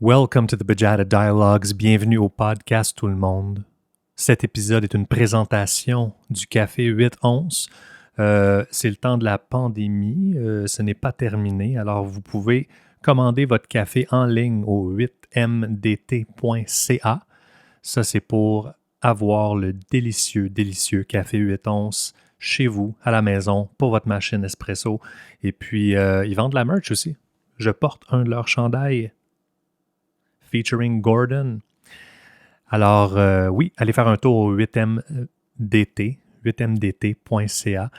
Welcome to the Bajada Dialogues. Bienvenue au podcast tout le monde. Cet épisode est une présentation du Café 8 onces. C'est le temps de la pandémie. Ce n'est pas terminé. Alors, vous pouvez commander votre café en ligne au 8mdt.ca. Ça, c'est pour avoir le délicieux Café 8 onces chez vous, à la maison, pour votre machine espresso. Et puis, ils vendent de la merch aussi. Je porte un de leurs chandails featuring Gordon. Alors, oui, allez faire un tour au 8mdt.ca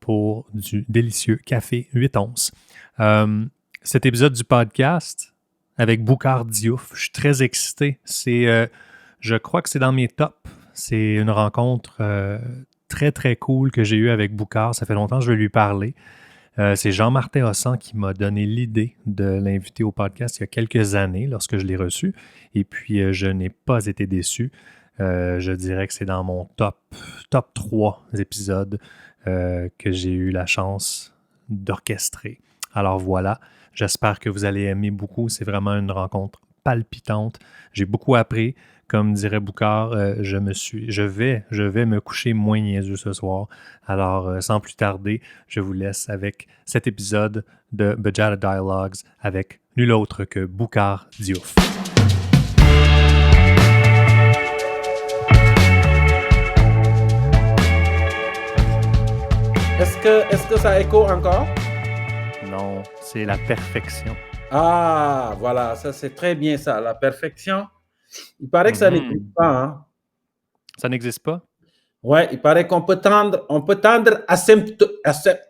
pour du délicieux café 8 onces. Cet épisode du podcast avec Boucar Diouf, je suis très excité. Je crois que c'est dans mes tops. C'est une rencontre très, très cool que j'ai eue avec Boucar. Ça fait longtemps que je veux lui parler. C'est Jean-Martin Hossan qui m'a donné l'idée de l'inviter au podcast il y a quelques années lorsque je l'ai reçu. Et puis, je n'ai pas été déçu. Je dirais que c'est dans mon top 3 épisodes que j'ai eu la chance d'orchestrer. Alors voilà, j'espère que vous allez aimer beaucoup. C'est vraiment une rencontre palpitante. J'ai beaucoup appris. Comme dirait Boucar, je vais me coucher moins niaiseux ce soir. Alors, sans plus tarder, je vous laisse avec cet épisode de Bajada Dialogues avec nul autre que Boucar Diouf. Est-ce que ça écho encore? Non, c'est la perfection. Ah, voilà, ça c'est très bien ça, la perfection. Il paraît que ça n'existe pas. Hein? Ça n'existe pas? Ouais, il paraît qu'on peut tendre asympto. Ça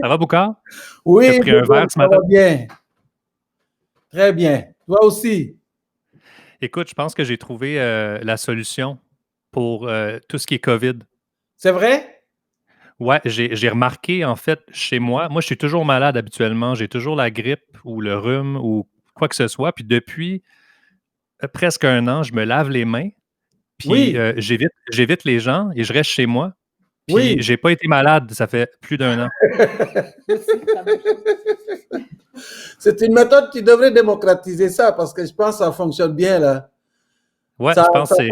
va, Boucar? Oui, t'as pris un verre ce ça matin? va bien. Très bien. Toi aussi? Écoute, je pense que j'ai trouvé la solution pour tout ce qui est COVID. C'est vrai? Ouais, j'ai remarqué, en fait, chez moi, je suis toujours malade habituellement, j'ai toujours la grippe ou le rhume ou quoi que ce soit, puis depuis presque un an, je me lave les mains, puis Oui. j'évite les gens et je reste chez moi, puis Oui. j'ai pas été malade, ça fait plus d'un an. C'est une méthode qui devrait démocratiser ça parce que je pense que ça fonctionne bien là. Ouais, je pense que c'est...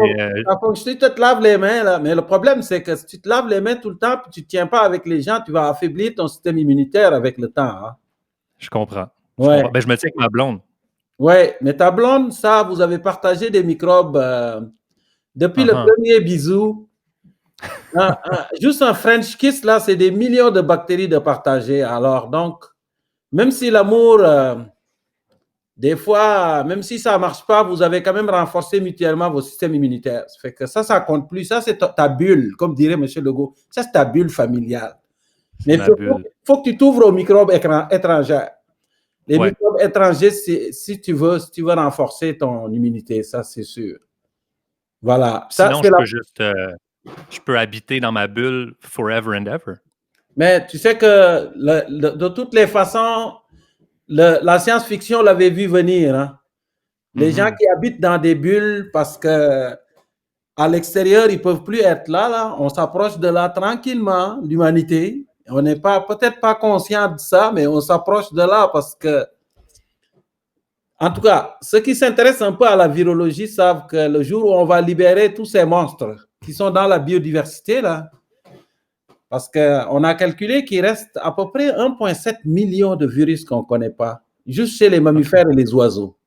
Ça fonctionne, tu te laves les mains, là. Mais le problème, c'est que si tu te laves les mains tout le temps et tu ne tiens pas avec les gens, tu vas affaiblir ton système immunitaire avec le temps. Hein. Je comprends. Ouais. Ben, je me tiens avec ma blonde. Oui, mais ta blonde, ça, vous avez partagé des microbes depuis le premier bisou. Juste un French kiss, là, c'est des millions de bactéries de partager. Alors, donc, même si l'amour... des fois, même si ça ne marche pas, vous avez quand même renforcé mutuellement vos systèmes immunitaires. Ça fait que ça compte plus. Ça, c'est ta bulle, comme dirait M. Legault. Ça, c'est ta bulle familiale. Mais il faut que tu t'ouvres aux microbes étrangers. Les microbes étrangers, si tu veux renforcer ton immunité, ça, c'est sûr. Voilà. Sinon, je peux habiter dans ma bulle forever and ever. Mais tu sais que de toutes les façons, la science-fiction l'avait vu venir. Hein? Les gens qui habitent dans des bulles parce que à l'extérieur, ils ne peuvent plus être là. On s'approche de là tranquillement, l'humanité. On n'est peut-être pas conscient de ça, mais on s'approche de là parce que, en tout cas, ceux qui s'intéressent un peu à la virologie savent que le jour où on va libérer tous ces monstres qui sont dans la biodiversité, là, parce qu'on a calculé qu'il reste à peu près 1,7 million de virus qu'on ne connaît pas, juste chez les mammifères et les oiseaux.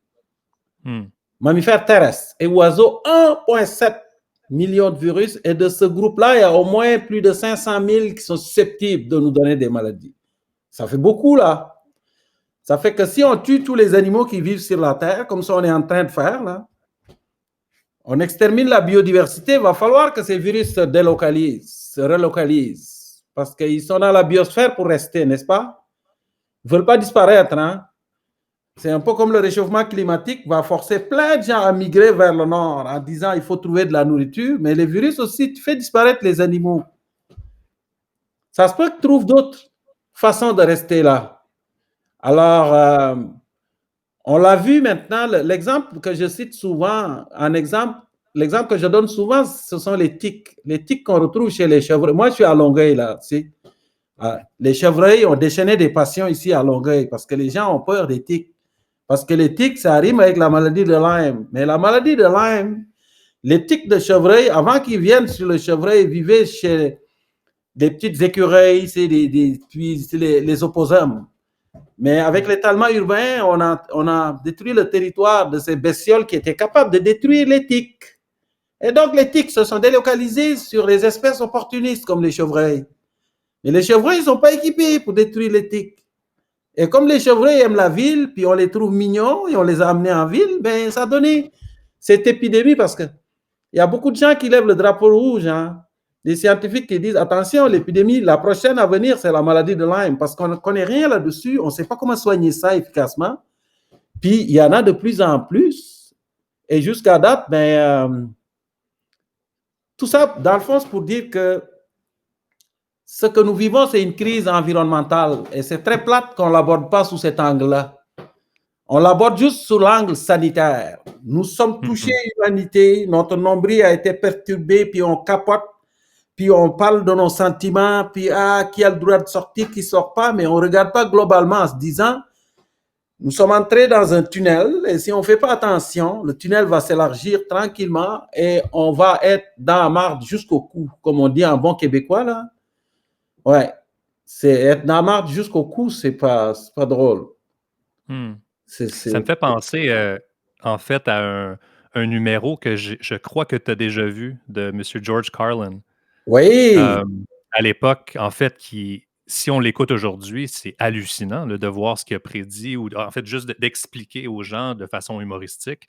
Mammifères terrestres et oiseaux, 1,7 million de virus. Et de ce groupe-là, il y a au moins plus de 500 000 qui sont susceptibles de nous donner des maladies. Ça fait beaucoup, là. Ça fait que si on tue tous les animaux qui vivent sur la Terre, comme ça on est en train de faire, là, on extermine la biodiversité, il va falloir que ces virus se délocalisent, se relocalisent, parce qu'ils sont dans la biosphère pour rester, n'est-ce pas? Ils ne veulent pas disparaître, hein? C'est un peu comme le réchauffement climatique va forcer plein de gens à migrer vers le nord en disant il faut trouver de la nourriture, mais les virus aussi, tu fais disparaître les animaux. Ça se peut que tu trouves d'autres façons de rester là. Alors, on l'a vu maintenant, l'exemple que je cite souvent, l'exemple que je donne souvent, ce sont les tiques qu'on retrouve chez les chevreuils. Moi, je suis à Longueuil, là, tu sais. Les chevreuils ont déchaîné des passions ici à Longueuil parce que les gens ont peur des tiques. Parce que les tiques, ça rime avec la maladie de Lyme. Mais la maladie de Lyme, les tiques de chevreuil, avant qu'ils viennent sur le chevreuil, ils vivaient chez des petites écureuils, c'est les opposums. Mais avec l'étalement urbain, on a détruit le territoire de ces bestioles qui étaient capables de détruire les tiques. Et donc, les tiques se sont délocalisées sur les espèces opportunistes comme les chevreuils. Mais les chevreuils ne sont pas équipés pour détruire les tiques. Et comme les chevreuils aiment la ville, puis on les trouve mignons et on les a amenés en ville, ben, ça a donné cette épidémie parce qu'il y a beaucoup de gens qui lèvent le drapeau rouge. Hein. Des scientifiques qui disent, attention, l'épidémie, la prochaine à venir, c'est la maladie de Lyme parce qu'on ne connaît rien là-dessus, on ne sait pas comment soigner ça efficacement. Puis, il y en a de plus en plus. Et jusqu'à date, ben, tout ça, dans le fond, c'est pour dire que ce que nous vivons, c'est une crise environnementale. Et c'est très plate qu'on ne l'aborde pas sous cet angle-là. On l'aborde juste sous l'angle sanitaire. Nous sommes touchés, l'humanité, notre nombril a été perturbé, puis on capote, puis on parle de nos sentiments, puis qui a le droit de sortir, qui ne sort pas, mais on ne regarde pas globalement en se disant, nous sommes entrés dans un tunnel, et si on ne fait pas attention, le tunnel va s'élargir tranquillement, et on va être dans la marde jusqu'au cou, comme on dit en bon québécois, là. Ouais, c'est être dans la marde jusqu'au cou, c'est pas drôle. Ça me fait penser, en fait, à un numéro que je crois que tu as déjà vu de M. George Carlin. Oui. À l'époque, en fait, si on l'écoute aujourd'hui, c'est hallucinant là, de voir ce qu'il a prédit ou en fait juste d'expliquer aux gens de façon humoristique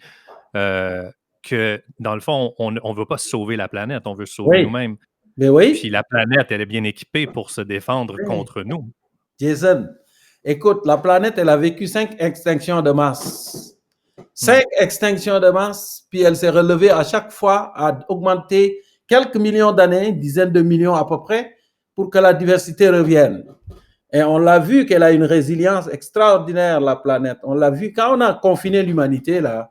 que dans le fond, on ne veut pas sauver la planète, on veut sauver nous-mêmes. Mais oui. Puis la planète, elle est bien équipée pour se défendre contre nous. Jason, écoute, la planète, elle a vécu 5 extinctions de masse. 5 extinctions de masse, puis elle s'est relevée à chaque fois, à augmenter quelques millions d'années, une dizaine de millions à peu près, pour que la diversité revienne. Et on l'a vu qu'elle a une résilience extraordinaire, la planète. On l'a vu quand on a confiné l'humanité, là.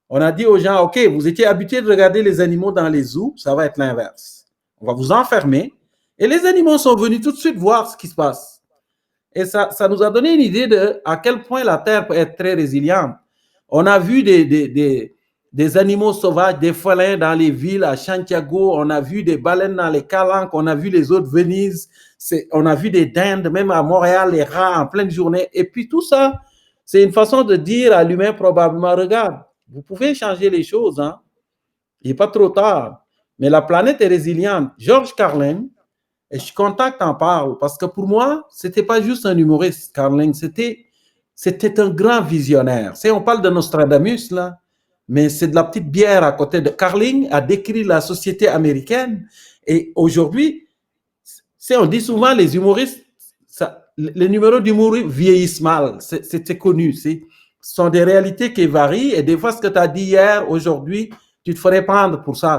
On a dit aux gens, OK, vous étiez habitués de regarder les animaux dans les zoos, ça va être l'inverse. On va vous enfermer. Et les animaux sont venus tout de suite voir ce qui se passe. Et ça nous a donné une idée de à quel point la Terre peut être très résiliente. On a vu des animaux sauvages, des félins dans les villes, à Santiago, on a vu des baleines dans les calanques, on a vu les eaux de Venise, on a vu des dindes, même à Montréal, les rats en pleine journée. Et puis tout ça, c'est une façon de dire à l'humain probablement, regarde, vous pouvez changer les choses, hein? Il n'est pas trop tard. Mais la planète est résiliente. George Carlin, et je suis content que tu en parles, parce que pour moi, ce n'était pas juste un humoriste, Carlin, c'était un grand visionnaire. Tu sais, on parle de Nostradamus, là, mais c'est de la petite bière à côté de... Carlin a décrit la société américaine, et aujourd'hui, on dit souvent les humoristes, les numéros d'humour vieillissent mal, c'était connu, ce sont des réalités qui varient, et des fois, ce que tu as dit hier, aujourd'hui, tu te ferais prendre pour ça,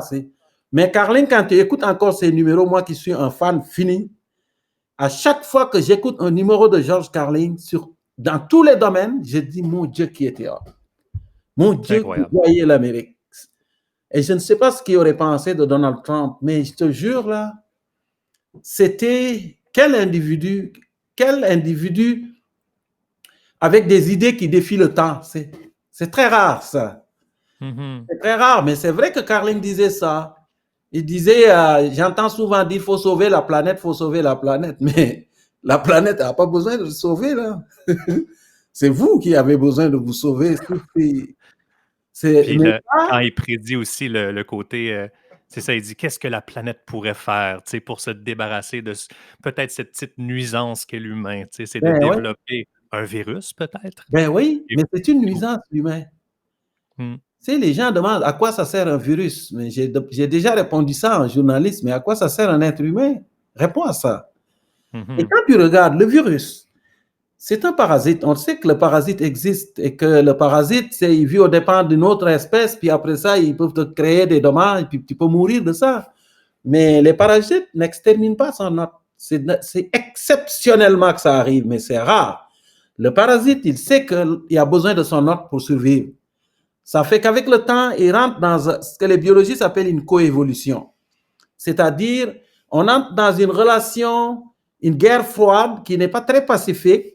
Mais Carlin, quand tu écoutes encore ces numéros, moi qui suis un fan fini, à chaque fois que j'écoute un numéro de George Carlin, dans tous les domaines, je dis, mon Dieu, qui était là. Mon Dieu, qui voyait l'Amérique. Et je ne sais pas ce qu'il aurait pensé de Donald Trump, mais je te jure, là, c'était quel individu avec des idées qui défient le temps. C'est très rare, ça. C'est très rare, mais c'est vrai que Carlin disait ça. Il disait, j'entends souvent dire, il faut sauver la planète, mais la planète n'a pas besoin de se sauver, là. C'est vous qui avez besoin de vous sauver. Puis quand il prédit aussi le côté, c'est ça, il dit, qu'est-ce que la planète pourrait faire pour se débarrasser de peut-être cette petite nuisance qu'est l'humain, c'est de développer un virus, peut-être? Ben oui, mais c'est une nuisance, l'humain. Tu sais, les gens demandent à quoi ça sert un virus. Mais j'ai déjà répondu ça en journaliste, mais à quoi ça sert un être humain? Réponds à ça. Et quand tu regardes le virus, c'est un parasite. On sait que le parasite existe et que le parasite, il vit au dépend d'une autre espèce, puis après ça, ils peuvent te créer des dommages, puis tu peux mourir de ça. Mais les parasites n'exterminent pas son hôte. C'est exceptionnellement que ça arrive, mais c'est rare. Le parasite, il sait qu'il a besoin de son hôte pour survivre. Ça fait qu'avec le temps, il rentre dans ce que les biologistes appellent une coévolution. C'est-à-dire, on entre dans une relation une guerre froide qui n'est pas très pacifique,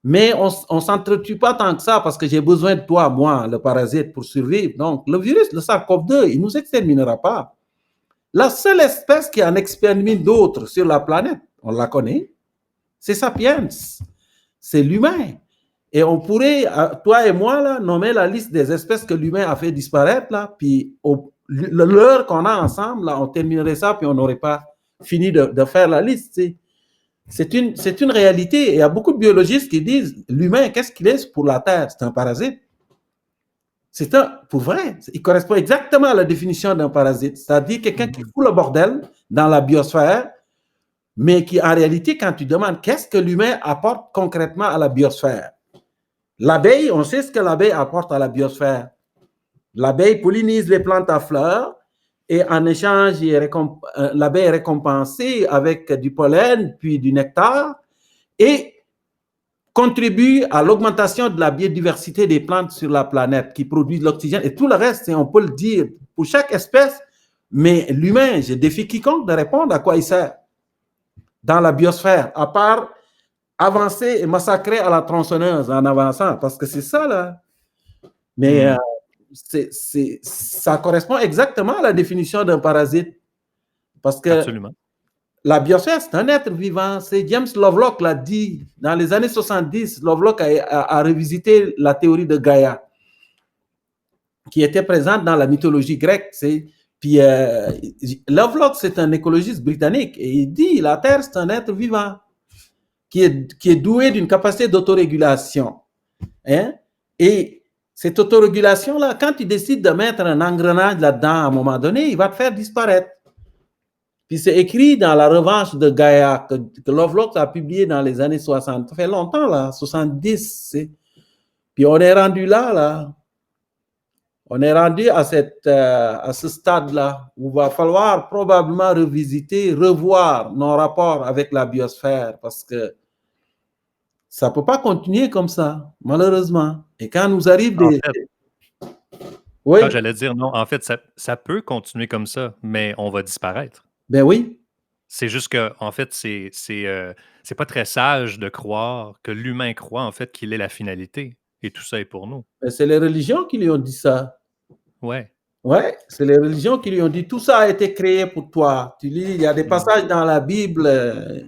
mais on ne s'entretue pas tant que ça parce que j'ai besoin de toi, moi, le parasite, pour survivre. Donc, le virus, le SARS-CoV-2, il ne nous exterminera pas. La seule espèce qui en extermine d'autres sur la planète, on la connaît, c'est Sapiens, c'est l'humain. Et on pourrait, toi et moi, là, nommer la liste des espèces que l'humain a fait disparaître, là, puis l'heure qu'on a ensemble, là, on terminerait ça, puis on n'aurait pas fini de faire la liste. C'est une réalité. Et il y a beaucoup de biologistes qui disent, l'humain, qu'est-ce qu'il est pour la Terre? C'est un parasite. Pour vrai, il correspond exactement à la définition d'un parasite, c'est-à-dire quelqu'un qui fout le bordel dans la biosphère, mais qui, en réalité, quand tu demandes qu'est-ce que l'humain apporte concrètement à la biosphère, l'abeille, on sait ce que l'abeille apporte à la biosphère. L'abeille pollinise les plantes à fleurs et en échange, l'abeille est récompensée avec du pollen puis du nectar et contribue à l'augmentation de la biodiversité des plantes sur la planète qui produisent l'oxygène et tout le reste, on peut le dire pour chaque espèce, mais l'humain, je défie quiconque de répondre à quoi il sert dans la biosphère, à part avancer et massacrer à la tronçonneuse en avançant, parce que c'est ça, là. Mais ça correspond exactement à la définition d'un parasite. Parce que Absolument. La biosphère, c'est un être vivant. C'est James Lovelock l'a dit. Dans les années 70, Lovelock a revisité la théorie de Gaïa, qui était présente dans la mythologie grecque. Puis Lovelock, c'est un écologiste britannique, et il dit la Terre, c'est un être vivant qui est doué d'une capacité d'autorégulation. Hein? Et cette autorégulation-là, quand tu décides de mettre un engrenage là-dedans, à un moment donné, il va te faire disparaître. Puis c'est écrit dans La Revanche de Gaïa, que Lovelock a publié dans les années 60. Ça fait longtemps, là, 70. Puis on est rendu là. On est rendu à ce stade-là où il va falloir probablement revoir nos rapports avec la biosphère parce que ça ne peut pas continuer comme ça, malheureusement. Et quand nous arrive des... Oui. J'allais dire non, en fait, ça peut continuer comme ça, mais on va disparaître. Ben oui. C'est juste que, en fait, c'est pas très sage de croire que l'humain croit, en fait, qu'il est la finalité. Et tout ça est pour nous. C'est les religions qui lui ont dit ça. Ouais. Ouais, c'est les religions qui lui ont dit tout ça a été créé pour toi. Tu lis, il y a des passages dans la Bible.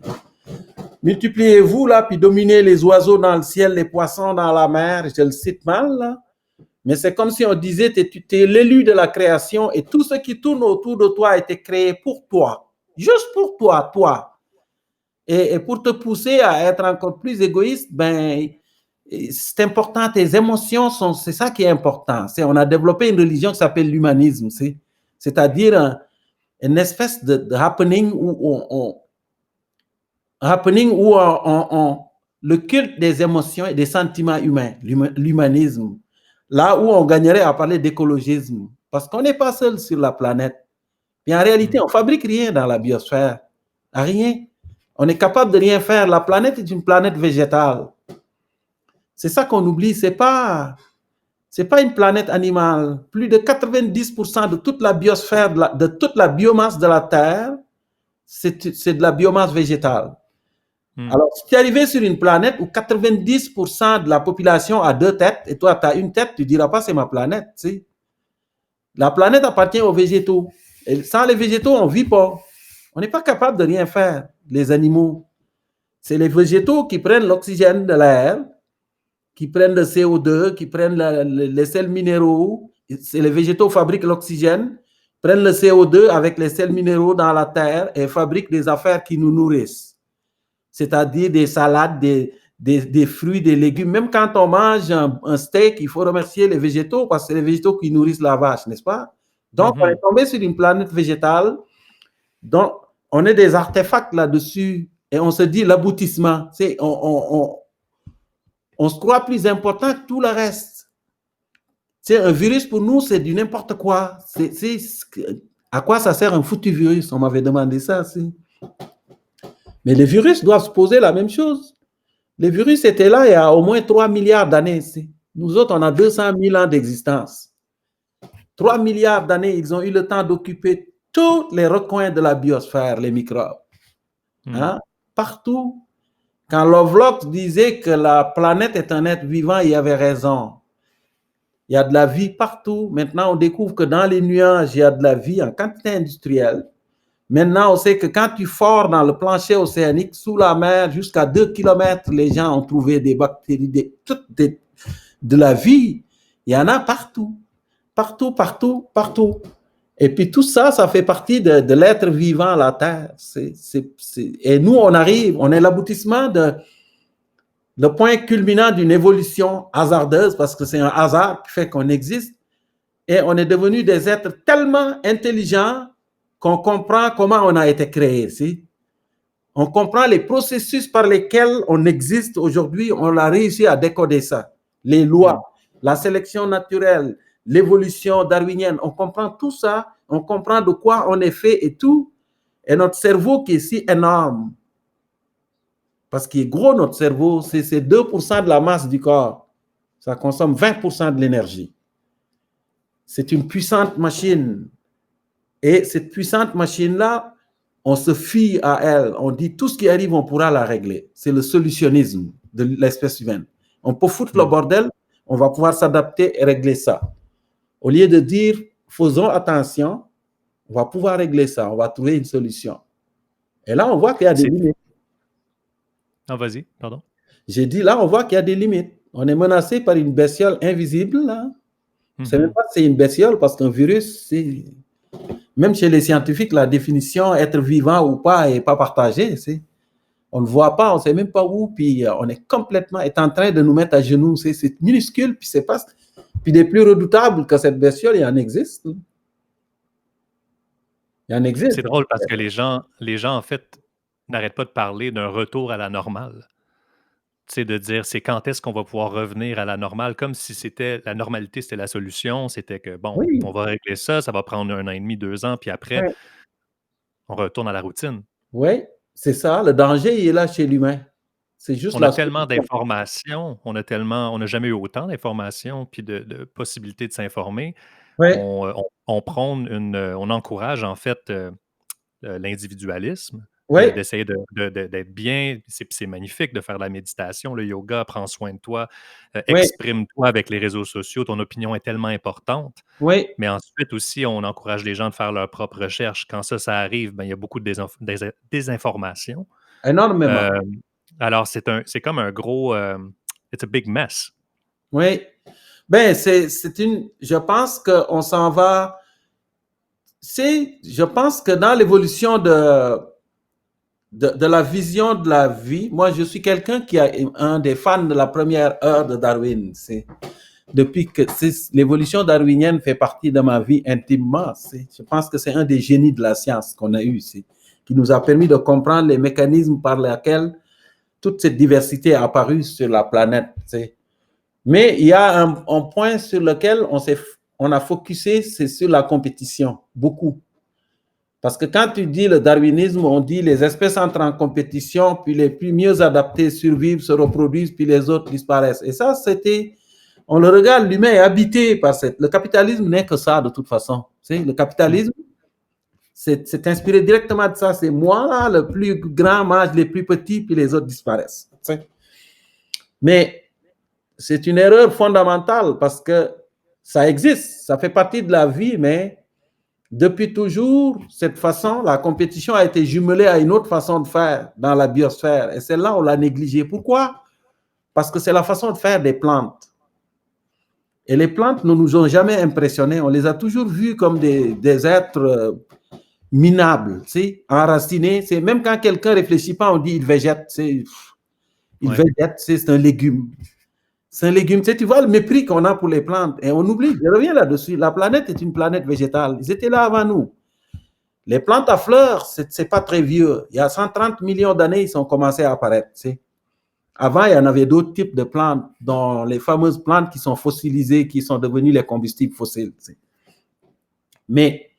Multipliez-vous là, puis dominez les oiseaux dans le ciel, les poissons dans la mer. Je le cite mal là. Mais c'est comme si on disait, tu es l'élu de la création et tout ce qui tourne autour de toi a été créé pour toi. Juste pour toi, toi. Et pour te pousser à être encore plus égoïste, ben, c'est important, tes émotions c'est ça qui est important. On a développé une religion qui s'appelle l'humanisme, c'est-à-dire une espèce de happening où le culte des émotions et des sentiments humains, l'humanisme, là où on gagnerait à parler d'écologisme, parce qu'on n'est pas seul sur la planète. Et en réalité, on ne fabrique rien dans la biosphère, rien. On est capable de rien faire. La planète est une planète végétale. C'est ça qu'on oublie. C'est pas une planète animale. Plus de 90% de toute la biosphère, de toute la biomasse de la Terre, c'est de la biomasse végétale. Alors, si tu es arrivé sur une planète où 90% de la population a 2 têtes et toi, tu as une tête, tu ne diras pas c'est ma planète. T'sais. La planète appartient aux végétaux. Et sans les végétaux, on ne vit pas. On n'est pas capable de rien faire, les animaux. C'est les végétaux qui prennent l'oxygène de l'air, qui prennent le CO2, qui prennent les sels minéraux. C'est les végétaux qui fabriquent l'oxygène, prennent le CO2 avec les sels minéraux dans la terre et fabriquent des affaires qui nous nourrissent. C'est-à-dire des salades, des fruits, des légumes. Même quand on mange un steak, il faut remercier les végétaux parce que c'est les végétaux qui nourrissent la vache, n'est-ce pas? Donc, on est tombé sur une planète végétale. Donc, on est des artefacts là-dessus et on se dit l'aboutissement. On se croit plus important que tout le reste. Un virus, pour nous, c'est du n'importe quoi. À quoi ça sert un foutu virus? On m'avait demandé ça. Mais les virus doivent se poser la même chose. Les virus étaient là il y a au moins 3 milliards d'années. Nous autres, on a 200 000 ans d'existence. 3 milliards d'années, ils ont eu le temps d'occuper tous les recoins de la biosphère, les microbes. Hein? partout. Quand Lovelock disait que la planète est un être vivant, il avait raison. Il y a de la vie partout. Maintenant, on découvre que dans les nuages, il y a de la vie en quantité industrielle. Maintenant, on sait que quand tu fores dans le plancher océanique, sous la mer, jusqu'à 2 kilomètres, les gens ont trouvé des bactéries, de la vie. Il y en a partout. Partout, partout, partout. Et puis tout ça, ça fait partie de l'être vivant, la Terre. Et nous, on arrive, on est l'aboutissement le point culminant d'une évolution hasardeuse, parce que c'est un hasard qui fait qu'on existe. Et on est devenu des êtres tellement intelligents qu'on comprend comment on a été créé. Si? On comprend les processus par lesquels on existe aujourd'hui. On a réussi à décoder ça. Les lois, la sélection naturelle, l'évolution darwinienne. On comprend tout ça. On comprend de quoi on est fait et tout. Et notre cerveau qui est si énorme, parce qu'il est gros, notre cerveau, c'est 2% de la masse du corps. Ça consomme 20% de l'énergie. C'est une puissante machine. Et cette puissante machine-là, on se fie à elle. On dit tout ce qui arrive, on pourra la régler. C'est le solutionnisme de l'espèce humaine. On peut foutre le bordel, on va pouvoir s'adapter et régler ça. Au lieu de dire, faisons attention, on va pouvoir régler ça, on va trouver une solution. Et là, on voit qu'il y a des limites. Ah, vas-y, pardon. J'ai dit, là, on voit qu'il y a des limites. On est menacé par une bestiole invisible, là. Je ne sais même pas si c'est une bestiole, parce qu'un virus, c'est... Même chez les scientifiques, la définition être vivant ou pas n'est pas partagée. On ne voit pas, on ne sait même pas où, puis on est complètement en train de nous mettre à genoux. C'est minuscule, puis c'est pas... Puis des plus redoutables que cette bestiole, il en existe. Il en existe. C'est drôle parce que les gens en fait, n'arrêtent pas de parler d'un retour à la normale. Tu sais, de dire c'est quand est-ce qu'on va pouvoir revenir à la normale, comme si la normalité, c'était la solution. C'était que, bon, Oui. on va régler ça va prendre 1 an et demi, 2 ans, puis après, on retourne à la routine. Oui, c'est ça. Le danger, il est là chez l'humain. C'est juste on a tellement d'informations, on n'a jamais eu autant d'informations puis de possibilités de s'informer. Oui. On prône on encourage en fait l'individualisme, Oui. d'essayer d'être bien. C'est magnifique de faire de la méditation, le yoga, prends soin de toi, exprime-toi avec les réseaux sociaux, ton opinion est tellement importante. Oui. Mais ensuite aussi, on encourage les gens de faire leur propre recherche. Quand ça arrive, ben, il y a beaucoup de désinformation. Énormément. Alors, c'est comme un gros... it's a big mess. Oui. Ben, je pense qu'on s'en va... Je pense que dans l'évolution de la vision de la vie, moi, je suis quelqu'un qui est un des fans de la première heure de Darwin. Depuis que l'évolution darwinienne fait partie de ma vie intimement. Je pense que c'est un des génies de la science qu'on a eu ici, qui nous a permis de comprendre les mécanismes par lesquels toute cette diversité a apparu sur la planète. Mais il y a un point sur lequel on a focusé, c'est sur la compétition, beaucoup. Parce que quand tu dis le darwinisme, on dit les espèces entrent en compétition, puis les plus mieux adaptés survivent, se reproduisent, puis les autres disparaissent. Et ça, on le regarde, l'humain est habité par le capitalisme n'est que ça de toute façon. Le capitalisme, c'est inspiré directement de ça. C'est moi, là, le plus grand mange les plus petits, puis les autres disparaissent. Mais c'est une erreur fondamentale parce que ça existe, ça fait partie de la vie, mais depuis toujours, cette façon, la compétition a été jumelée à une autre façon de faire dans la biosphère. Et celle-là, on l'a négligée. Pourquoi? Parce que c'est la façon de faire des plantes. Et les plantes ne nous ont jamais impressionnés. On les a toujours vus comme des êtres minables, enracinés. Même quand quelqu'un ne réfléchit pas, on dit il végète. Végète, c'est un légume. C'est un légume. Tu vois le mépris qu'on a pour les plantes. Et on oublie, je reviens là-dessus, la planète est une planète végétale. Ils étaient là avant nous. Les plantes à fleurs, c'est pas très vieux. Il y a 130 millions d'années, ils ont commencé à apparaître. Avant, il y en avait d'autres types de plantes, dont les fameuses plantes qui sont fossilisées, qui sont devenues les combustibles fossiles. Mais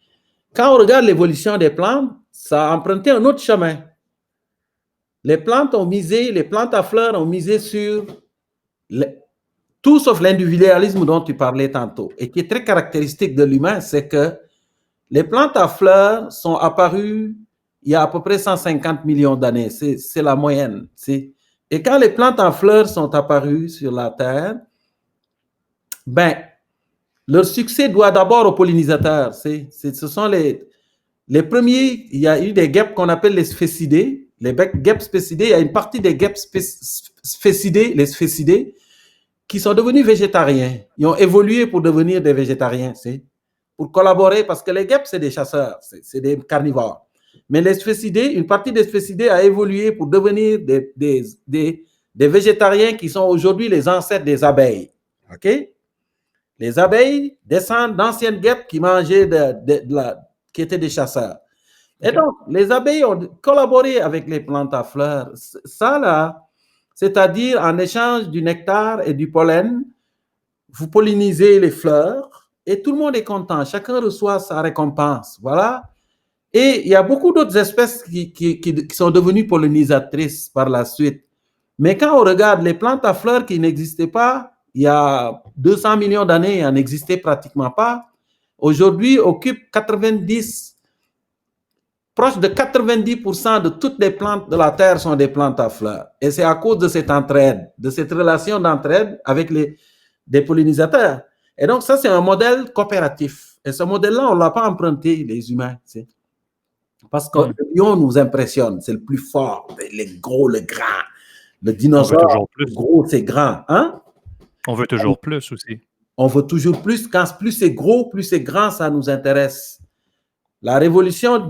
quand on regarde l'évolution des plantes, ça a emprunté un autre chemin. Les plantes à fleurs ont misé sur tout sauf l'individualisme dont tu parlais tantôt, et qui est très caractéristique de l'humain, c'est que les plantes à fleurs sont apparues il y a à peu près 150 millions d'années. C'est la moyenne. Et quand les plantes en fleurs sont apparues sur la Terre, ben, leur succès doit d'abord aux pollinisateurs. Ce sont les premiers, il y a eu des guêpes qu'on appelle les sphécidés. Les guêpes spécidées, il y a une partie des guêpes sphécidées, les sphécidés, qui sont devenus végétariens. Ils ont évolué pour devenir des végétariens, pour collaborer, parce que les guêpes, c'est des chasseurs, c'est des carnivores. Mais les sphécidés, une partie des sphécidés a évolué pour devenir des végétariens qui sont aujourd'hui les ancêtres des abeilles. OK? Les abeilles descendent d'anciennes guêpes qui mangeaient qui étaient des chasseurs. Et donc, les abeilles ont collaboré avec les plantes à fleurs. Ça, là, c'est-à-dire en échange du nectar et du pollen, vous pollinisez les fleurs et tout le monde est content. Chacun reçoit sa récompense. Voilà. Et il y a beaucoup d'autres espèces qui sont devenues pollinisatrices par la suite. Mais quand on regarde les plantes à fleurs qui n'existaient pas, il y a 200 millions d'années, elles n'existaient pratiquement pas. Aujourd'hui, occupent proche de 90% de toutes les plantes de la Terre sont des plantes à fleurs. Et c'est à cause de cette entraide, de cette relation d'entraide avec des pollinisateurs. Et donc, ça, c'est un modèle coopératif. Et ce modèle-là, on ne l'a pas emprunté, les humains. Parce que le lion nous impressionne. C'est le plus fort, les gros, le grand. Le dinosaure, gros, c'est grand. Hein? On veut toujours plus aussi. On veut toujours plus. Quand plus c'est gros, plus c'est grand, ça nous intéresse. La révolution,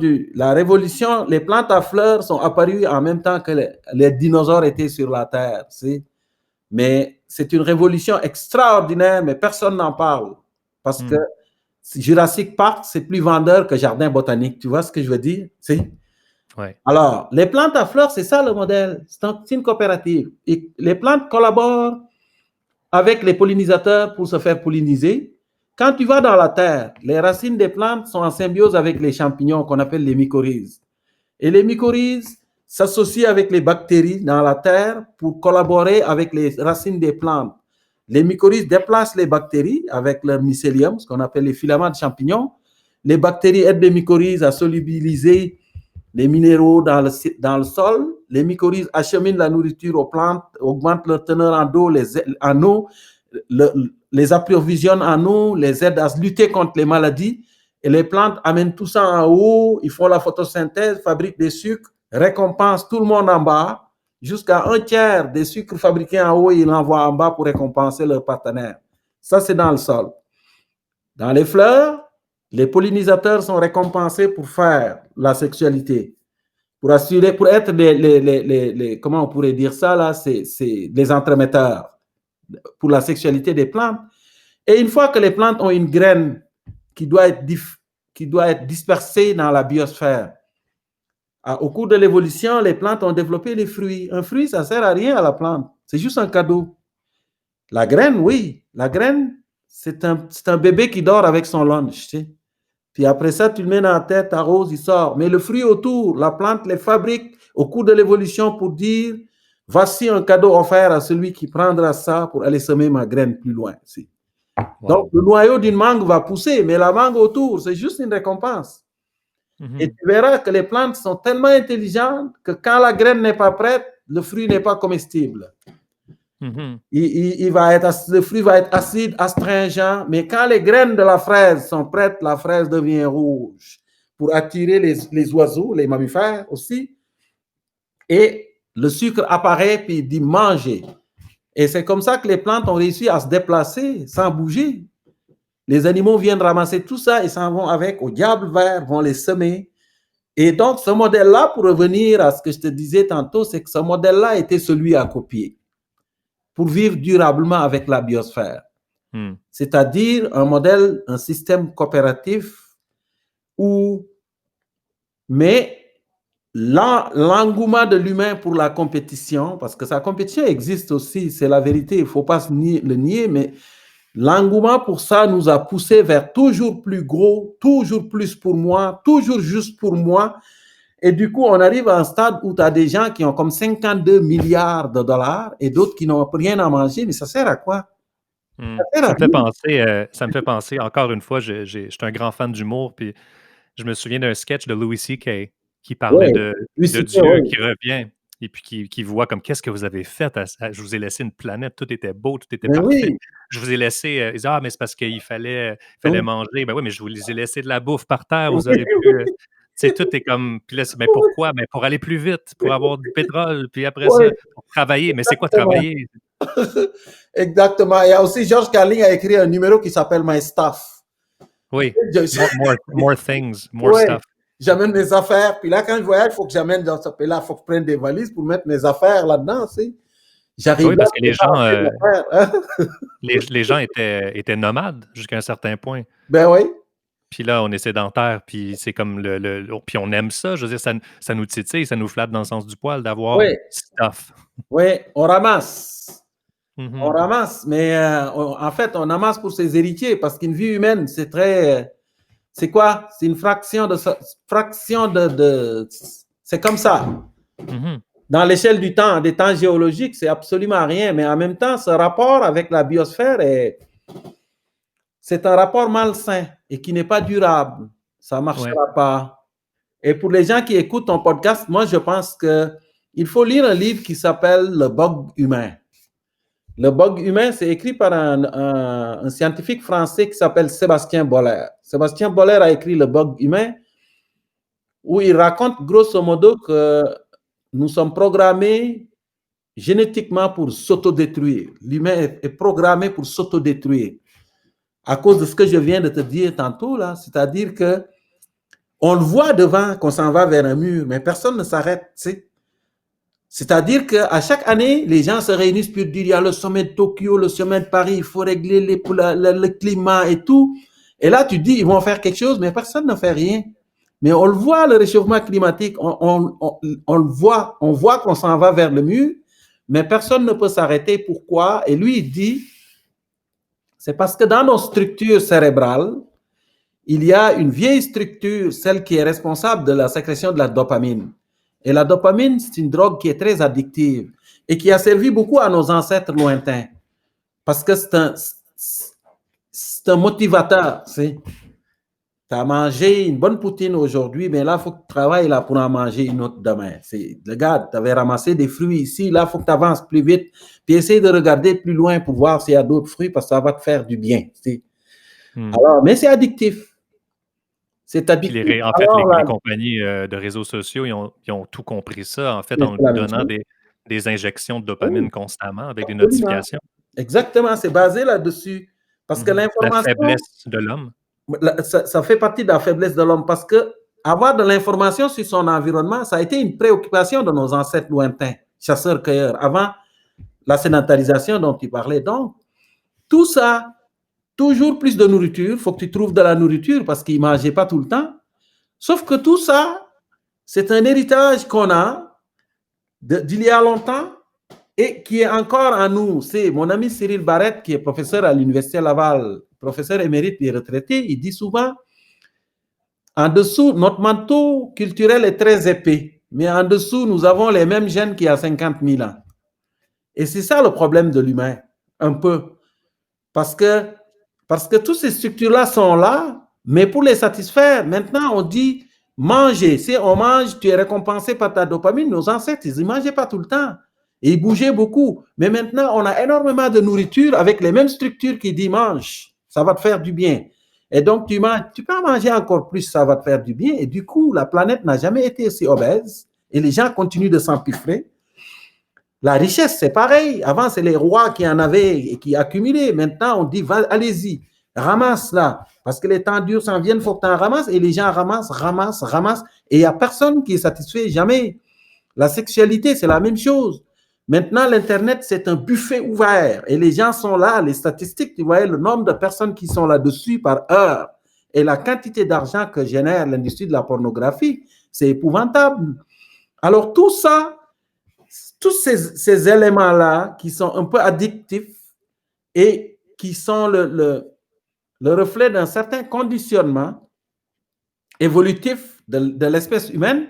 les plantes à fleurs sont apparues en même temps que les dinosaures étaient sur la Terre. Mais c'est une révolution extraordinaire, mais personne n'en parle. Parce que Jurassic Park, c'est plus vendeur que Jardin botanique. Tu vois ce que je veux dire? Ouais. Alors, les plantes à fleurs, c'est ça le modèle. C'est une coopérative. Et les plantes collaborent avec les pollinisateurs pour se faire polliniser. Quand tu vas dans la terre, les racines des plantes sont en symbiose avec les champignons qu'on appelle les mycorhizes. Et les mycorhizes s'associent avec les bactéries dans la terre pour collaborer avec les racines des plantes. Les mycorhizes déplacent les bactéries avec leur mycélium, ce qu'on appelle les filaments de champignons. Les bactéries aident les mycorhizes à solubiliser les minéraux dans le sol. Les mycorhizes acheminent la nourriture aux plantes, augmentent leur teneur en eau, les approvisionnent en eau, les aident à lutter contre les maladies. Et les plantes amènent tout ça en haut, ils font la photosynthèse, fabriquent des sucres, récompensent tout le monde en bas, jusqu'à un tiers des sucres fabriqués en haut, ils l'envoient en bas pour récompenser leurs partenaires. Ça, c'est dans le sol. Dans les fleurs, les pollinisateurs sont récompensés pour faire la sexualité, pour être comment on pourrait dire ça là, c'est les entremetteurs pour la sexualité des plantes. Et une fois que les plantes ont une graine qui doit être dispersée dans la biosphère, au cours de l'évolution, les plantes ont développé les fruits. Un fruit, ça ne sert à rien à la plante. C'est juste un cadeau. La graine, oui. La graine, c'est un bébé qui dort avec son lunch, tu sais. Puis après ça, tu le mets dans la tête, t'arroses, il sort. Mais le fruit autour, la plante les fabrique au cours de l'évolution pour dire, voici un cadeau offert à celui qui prendra ça pour aller semer ma graine plus loin. Wow. Donc, le noyau d'une mangue va pousser, mais la mangue autour, c'est juste une récompense. Et tu verras que les plantes sont tellement intelligentes que quand la graine n'est pas prête, le fruit n'est pas comestible. Le fruit va être acide, astringent, mais quand les graines de la fraise sont prêtes, la fraise devient rouge pour attirer les oiseaux, les mammifères aussi. Et le sucre apparaît puis il dit manger. Et c'est comme ça que les plantes ont réussi à se déplacer sans bouger. Les animaux viennent ramasser tout ça et s'en vont avec au diable vert, vont les semer. Et donc, ce modèle-là, pour revenir à ce que je te disais tantôt, c'est que ce modèle-là était celui à copier pour vivre durablement avec la biosphère. C'est-à-dire un modèle, un système coopératif mais l'engouement de l'humain pour la compétition, parce que sa compétition existe aussi, c'est la vérité, il ne faut pas le nier, mais l'engouement pour ça nous a poussé vers toujours plus gros, toujours plus pour moi, toujours juste pour moi. Et du coup, on arrive à un stade où tu as des gens qui ont comme 52 milliards de dollars et d'autres qui n'ont rien à manger, mais ça sert à quoi? Ça me fait penser, encore une fois, je suis un grand fan d'humour, puis je me souviens d'un sketch de Louis C.K. qui parlait Ouais, de Lucifer, Dieu oui. qui revient et puis qui voit comme qu'est-ce que vous avez fait. Je vous ai laissé une planète, tout était beau, tout était Mais parfait. oui, Je vous ai laissé. Ils disent, ah, mais c'est parce qu'il fallait oui, manger. Ben oui, mais je vous ai laissé de la bouffe par terre. oui, Vous auriez pu. oui, Tu sais, tout est comme. Puis là, mais pourquoi? Mais pour aller plus vite, pour avoir du pétrole, puis après oui, ça, pour travailler. Mais c'est quoi exactement. travailler? Exactement. Il y a aussi Georges Carlin a écrit un numéro qui s'appelle My Stuff. Oui. More things, more Ouais, stuff. j'amène mes affaires. Puis là, quand je voyage, il faut que j'amène dans ce pays-là, il faut que je prenne des valises pour mettre mes affaires là-dedans. Tu sais. J'arrive Oui, là, parce que je les n'ai pas gens, assez d'affaires. Hein. les gens étaient nomades jusqu'à un certain point. Ben oui. Puis là, on est sédentaire, puis c'est comme puis on aime ça. Je veux dire, ça nous titille, ça nous flatte dans le sens du poil d'avoir Oui, stuff. oui, on ramasse. On Mhm. ramasse, mais en fait, on amasse pour ses héritiers parce qu'une vie humaine, c'est très. C'est quoi? C'est une fraction de. C'est comme ça. Mhm. Dans l'échelle du temps, des temps géologiques, c'est absolument rien, mais en même temps, ce rapport avec la biosphère c'est un rapport malsain et qui n'est pas durable. Ça ne Ouais. marchera pas. Et pour les gens qui écoutent ton podcast, moi, je pense qu'il faut lire un livre qui s'appelle Le bug humain. Le bug humain, c'est écrit par un scientifique français qui s'appelle Sébastien Boller. Sébastien Boller a écrit Le bug humain où il raconte grosso modo que nous sommes programmés génétiquement pour s'autodétruire. L'humain est programmé pour s'autodétruire à cause de ce que je viens de te dire tantôt, là, c'est-à-dire que on le voit devant qu'on s'en va vers un mur, mais personne ne s'arrête. C'est-à-dire qu'à chaque année, les gens se réunissent pour dire il y a le sommet de Tokyo, le sommet de Paris, il faut régler le climat et tout. Et là, tu dis ils vont faire quelque chose, mais personne ne fait rien. Mais on le voit, le réchauffement climatique, on le voit, on voit qu'on s'en va vers le mur, mais personne ne peut s'arrêter. Pourquoi? Et lui, il dit, c'est parce que dans nos structures cérébrales, il y a une vieille structure, celle qui est responsable de la sécrétion de la dopamine. Et la dopamine, c'est une drogue qui est très addictive et qui a servi beaucoup à nos ancêtres lointains. Parce que c'est un motivateur. Tu as mangé une bonne poutine aujourd'hui, mais là, il faut que tu travailles là pour en manger une autre demain. Regarde, tu avais ramassé des fruits ici, là, il faut que tu avances plus vite, puis essaye de regarder plus loin pour voir s'il y a d'autres fruits parce que ça va te faire du bien. Alors, mais c'est addictif. C'est addictif. Puis en fait, Alors, les compagnies de réseaux sociaux, ils ont tout compris ça, en fait, en nous la même donnant chose. des injections de Oui, dopamine constamment avec des absolument. notifications. Exactement, c'est basé là-dessus. Parce que La l'information, faiblesse de l'homme. ça fait partie de la faiblesse de l'homme. Parce que avoir de l'information sur son environnement, ça a été une préoccupation de nos ancêtres lointains, chasseurs-cueilleurs, avant la sédentarisation dont tu parlais. Donc, tout ça, toujours plus de nourriture, il faut que tu trouves de la nourriture parce qu'ils ne mangeaient pas tout le temps. Sauf que tout ça, c'est un héritage qu'on a d'il y a longtemps et qui est encore en nous. C'est mon ami Cyril Barrette, qui est professeur à l'Université Laval, professeur émérite et retraité, il dit souvent, en dessous, notre manteau culturel est très épais, mais en dessous, nous avons les mêmes gènes qu'il y a 50 000 ans. Et c'est ça le problème de l'humain, un peu. Parce que toutes ces structures-là sont là, mais pour les satisfaire, maintenant, on dit manger. Si on mange, tu es récompensé par ta dopamine. Nos ancêtres, ils ne mangeaient pas tout le temps. Et ils bougeaient beaucoup. Mais maintenant, on a énormément de nourriture avec les mêmes structures qui disent mange. Ça va te faire du bien. Et donc, tu peux en manger encore plus, ça va te faire du bien. Et du coup, la planète n'a jamais été aussi obèse. Et les gens continuent de s'empiffrer. La richesse, c'est pareil. Avant, c'est les rois qui en avaient et qui accumulaient. Maintenant, on dit, allez-y, ramasse là. Parce que les temps durs s'en viennent, il faut que tu en ramasses. Et les gens ramassent. Et il n'y a personne qui est satisfait, jamais. La sexualité, c'est la même chose. Maintenant, l'Internet, c'est un buffet ouvert. Et les gens sont là. Les statistiques, tu voyais le nombre de personnes qui sont là-dessus par heure. Et la quantité d'argent que génère l'industrie de la pornographie, c'est épouvantable. Alors, tout ça, tous ces éléments-là qui sont un peu addictifs et qui sont le reflet d'un certain conditionnement évolutif de l'espèce humaine,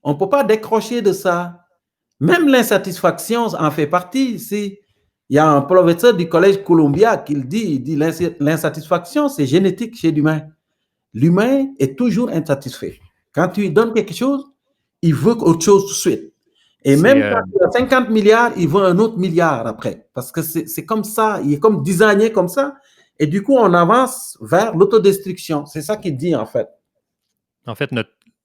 on ne peut pas décrocher de ça. Même l'insatisfaction en fait partie. Il y a un professeur du collège Columbia qui le dit, il dit l'insatisfaction, c'est génétique chez l'humain. L'humain est toujours insatisfait. Quand tu lui donnes quelque chose, il veut autre chose tout de suite. Et même quand il a 50 milliards, il veut un autre milliard après. Parce que c'est comme ça, il est comme designé comme ça. Et du coup, on avance vers l'autodestruction. C'est ça qu'il dit, en fait. En fait,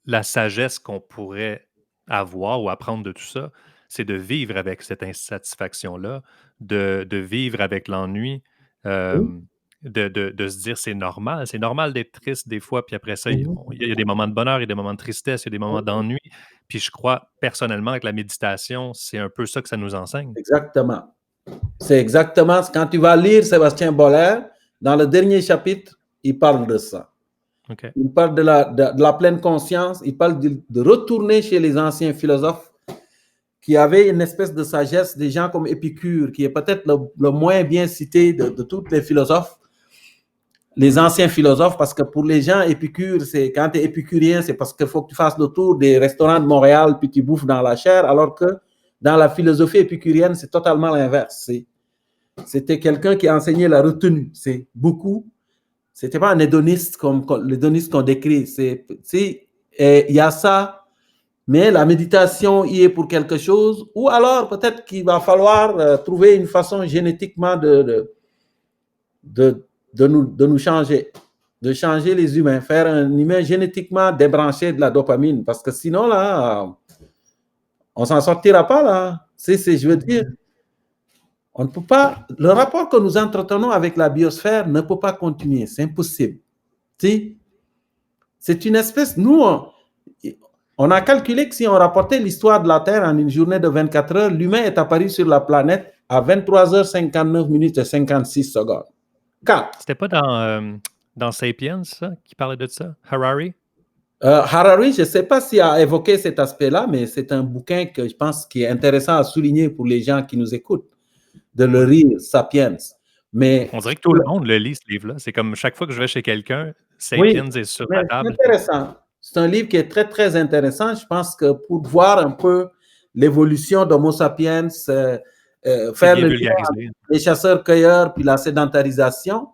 la sagesse qu'on pourrait avoir ou apprendre de tout ça, c'est de vivre avec cette insatisfaction-là, de vivre avec l'ennui, de se dire c'est normal d'être triste des fois, puis après ça, il y a des moments de bonheur, il y a des moments de tristesse, il y a des moments d'ennui. Puis je crois personnellement que la méditation, c'est un peu ça que ça nous enseigne. Exactement. C'est exactement, quand tu vas lire Sébastien Boller, dans le dernier chapitre, il parle de ça. Okay. Il parle de la pleine conscience, il parle de retourner chez les anciens philosophes qui avaient une espèce de sagesse, des gens comme Épicure, qui est peut-être le moins bien cité de tous les philosophes, les anciens philosophes, parce que pour les gens, Épicure, c'est quand tu es épicurien, c'est parce qu'il faut que tu fasses le tour des restaurants de Montréal puis tu bouffes dans la chair, alors que dans la philosophie épicurienne, c'est totalement l'inverse. C'était quelqu'un qui enseignait la retenue. C'est beaucoup. C'était pas un hédoniste comme l'hédoniste qu'on décrit. Il y a ça, mais la méditation y est pour quelque chose. Ou alors peut-être qu'il va falloir trouver une façon génétiquement de nous changer, de changer les humains, faire un humain génétiquement débranché de la dopamine, parce que sinon là, on s'en sortira pas là. Je veux dire, on ne peut pas. Le rapport que nous entretenons avec la biosphère ne peut pas continuer. C'est impossible. C'est une espèce. Nous, on a calculé que si on rapportait l'histoire de la Terre en une journée de 24 heures, l'humain est apparu sur la planète à 23h59 et 56 secondes. 4. C'était pas dans Sapiens, ça, qui parlait de ça? Harari? Harari, je ne sais pas s'il a évoqué cet aspect-là, mais c'est un bouquin que je pense qui est intéressant à souligner pour les gens qui nous écoutent, de le lire, Sapiens. Mais on dirait que tout le monde le lit, ce livre-là. C'est comme chaque fois que je vais chez quelqu'un, Sapiens est sur la table. C'est intéressant. C'est un livre qui est très, très intéressant. Je pense que pour voir un peu l'évolution d'Homo sapiens, faire le lien entre les chasseurs-cueilleurs puis la sédentarisation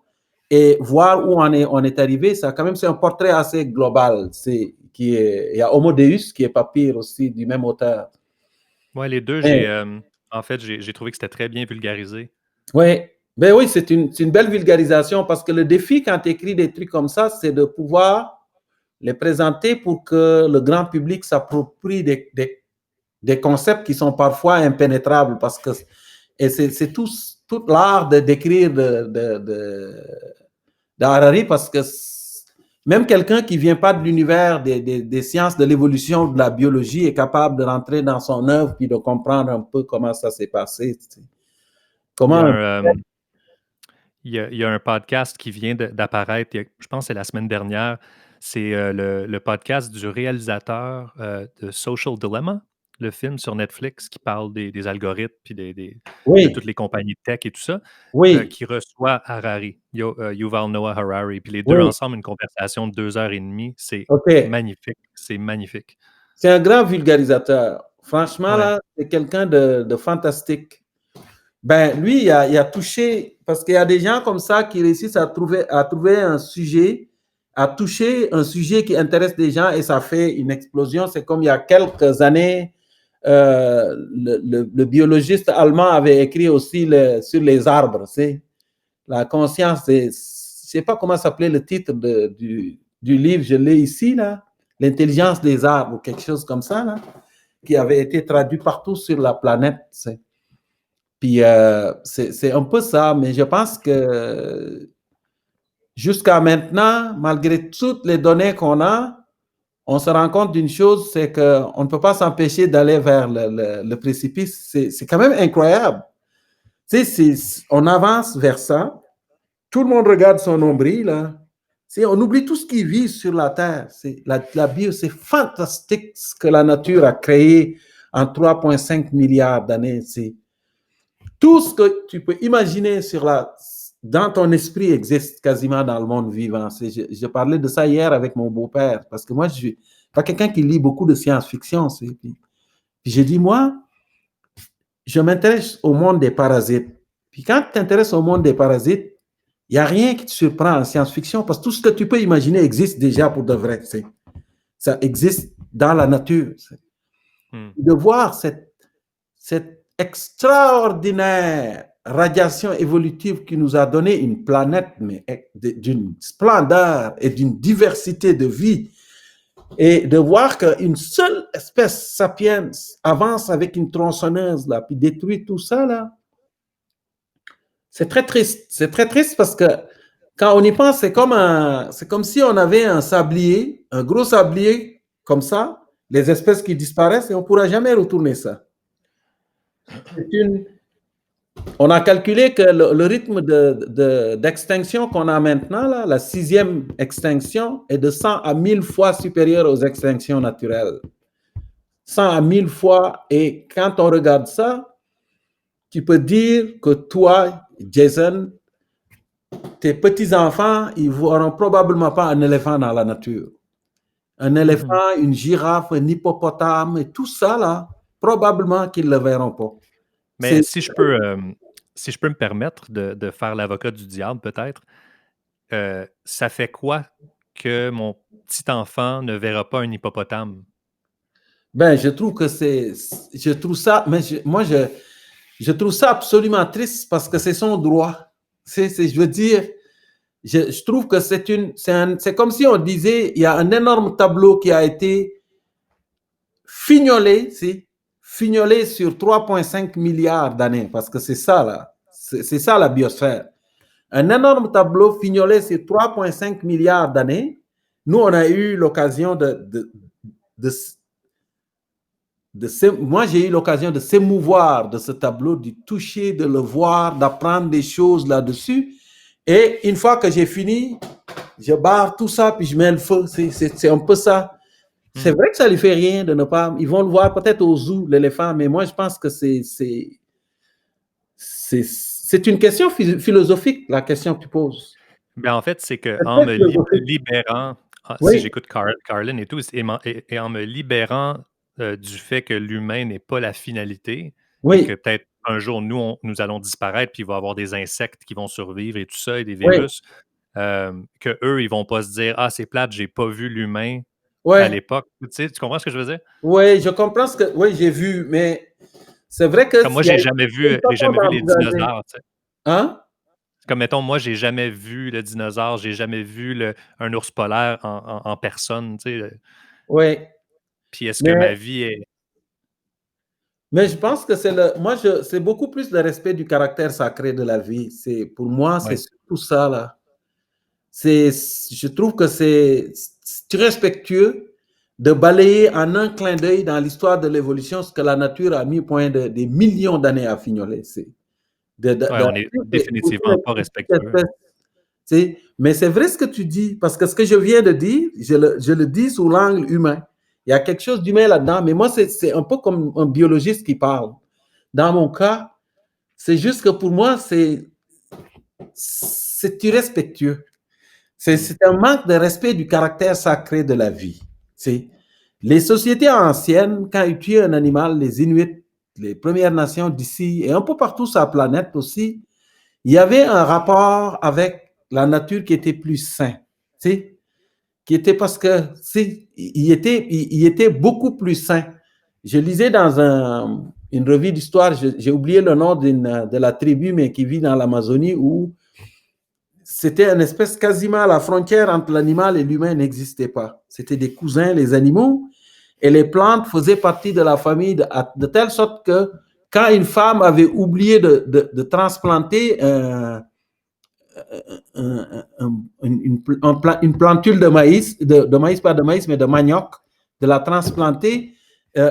et voir où on est arrivé, ça, quand même, c'est un portrait assez global. Il y a Homo Deus qui est pas pire aussi, du même auteur. Oui, les deux, en fait, j'ai trouvé que c'était très bien vulgarisé. Oui, ben oui, c'est une belle vulgarisation parce que le défi quand tu écris des trucs comme ça, c'est de pouvoir les présenter pour que le grand public s'approprie des concepts qui sont parfois impénétrables parce que c'est tout l'art de d'écrire d'Harari parce que même quelqu'un qui vient pas de l'univers des sciences de l'évolution, de la biologie est capable de rentrer dans son œuvre puis de comprendre un peu comment ça s'est passé. Comment il y a un podcast qui vient d'apparaître, je pense que c'est la semaine dernière. C'est le podcast du réalisateur de Social Dilemma, le film sur Netflix qui parle des algorithmes puis de toutes les compagnies de tech et tout ça, qui reçoit Harari, Yuval Noah Harari. Puis les deux ensemble, une conversation de 2h30. C'est magnifique. C'est magnifique. C'est un grand vulgarisateur. Franchement, là, c'est quelqu'un de fantastique. Ben, lui, il a touché, parce qu'il y a des gens comme ça qui réussissent à trouver un sujet, à toucher un sujet qui intéresse des gens et ça fait une explosion. C'est comme il y a quelques années, le biologiste allemand avait écrit aussi sur les arbres. C'est la conscience, je ne sais pas comment s'appelait le titre du livre, je l'ai ici, là, l'intelligence des arbres ou quelque chose comme ça, là, qui avait été traduit partout sur la planète. Puis c'est un peu ça, mais je pense que jusqu'à maintenant, malgré toutes les données qu'on a, on se rend compte d'une chose, c'est qu'on ne peut pas s'empêcher d'aller vers le précipice. C'est quand même incroyable. On avance vers ça. Tout le monde regarde son nombril. Là. On oublie tout ce qui vit sur la Terre. La bio, c'est fantastique ce que la nature a créé en 3,5 milliards d'années. Tout ce que tu peux imaginer dans ton esprit existe quasiment dans le monde vivant. Je parlais de ça hier avec mon beau-père, parce que moi, je ne suis pas quelqu'un qui lit beaucoup de science-fiction. Puis j'ai dit, moi, je m'intéresse au monde des parasites. Puis quand tu t'intéresses au monde des parasites, il n'y a rien qui te surprend en science-fiction, parce que tout ce que tu peux imaginer existe déjà pour de vrai. Ça existe dans la nature. de voir cette extraordinaire radiation évolutive qui nous a donné une planète mais d'une splendeur et d'une diversité de vie, et de voir qu'une seule espèce sapiens avance avec une tronçonneuse là, puis détruit tout ça là, c'est très triste. C'est très triste parce que quand on y pense, c'est comme si on avait un sablier, un gros sablier comme ça, les espèces qui disparaissent et on ne pourra jamais retourner ça. On a calculé que le rythme d'extinction qu'on a maintenant, là, la 6e extinction, est de 100 à 1000 fois supérieure aux extinctions naturelles. 100 à 1000 fois. Et quand on regarde ça, tu peux dire que toi, Jason, tes petits-enfants, ils ne verront probablement pas un éléphant dans la nature. Un éléphant, une girafe, un hippopotame, et tout ça, là, probablement qu'ils ne le verront pas. Mais si je peux me permettre de faire l'avocat du diable, peut-être, ça fait quoi que mon petit enfant ne verra pas un hippopotame? Ben, je trouve que je trouve ça, mais je trouve ça absolument triste parce que c'est son droit. Je veux dire, je trouve que c'est comme si on disait, il y a un énorme tableau qui a été fignolé sur 3,5 milliards d'années, parce que c'est ça, là. C'est ça la biosphère. Un énorme tableau fignolé sur 3,5 milliards d'années. Nous, on a eu l'occasion moi, j'ai eu l'occasion de s'émouvoir de ce tableau, de toucher, de le voir, d'apprendre des choses là-dessus. Et une fois que j'ai fini, je barre tout ça, puis je mets le feu. C'est un peu ça. C'est vrai que ça ne lui fait rien de ne pas... Ils vont le voir peut-être au zoo, l'éléphant, mais moi, je pense que c'est une question philosophique, la question que tu poses. Ben, en fait, c'est qu'en me libérant, si j'écoute Carlin et tout, et en me libérant du fait que l'humain n'est pas la finalité, et que peut-être un jour, nous allons disparaître, puis il va y avoir des insectes qui vont survivre et tout ça, et des virus, que eux, ils vont pas se dire « Ah, c'est plate, j'ai pas vu l'humain à l'époque. » Tu comprends ce que je veux dire? Oui, je comprends ce que... Oui, j'ai vu, mais c'est vrai que... Comme moi, j'ai jamais vu les dinosaures, tu sais. Hein? Comme, mettons, moi, j'ai jamais vu le dinosaure, j'ai jamais vu un ours polaire en personne, tu sais. Oui. Puis est-ce que ma vie est... Mais je pense que c'est beaucoup plus le respect du caractère sacré de la vie. Pour moi, c'est surtout ça, là. Je trouve que c'est respectueux de balayer en un clin d'œil dans l'histoire de l'évolution ce que la nature a mis au point des millions d'années à fignoler. on n'est définitivement pas respectueux. Mais c'est vrai ce que tu dis, parce que ce que je viens de dire, je le dis sous l'angle humain. Il y a quelque chose d'humain là-dedans, mais moi, c'est un peu comme un biologiste qui parle. Dans mon cas, c'est juste que pour moi, c'est irrespectueux. C'est un manque de respect du caractère sacré de la vie. Les sociétés anciennes, quand ils tuaient un animal, les Inuits, les Premières Nations d'ici, et un peu partout sur la planète aussi, il y avait un rapport avec la nature qui était plus sain. Qui était parce que il était beaucoup plus sain. Je lisais dans une revue d'histoire, j'ai oublié le nom de la tribu, mais qui vit dans l'Amazonie, où c'était une espèce quasiment à la frontière entre l'animal et l'humain n'existait pas. C'était des cousins, les animaux, et les plantes faisaient partie de la famille de telle sorte que quand une femme avait oublié de transplanter une plantule de maïs, de maïs, pas de maïs, mais de manioc, de la transplanter,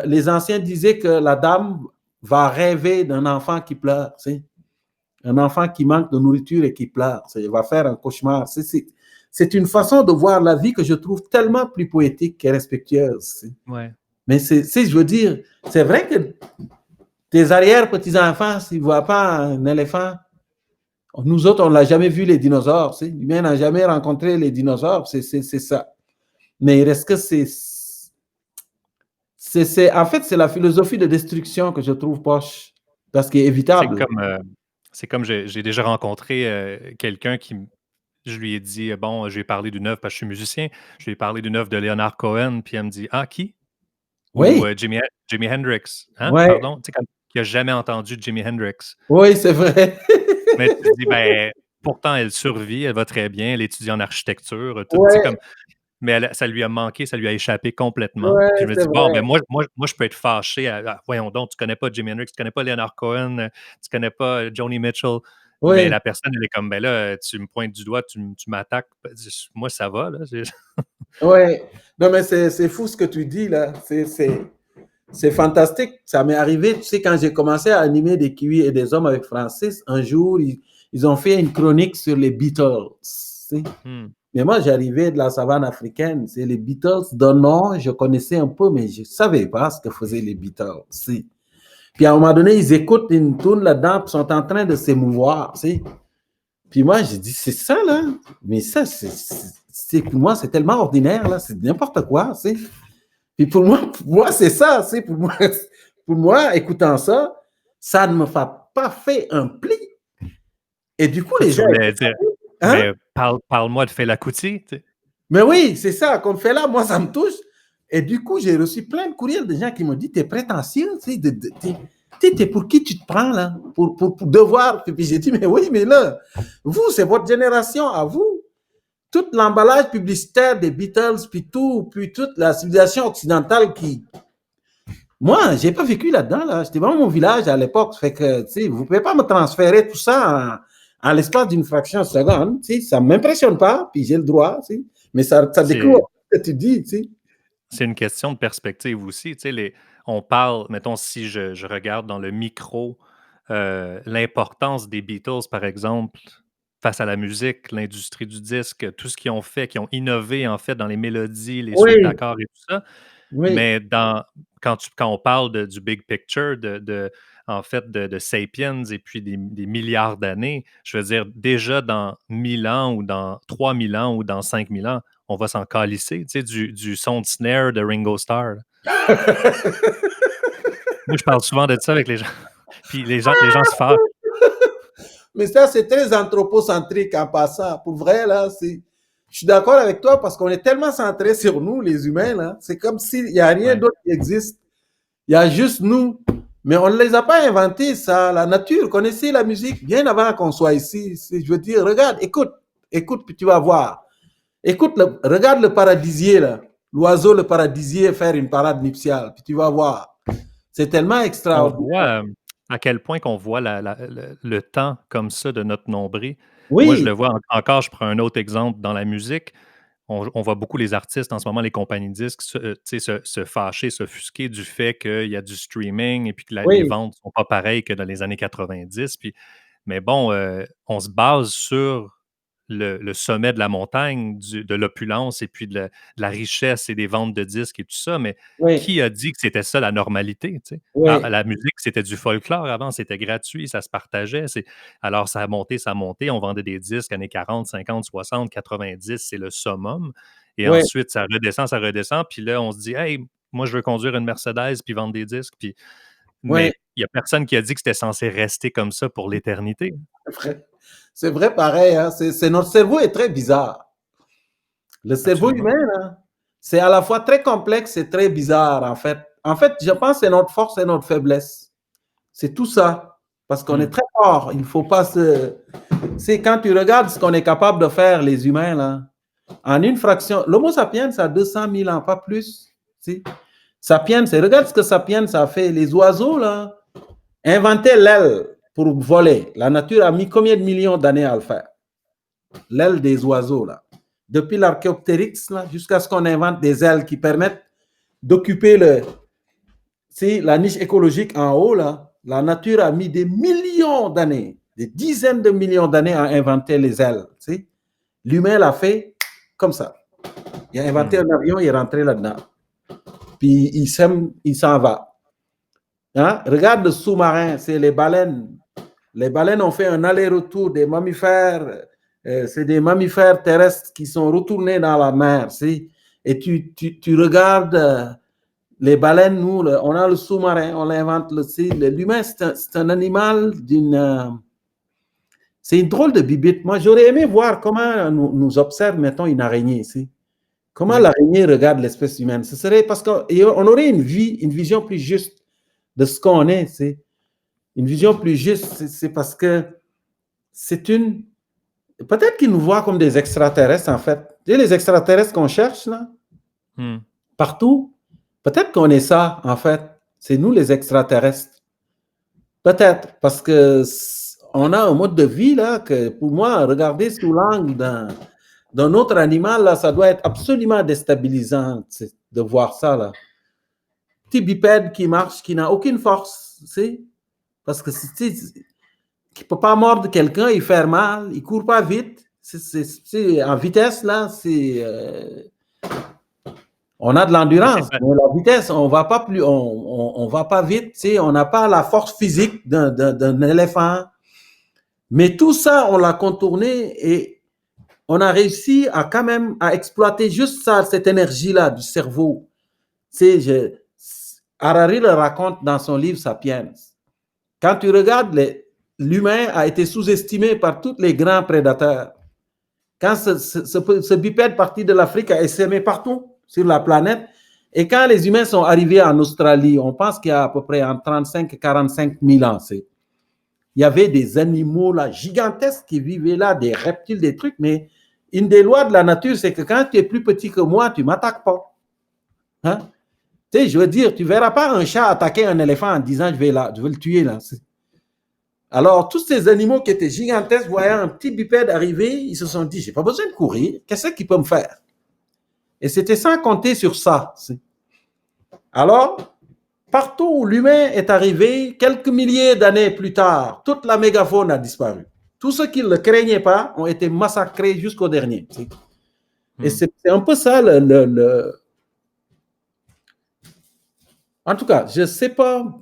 les anciens disaient que la dame va rêver d'un enfant qui pleure. Un enfant qui manque de nourriture et qui pleure. Il va faire un cauchemar. C'est une façon de voir la vie que je trouve tellement plus poétique et respectueuse. Mais je veux dire, c'est vrai que tes arrière-petits-enfants, s'ils ne voient pas un éléphant, nous autres, on ne l'a jamais vu, les dinosaures. L'humain n'a jamais rencontré les dinosaures. C'est ça. Mais il reste que en fait, c'est la philosophie de destruction que je trouve poche, parce qu'il est évitable. C'est comme j'ai déjà rencontré quelqu'un qui... Je lui ai dit, bon, j'ai parlé d'une œuvre parce que je suis musicien. Je lui ai parlé d'une œuvre de Leonard Cohen, puis elle me dit, ah, qui? Ou Oui, Jimi Hendrix. Hein? ouais, Pardon? Tu sais, quand il n'a jamais entendu Jimi Hendrix. oui, c'est vrai. Mais tu te dis, ben, pourtant, elle survit, elle va très bien, elle étudie en architecture, tout, tu sais, Ouais, comme, mais ça lui a manqué, ça lui a échappé complètement. ouais, Puis je me c'est dis, bon, vrai. ben moi, je peux être fâché. Voyons donc, tu connais pas Jimi Hendrix, tu connais pas Leonard Cohen, tu connais pas Joni Mitchell. Mais Oui, la personne, elle est comme, ben là, tu me pointes du doigt, tu m'attaques. Moi, ça va, là. ouais. Non, mais c'est fou ce que tu dis là. C'est fantastique. Ça m'est arrivé, tu sais, quand j'ai commencé à animer des Kiwis et des hommes avec Francis, un jour, ils ont fait une chronique sur les Beatles. Tu sais. Hmm. Mais moi, j'arrivais de la savane africaine. C'est les Beatles d'un nom, je connaissais un peu, mais je ne savais pas ce que faisaient les Beatles. Tu sais. Puis à un moment donné, ils écoutent une tune là-dedans, puis sont en train de s'émouvoir. Tu sais. Puis moi, j'ai dit, c'est ça, là. Mais ça, pour moi, c'est tellement ordinaire, là. C'est n'importe quoi, tu sais. Puis pour moi c'est ça, tu sais. Pour moi, écoutant ça, ça ne me fait pas fait un pli. Et du coup, Toi, les tu gens, voulais dire, hein? mais parle-moi de Fela Kuti. Tu sais. Mais oui, c'est ça, comme fait là, moi, ça me touche. Et du coup, j'ai reçu plein de courriels de gens qui m'ont dit, t'es prétentieux, tu sais, t'es pour qui tu te prends, là? Pour devoir. Et puis j'ai dit, mais oui, mais là, vous, c'est votre génération à vous. Tout l'emballage publicitaire des Beatles, puis toute la civilisation occidentale qui. Moi, j'ai pas vécu là-dedans, là. J'étais dans mon village à l'époque. Fait que, tu sais, vous pouvez pas me transférer tout ça en l'espace d'une fraction de seconde. Tu sais, ça m'impressionne pas, puis j'ai le droit, tu sais. Mais ça découle ce que tu dis, tu sais. C'est une question de perspective aussi. Tu sais, on parle, mettons, si je regarde dans le micro l'importance des Beatles, par exemple, face à la musique, l'industrie du disque, tout ce qu'ils ont fait, qu'ils ont innové, en fait, dans les mélodies, les suites Oui, d'accords et tout ça. oui, Mais quand on parle du big picture, en fait, de Sapiens et puis des milliards d'années, je veux dire, déjà dans 1000 ans ou dans 3000 ans ou dans 5000 ans, on va s'en calisser, tu sais, du son de snare de Ringo Starr. Moi, je parle souvent de ça avec les gens. Puis les gens se fâchent. mais ça, c'est très anthropocentrique en passant. Pour vrai, là, c'est. Je suis d'accord avec toi parce qu'on est tellement centré sur nous, les humains, là. C'est comme s'il n'y a rien Ouais. d'autre qui existe. Il y a juste nous. Mais on ne les a pas inventés, ça. La nature connaissait la musique bien avant qu'on soit ici. Je veux dire, regarde, écoute, puis tu vas voir. Écoute, regarde le paradisier, là. L'oiseau, le paradisier, faire une parade nuptiale, puis tu vas voir. C'est tellement On extraordinaire. voit à quel point qu'on voit le temps comme ça de notre nombril. Moi, je Oui, le vois encore, je prends un autre exemple dans la musique. On voit beaucoup les artistes en ce moment, les compagnies de disques, tu sais, se fâcher, s'offusquer du fait qu'il y a du streaming et puis que les oui, ventes ne sont pas pareilles que dans les années 90. Puis, mais bon, on se base sur le sommet de la montagne, de l'opulence et puis de la richesse et des ventes de disques et tout ça. Mais oui, qui a dit que c'était ça la normalité? Tu sais? oui, La musique, c'était du folklore avant, c'était gratuit, ça se partageait. Alors, ça a monté. On vendait des disques années 40, 50, 60, 90, c'est le summum. Et oui, ensuite, ça redescend, ça redescend. Puis là, on se dit, hey, moi, je veux conduire une Mercedes puis vendre des disques. Puis... oui. Mais il n'y a personne qui a dit que c'était censé rester comme ça pour l'éternité. C'est vrai pareil. Hein. Notre cerveau est très bizarre. Le cerveau Absolument. humain, hein, c'est à la fois très complexe et très bizarre, en fait. En fait, je pense que c'est notre force et notre faiblesse. C'est tout ça. Parce qu'on est Hmm. très fort. Il ne faut pas se. C'est quand tu regardes ce qu'on est capable de faire, les humains, là, en une fraction. L'Homo sapiens, ça a 200 000 ans, pas plus. Si. Sapiens, regarde ce que Sapiens a fait. Les oiseaux, là, inventer l'aile pour voler. La nature a mis combien de millions d'années à le faire? L'aile des oiseaux, là. Depuis l'archéoptérix, là, jusqu'à ce qu'on invente des ailes qui permettent d'occuper la niche écologique en haut, là. La nature a mis des millions d'années, des dizaines de millions d'années à inventer les ailes. L'humain l'a fait comme ça. Il a inventé Hmm. un avion, il est rentré là-dedans. Puis il s'en va. Hein? Regarde le sous-marin, c'est les baleines. Les baleines ont fait un aller-retour des mammifères. C'est des mammifères terrestres qui sont retournés dans la mer. Et tu regardes les baleines, nous, on a le sous-marin, on l'invente. L'humain, c'est un animal d'une. C'est une drôle de bibite. Moi, j'aurais aimé voir comment nous observe, mettons, une araignée ici. Comment l'araignée regarde l'espèce humaine? Ce serait parce qu'on aurait une vision plus juste de ce qu'on est. C'est une vision plus juste, c'est parce que c'est une... Peut-être qu'ils nous voient comme des extraterrestres, en fait. Tu sais, les extraterrestres qu'on cherche, là, partout, peut-être qu'on est ça, en fait. C'est nous, les extraterrestres. Peut-être, parce que on a un mode de vie, là, que pour moi, regarder sous l'angle d'un autre animal, là, ça doit être absolument déstabilisant de voir ça, là. Petit bipède qui marche, qui n'a aucune force, tu sais, parce que qui ne peut pas mordre quelqu'un, il fait mal, il ne court pas vite. En vitesse, là, on a de l'endurance, mais la vitesse, on va pas plus, on va pas vite, tu sais, on n'a pas la force physique d'un éléphant. Mais tout ça, on l'a contourné et on a réussi à quand même à exploiter juste ça, cette énergie-là du cerveau. Tu sais, Harari le raconte dans son livre Sapiens. Quand tu regardes, l'humain a été sous-estimé par tous les grands prédateurs. Quand ce bipède parti de l'Afrique a essaimé partout sur la planète, et quand les humains sont arrivés en Australie, on pense qu'il y a à peu près en 35 et 45 000 ans, il y avait des animaux là, gigantesques qui vivaient là, des reptiles, des trucs, mais une des lois de la nature, c'est que quand tu es plus petit que moi, tu ne m'attaques pas. Hein? Tu sais, je veux dire, tu ne verras pas un chat attaquer un éléphant en disant je vais le tuer là. Alors, tous ces animaux qui étaient gigantesques, voyant un petit bipède arriver, ils se sont dit, j'ai pas besoin de courir, qu'est-ce qu'il peut me faire? Et c'était sans compter sur ça. Alors, partout où l'humain est arrivé, quelques milliers d'années plus tard, toute la mégafaune a disparu. Tous ceux qui ne le craignaient pas ont été massacrés jusqu'au dernier. Et c'est un peu ça En tout cas, je ne sais pas,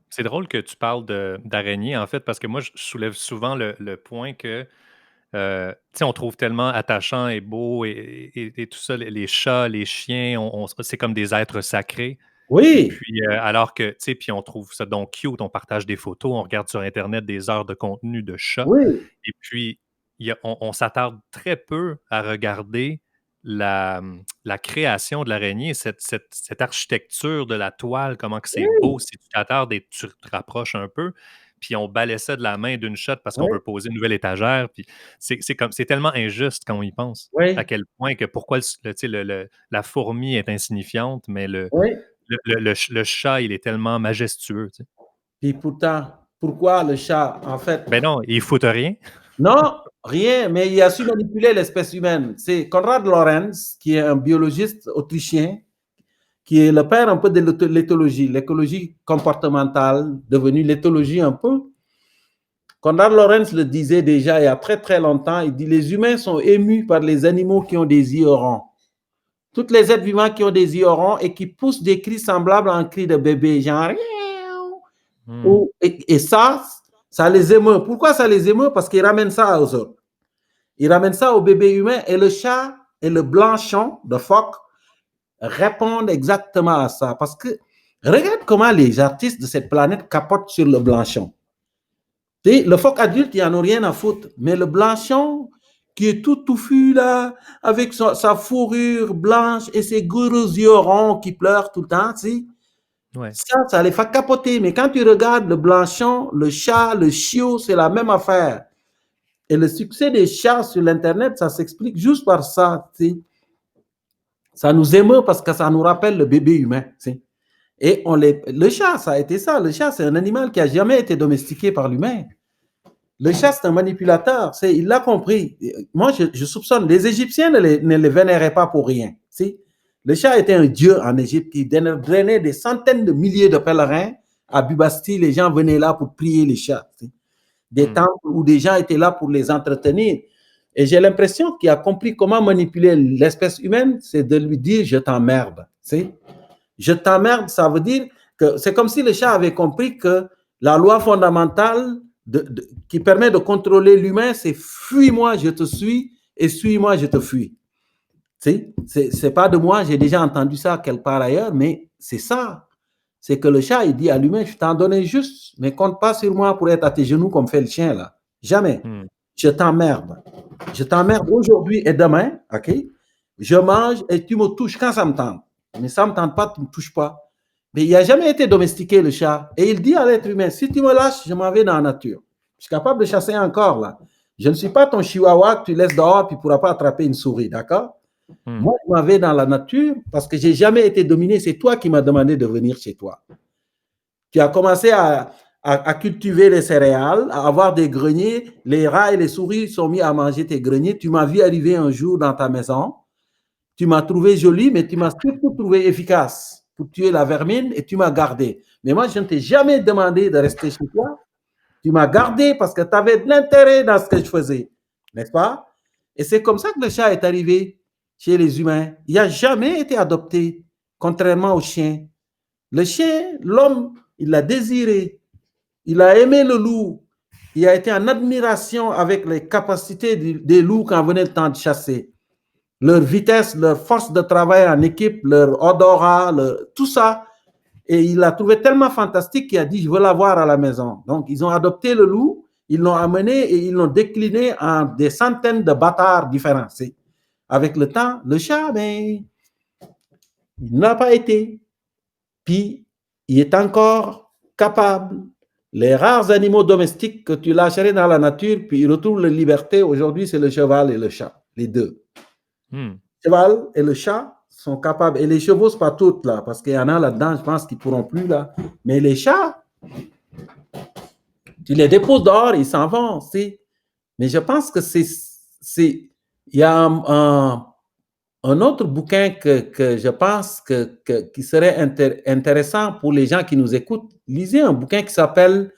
C'est drôle que tu parles d'araignée, en fait, parce que moi, je soulève souvent le point que, on trouve tellement attachant et beau et tout ça, les chats, les chiens, c'est comme des êtres sacrés. Oui. Puis, alors que, puis on trouve ça donc cute, on partage des photos, on regarde sur Internet des heures de contenu de chats. Oui. Et puis, on s'attarde très peu à regarder la création de l'araignée, cette architecture de la toile, comment que c'est beau. Si tu t'attardes et tu te rapproches un peu, puis on balaie ça de la main d'une shot parce qu'on veut poser une nouvelle étagère. Puis c'est tellement injuste quand on y pense. À quel point que pourquoi la fourmi est insignifiante, mais le chat, il est tellement majestueux. Puis pourtant, pourquoi le chat, en fait? Ben non, il ne fout rien. Non, rien, mais il a su manipuler l'espèce humaine. C'est Konrad Lorenz, qui est un biologiste autrichien, qui est le père un peu de l'éthologie comportementale, devenue l'éthologie un peu. Konrad Lorenz le disait déjà il y a très très longtemps, il dit les humains sont émus par les animaux qui ont des yeux ronds. Tous les êtres vivants qui ont des yeux ronds et qui poussent des cris semblables à un cri de bébé, genre... Et ça les émeut. Pourquoi ça les émeut? Parce qu'ils ramènent ça aux autres. Ils ramènent ça au bébé humain et le chat et le blanchon de phoque répondent exactement à ça. Parce que regarde comment les artistes de cette planète capotent sur le blanchon. Le phoque adulte, il n'en a rien à foutre. Mais le blanchon, qui est tout touffu là, avec sa fourrure blanche et ses gros yeux ronds qui pleurent tout le temps, tu sais, ça les fait capoter. Mais quand tu regardes le blanchon, le chat, le chiot, c'est la même affaire. Et le succès des chats sur l'Internet, ça s'explique juste par ça. Tu sais. Ça nous émeut parce que ça nous rappelle le bébé humain. Tu sais. Et le chat, ça a été ça. Le chat, c'est un animal qui n'a jamais été domestiqué par l'humain. Le chat, c'est un manipulateur. Il l'a compris. Moi, je soupçonne. Les Égyptiens ne les vénéraient pas pour rien. Tu sais. Le chat était un dieu en Égypte qui drainait des centaines de milliers de pèlerins à Bubastis. Les gens venaient là pour prier les chats. Tu sais. Des temples où des gens étaient là pour les entretenir. Et j'ai l'impression qu'il a compris comment manipuler l'espèce humaine, c'est de lui dire « je t'emmerde ». Je t'emmerde, ça veut dire que c'est comme si le chat avait compris que la loi fondamentale qui permet de contrôler l'humain, c'est « fuis-moi, je te suis, et suis-moi, je te fuis ». C'est pas de moi, j'ai déjà entendu ça quelque part ailleurs, mais c'est ça. C'est que le chat, il dit à l'humain, je t'en donnais juste, mais compte pas sur moi pour être à tes genoux comme fait le chien, là. Jamais. Je t'emmerde. Je t'emmerde aujourd'hui et demain, OK? Je mange et tu me touches quand ça me tente. Mais ça ne me tente pas, tu ne me touches pas. Mais il n'a jamais été domestiqué, le chat. Et il dit à l'être humain, si tu me lâches, je m'en vais dans la nature. Je suis capable de chasser encore, là. Je ne suis pas ton chihuahua que tu laisses dehors, puis tu ne pourras pas attraper une souris, d'accord? Moi, je m'en vais dans la nature parce que je n'ai jamais été dominé. C'est toi qui m'as demandé de venir chez toi. Tu as commencé à cultiver les céréales, à avoir des greniers. Les rats et les souris sont mis à manger tes greniers. Tu m'as vu arriver un jour dans ta maison. Tu m'as trouvé jolie, mais tu m'as surtout trouvé efficace pour tuer la vermine et tu m'as gardé. Mais moi, je ne t'ai jamais demandé de rester chez toi. Tu m'as gardé parce que tu avais de l'intérêt dans ce que je faisais, n'est-ce pas? Et c'est comme ça que le chat est arrivé chez les humains. Il n'a jamais été adopté, contrairement au chien. Le chien, l'homme, il l'a désiré. Il a aimé le loup. Il a été en admiration avec les capacités des loups quand venait le temps de chasser. Leur vitesse, leur force de travail en équipe, leur odorat, tout ça. Et il l'a trouvé tellement fantastique qu'il a dit, je veux l'avoir à la maison. Donc, ils ont adopté le loup, ils l'ont amené et ils l'ont décliné en des centaines de bâtards différents. Avec le temps, le chat, mais il n'a pas été. Puis, il est encore capable. Les rares animaux domestiques que tu lâcherais dans la nature, puis ils retrouvent la liberté, aujourd'hui, c'est le cheval et le chat, les deux. Le cheval et le chat sont capables, et les chevaux, c'est pas toutes, là, parce qu'il y en a là-dedans, je pense qu'ils ne pourront plus, là. Mais les chats, tu les déposes dehors, ils s'en vont, c'est. Mais je pense que il y a un autre bouquin que je pense qui serait intéressant pour les gens qui nous écoutent. Lisez un bouquin qui s'appelle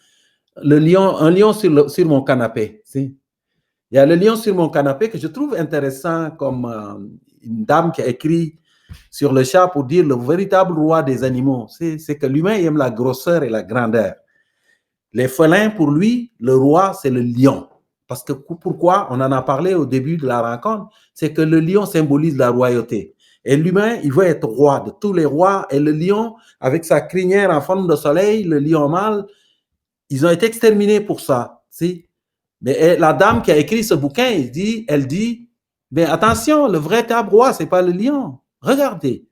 Un lion sur mon canapé. Il y a Le lion sur mon canapé que je trouve intéressant comme une dame qui a écrit sur le chat pour dire le véritable roi des animaux. C'est que l'humain aime la grosseur et la grandeur. Les félins, pour lui, le roi, c'est le lion. Parce que pourquoi? On en a parlé au début de la rencontre. C'est que le lion symbolise la royauté. Et l'humain, il veut être roi de tous les rois. Et le lion, avec sa crinière en forme de soleil, le lion mâle, ils ont été exterminés pour ça. Mais la dame qui a écrit ce bouquin, elle dit, mais attention, le véritable roi, c'est pas le lion. Regardez,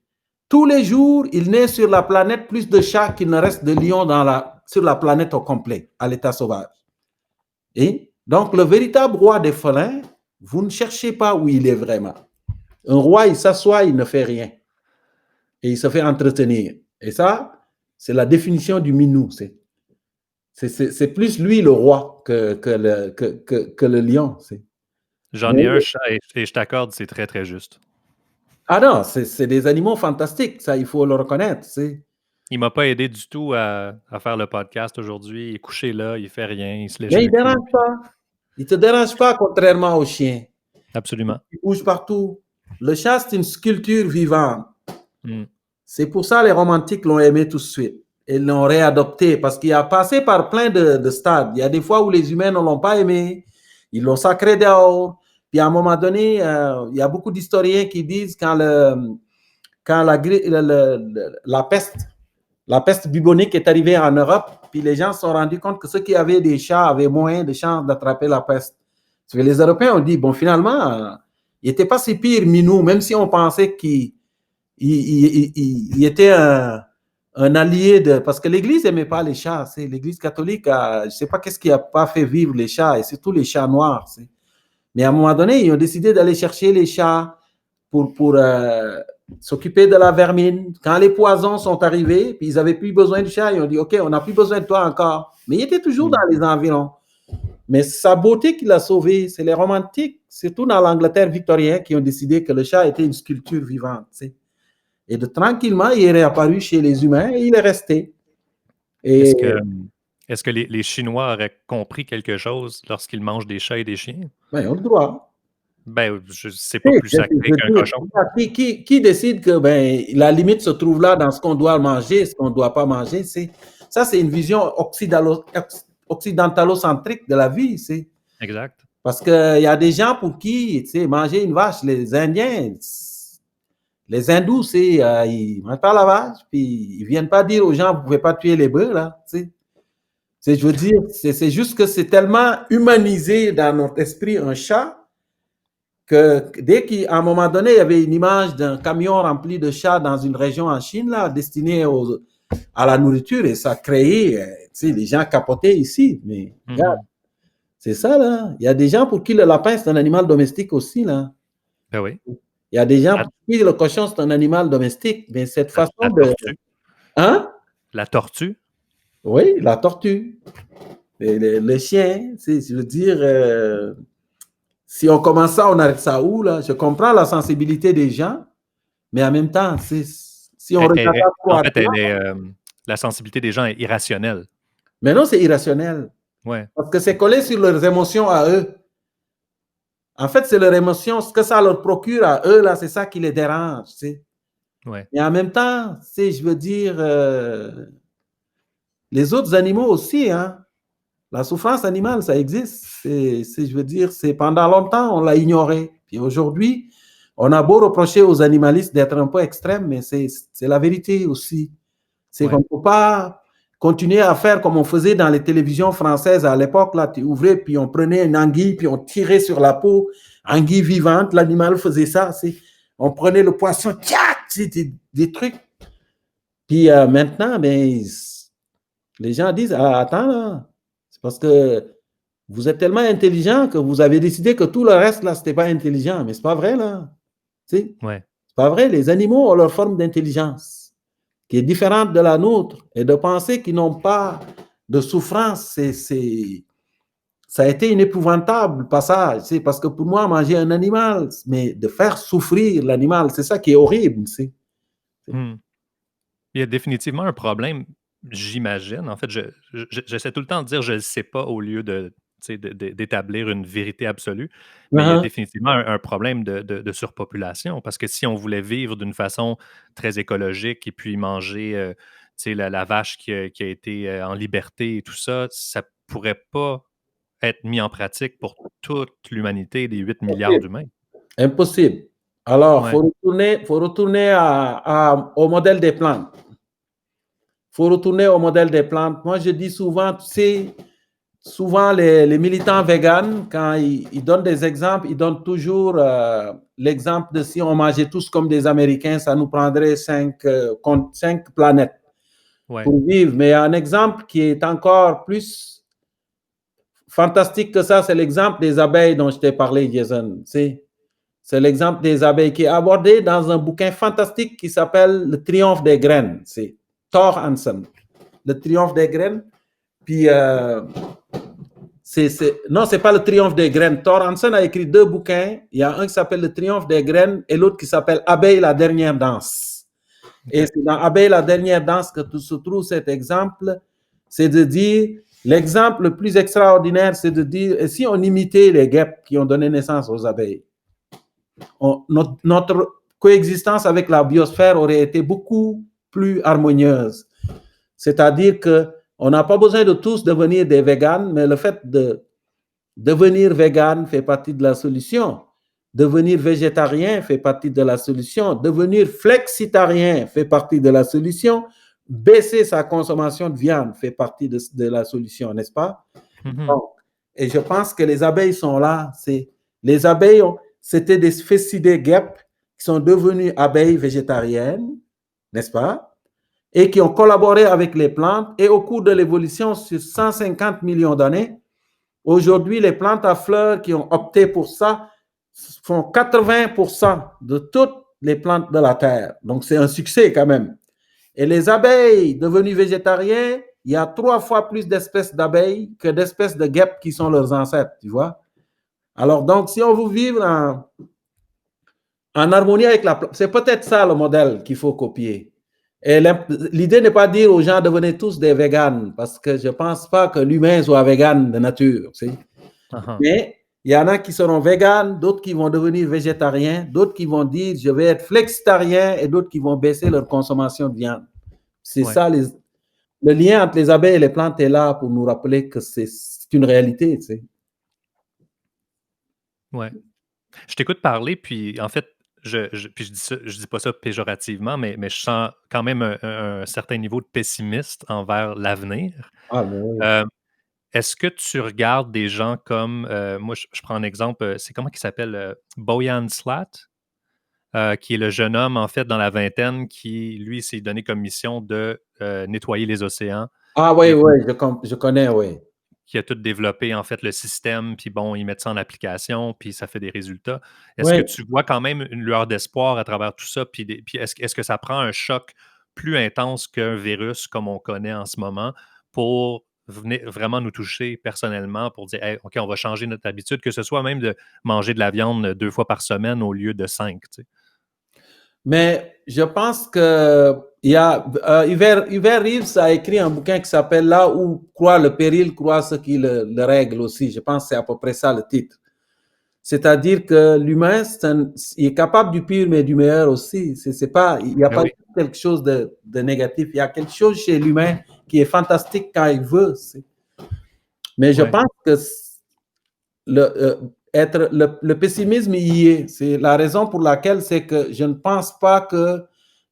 tous les jours, il naît sur la planète plus de chats qu'il ne reste de lions sur la planète au complet, à l'état sauvage. Et donc, le véritable roi des félins, vous ne cherchez pas où il est vraiment. Un roi, il s'assoit, il ne fait rien. Et il se fait entretenir. Et ça, c'est la définition du minou. C'est plus lui le roi que le lion. J'en ai un chat et je t'accorde, c'est très, très juste. Ah non, c'est des animaux fantastiques, ça, il faut le reconnaître. Il ne m'a pas aidé du tout à faire le podcast aujourd'hui. Il est couché là, il ne fait rien, il se lèche. Mais il ne dérange pas. Il ne te dérange pas, contrairement au chien. Absolument. Il bouge partout. Le chat, c'est une sculpture vivante. C'est pour ça que les romantiques l'ont aimé tout de suite. Et l'ont réadopté parce qu'il a passé par plein de stades. Il y a des fois où les humains ne l'ont pas aimé. Ils l'ont sacré dehors. Puis à un moment donné, il y a beaucoup d'historiens qui disent quand la peste bubonique est arrivée en Europe, puis les gens se sont rendus compte que ceux qui avaient des chats avaient moins de chances d'attraper la peste. Parce que les Européens ont dit, bon, finalement, il n'était pas si pire, Minou, même si on pensait qu'il était un allié de... Parce que l'Église n'aimait pas les chats. L'Église catholique, je ne sais pas qu'est-ce qui n'a pas fait vivre les chats, et surtout les chats noirs. Mais à un moment donné, ils ont décidé d'aller chercher les chats pour s'occuper de la vermine. Quand les poisons sont arrivés, puis ils n'avaient plus besoin du chat, ils ont dit, OK, on n'a plus besoin de toi encore. Mais il était toujours dans les environs. Mais sa beauté qui l'a sauvé, c'est les romantiques, surtout dans l'Angleterre victorienne, qui ont décidé que le chat était une sculpture vivante. Et tranquillement, il est réapparu chez les humains et il est resté. Est-ce que les Chinois auraient compris quelque chose lorsqu'ils mangent des chats et des chiens? Ben, on le doit. Ben, c'est pas plus sacré qu'un cochon. Qui décide que la limite se trouve là dans ce qu'on doit manger, ce qu'on ne doit pas manger? Ça, c'est une vision occidentalocentrique de la vie. Exact. Parce qu'il y a des gens pour qui manger une vache, les Indiens, les hindous, ils ne mangent pas la vache, puis ils ne viennent pas dire aux gens, vous ne pouvez pas tuer les bœufs, là. Je veux dire, c'est juste que c'est tellement humanisé dans notre esprit, un chat, que dès qu'à un moment donné, il y avait une image d'un camion rempli de chats dans une région en Chine, là, destiné à la nourriture, et ça créait, tu sais, les gens capotaient ici. Mais regarde, c'est ça, là. Il y a des gens pour qui le lapin, c'est un animal domestique aussi, là. Ben oui. Il y a des gens La, pour qui le cochon, c'est un animal domestique. Mais cette façon la de... tortue. Hein? La tortue. Oui, la tortue. Le chien, je veux dire, si on commence ça, on arrête ça où, là? Je comprends la sensibilité des gens, mais en même temps, si on regarde ça En fait, froidement, la sensibilité des gens est irrationnelle. mais non, c'est irrationnel. Ouais. Parce que c'est collé sur leurs émotions à eux. En fait, c'est leur émotion, ce que ça leur procure à eux, là, c'est ça qui les dérange, tu sais. Ouais. Et en même temps, je veux dire, les autres animaux aussi, hein. La souffrance animale, ça existe. Je veux dire, c'est pendant longtemps, on l'a ignoré. Puis aujourd'hui, on a beau reprocher aux animalistes d'être un peu extrêmes, mais c'est la vérité aussi. C'est qu'on ne peut pas continuer à faire comme on faisait dans les télévisions françaises à l'époque. Là, tu ouvrais, puis on prenait une anguille, puis on tirait sur la peau. Anguille vivante, l'animal faisait ça. On prenait le poisson, tchac, des trucs. Puis maintenant, ben, les gens disent, ah, attends, là, c'est parce que vous êtes tellement intelligent que vous avez décidé que tout le reste, là, c'était pas intelligent. Mais c'est pas vrai, là. C'est pas vrai. Les animaux ont leur forme d'intelligence qui est différente de la nôtre. Et de penser qu'ils n'ont pas de souffrance, ça a été un épouvantable passage. Parce que pour moi, manger un animal, mais de faire souffrir l'animal, c'est ça qui est horrible. Il y a définitivement un problème, j'imagine. En fait, j'essaie tout le temps de dire je ne le sais pas au lieu d'établir une vérité absolue. Mais il y a définitivement un problème de surpopulation. Parce que si on voulait vivre d'une façon très écologique et puis manger la vache qui a été en liberté et tout ça, ça ne pourrait pas être mis en pratique pour toute l'humanité des 8 milliards d'humains. Impossible. Alors, Ouais. faut retourner au modèle des plantes. Faut retourner au modèle des plantes. Moi, je dis souvent, tu sais, souvent les militants véganes, quand ils donnent des exemples, ils donnent toujours l'exemple de si on mangeait tous comme des Américains, ça nous prendrait 5 planètes pour vivre. Mais il y a un exemple qui est encore plus fantastique que ça, c'est l'exemple des abeilles dont je t'ai parlé, Jason. C'est l'exemple des abeilles qui est abordé dans un bouquin fantastique qui s'appelle Le Triomphe des graines. C'est Thor Hansen. Le Triomphe des graines. Puis, non, c'est pas Le Triomphe des graines. Thor Hansen a écrit 2 bouquins. Il y a un qui s'appelle Le Triomphe des graines et l'autre qui s'appelle Abeille, la dernière danse. Okay. Et c'est dans Abeille, la dernière danse que se trouve cet exemple. C'est de dire, l'exemple le plus extraordinaire, c'est de dire, et si on imitait les guêpes qui ont donné naissance aux abeilles, notre coexistence avec la biosphère aurait été beaucoup plus harmonieuse. C'est-à-dire qu'on n'a pas besoin de tous devenir des véganes, mais le fait de devenir végane fait partie de la solution. Devenir végétarien fait partie de la solution. Devenir flexitarien fait partie de la solution. Baisser sa consommation de viande fait partie de la solution, n'est-ce pas? Donc, et je pense que les abeilles sont là. Les abeilles, c'était des Phécidés guêpes qui sont devenues abeilles végétariennes, n'est-ce pas? Et qui ont collaboré avec les plantes. Et au cours de l'évolution, sur 150 millions d'années, aujourd'hui, les plantes à fleurs qui ont opté pour ça font 80% de toutes les plantes de la Terre. Donc, c'est un succès quand même. Et les abeilles devenues végétariennes, il y a 3 fois plus d'espèces d'abeilles que d'espèces de guêpes qui sont leurs ancêtres, tu vois. Alors, donc, si on veut vivre en harmonie avec la planète, c'est peut-être ça le modèle qu'il faut copier. Et l'idée n'est pas de dire aux gens devenez tous des véganes, parce que je ne pense pas que l'humain soit végane de nature. Mais il y en a qui seront véganes, d'autres qui vont devenir végétariens, d'autres qui vont dire je vais être flexitarien et d'autres qui vont baisser leur consommation de viande. C'est ça, le lien entre les abeilles et les plantes est là pour nous rappeler que c'est une réalité. Ouais. Je t'écoute parler, puis en fait, je dis pas ça péjorativement, mais je sens quand même un certain niveau de pessimiste envers l'avenir. Ah, oui. est-ce que tu regardes des gens comme, moi, je prends un exemple, c'est comment il s'appelle? Boyan Slat, qui est le jeune homme, en fait, dans la vingtaine, qui, lui, s'est donné comme mission de nettoyer les océans Ah oui, et oui, je connais, oui. qui a tout développé, en fait, le système, puis bon, ils mettent ça en application, puis ça fait des résultats. Est-ce que Oui. tu vois quand même une lueur d'espoir à travers tout ça? Puis est-ce que ça prend un choc plus intense qu'un virus comme on connaît en ce moment pour vraiment nous toucher personnellement, pour dire, hey, OK, on va changer notre habitude, que ce soit même de manger de la viande 2 fois par semaine au lieu de 5, tu sais? Mais je pense que il y a Hubert Reeves a écrit un bouquin qui s'appelle Là où croit le péril, croit ce qui le règle aussi. Je pense que c'est à peu près ça le titre. C'est-à-dire que l'humain, il est capable du pire, mais du meilleur aussi. C'est pas, il n'y a Ben pas oui, quelque chose de négatif. Il y a quelque chose chez l'humain qui est fantastique quand il veut. Mais je ouais. pense que le pessimisme y est. C'est la raison pour laquelle c'est que je ne pense pas que,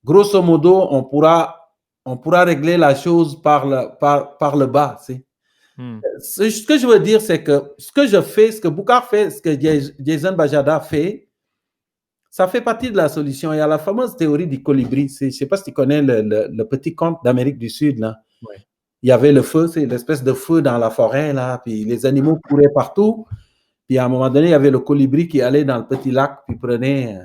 grosso modo, on pourra régler la chose par le bas. Hmm. Ce que je veux dire, c'est que ce que je fais, ce que Boukhar fait, ce que Jason Bajada fait, ça fait partie de la solution. Il y a la fameuse théorie du colibri. Je ne sais pas si tu connais le petit conte d'Amérique du Sud, là. Ouais. Il y avait le feu, c'est l'espèce de feu dans la forêt, là, puis les animaux couraient partout. Puis à un moment donné, il y avait le colibri qui allait dans le petit lac, puis prenait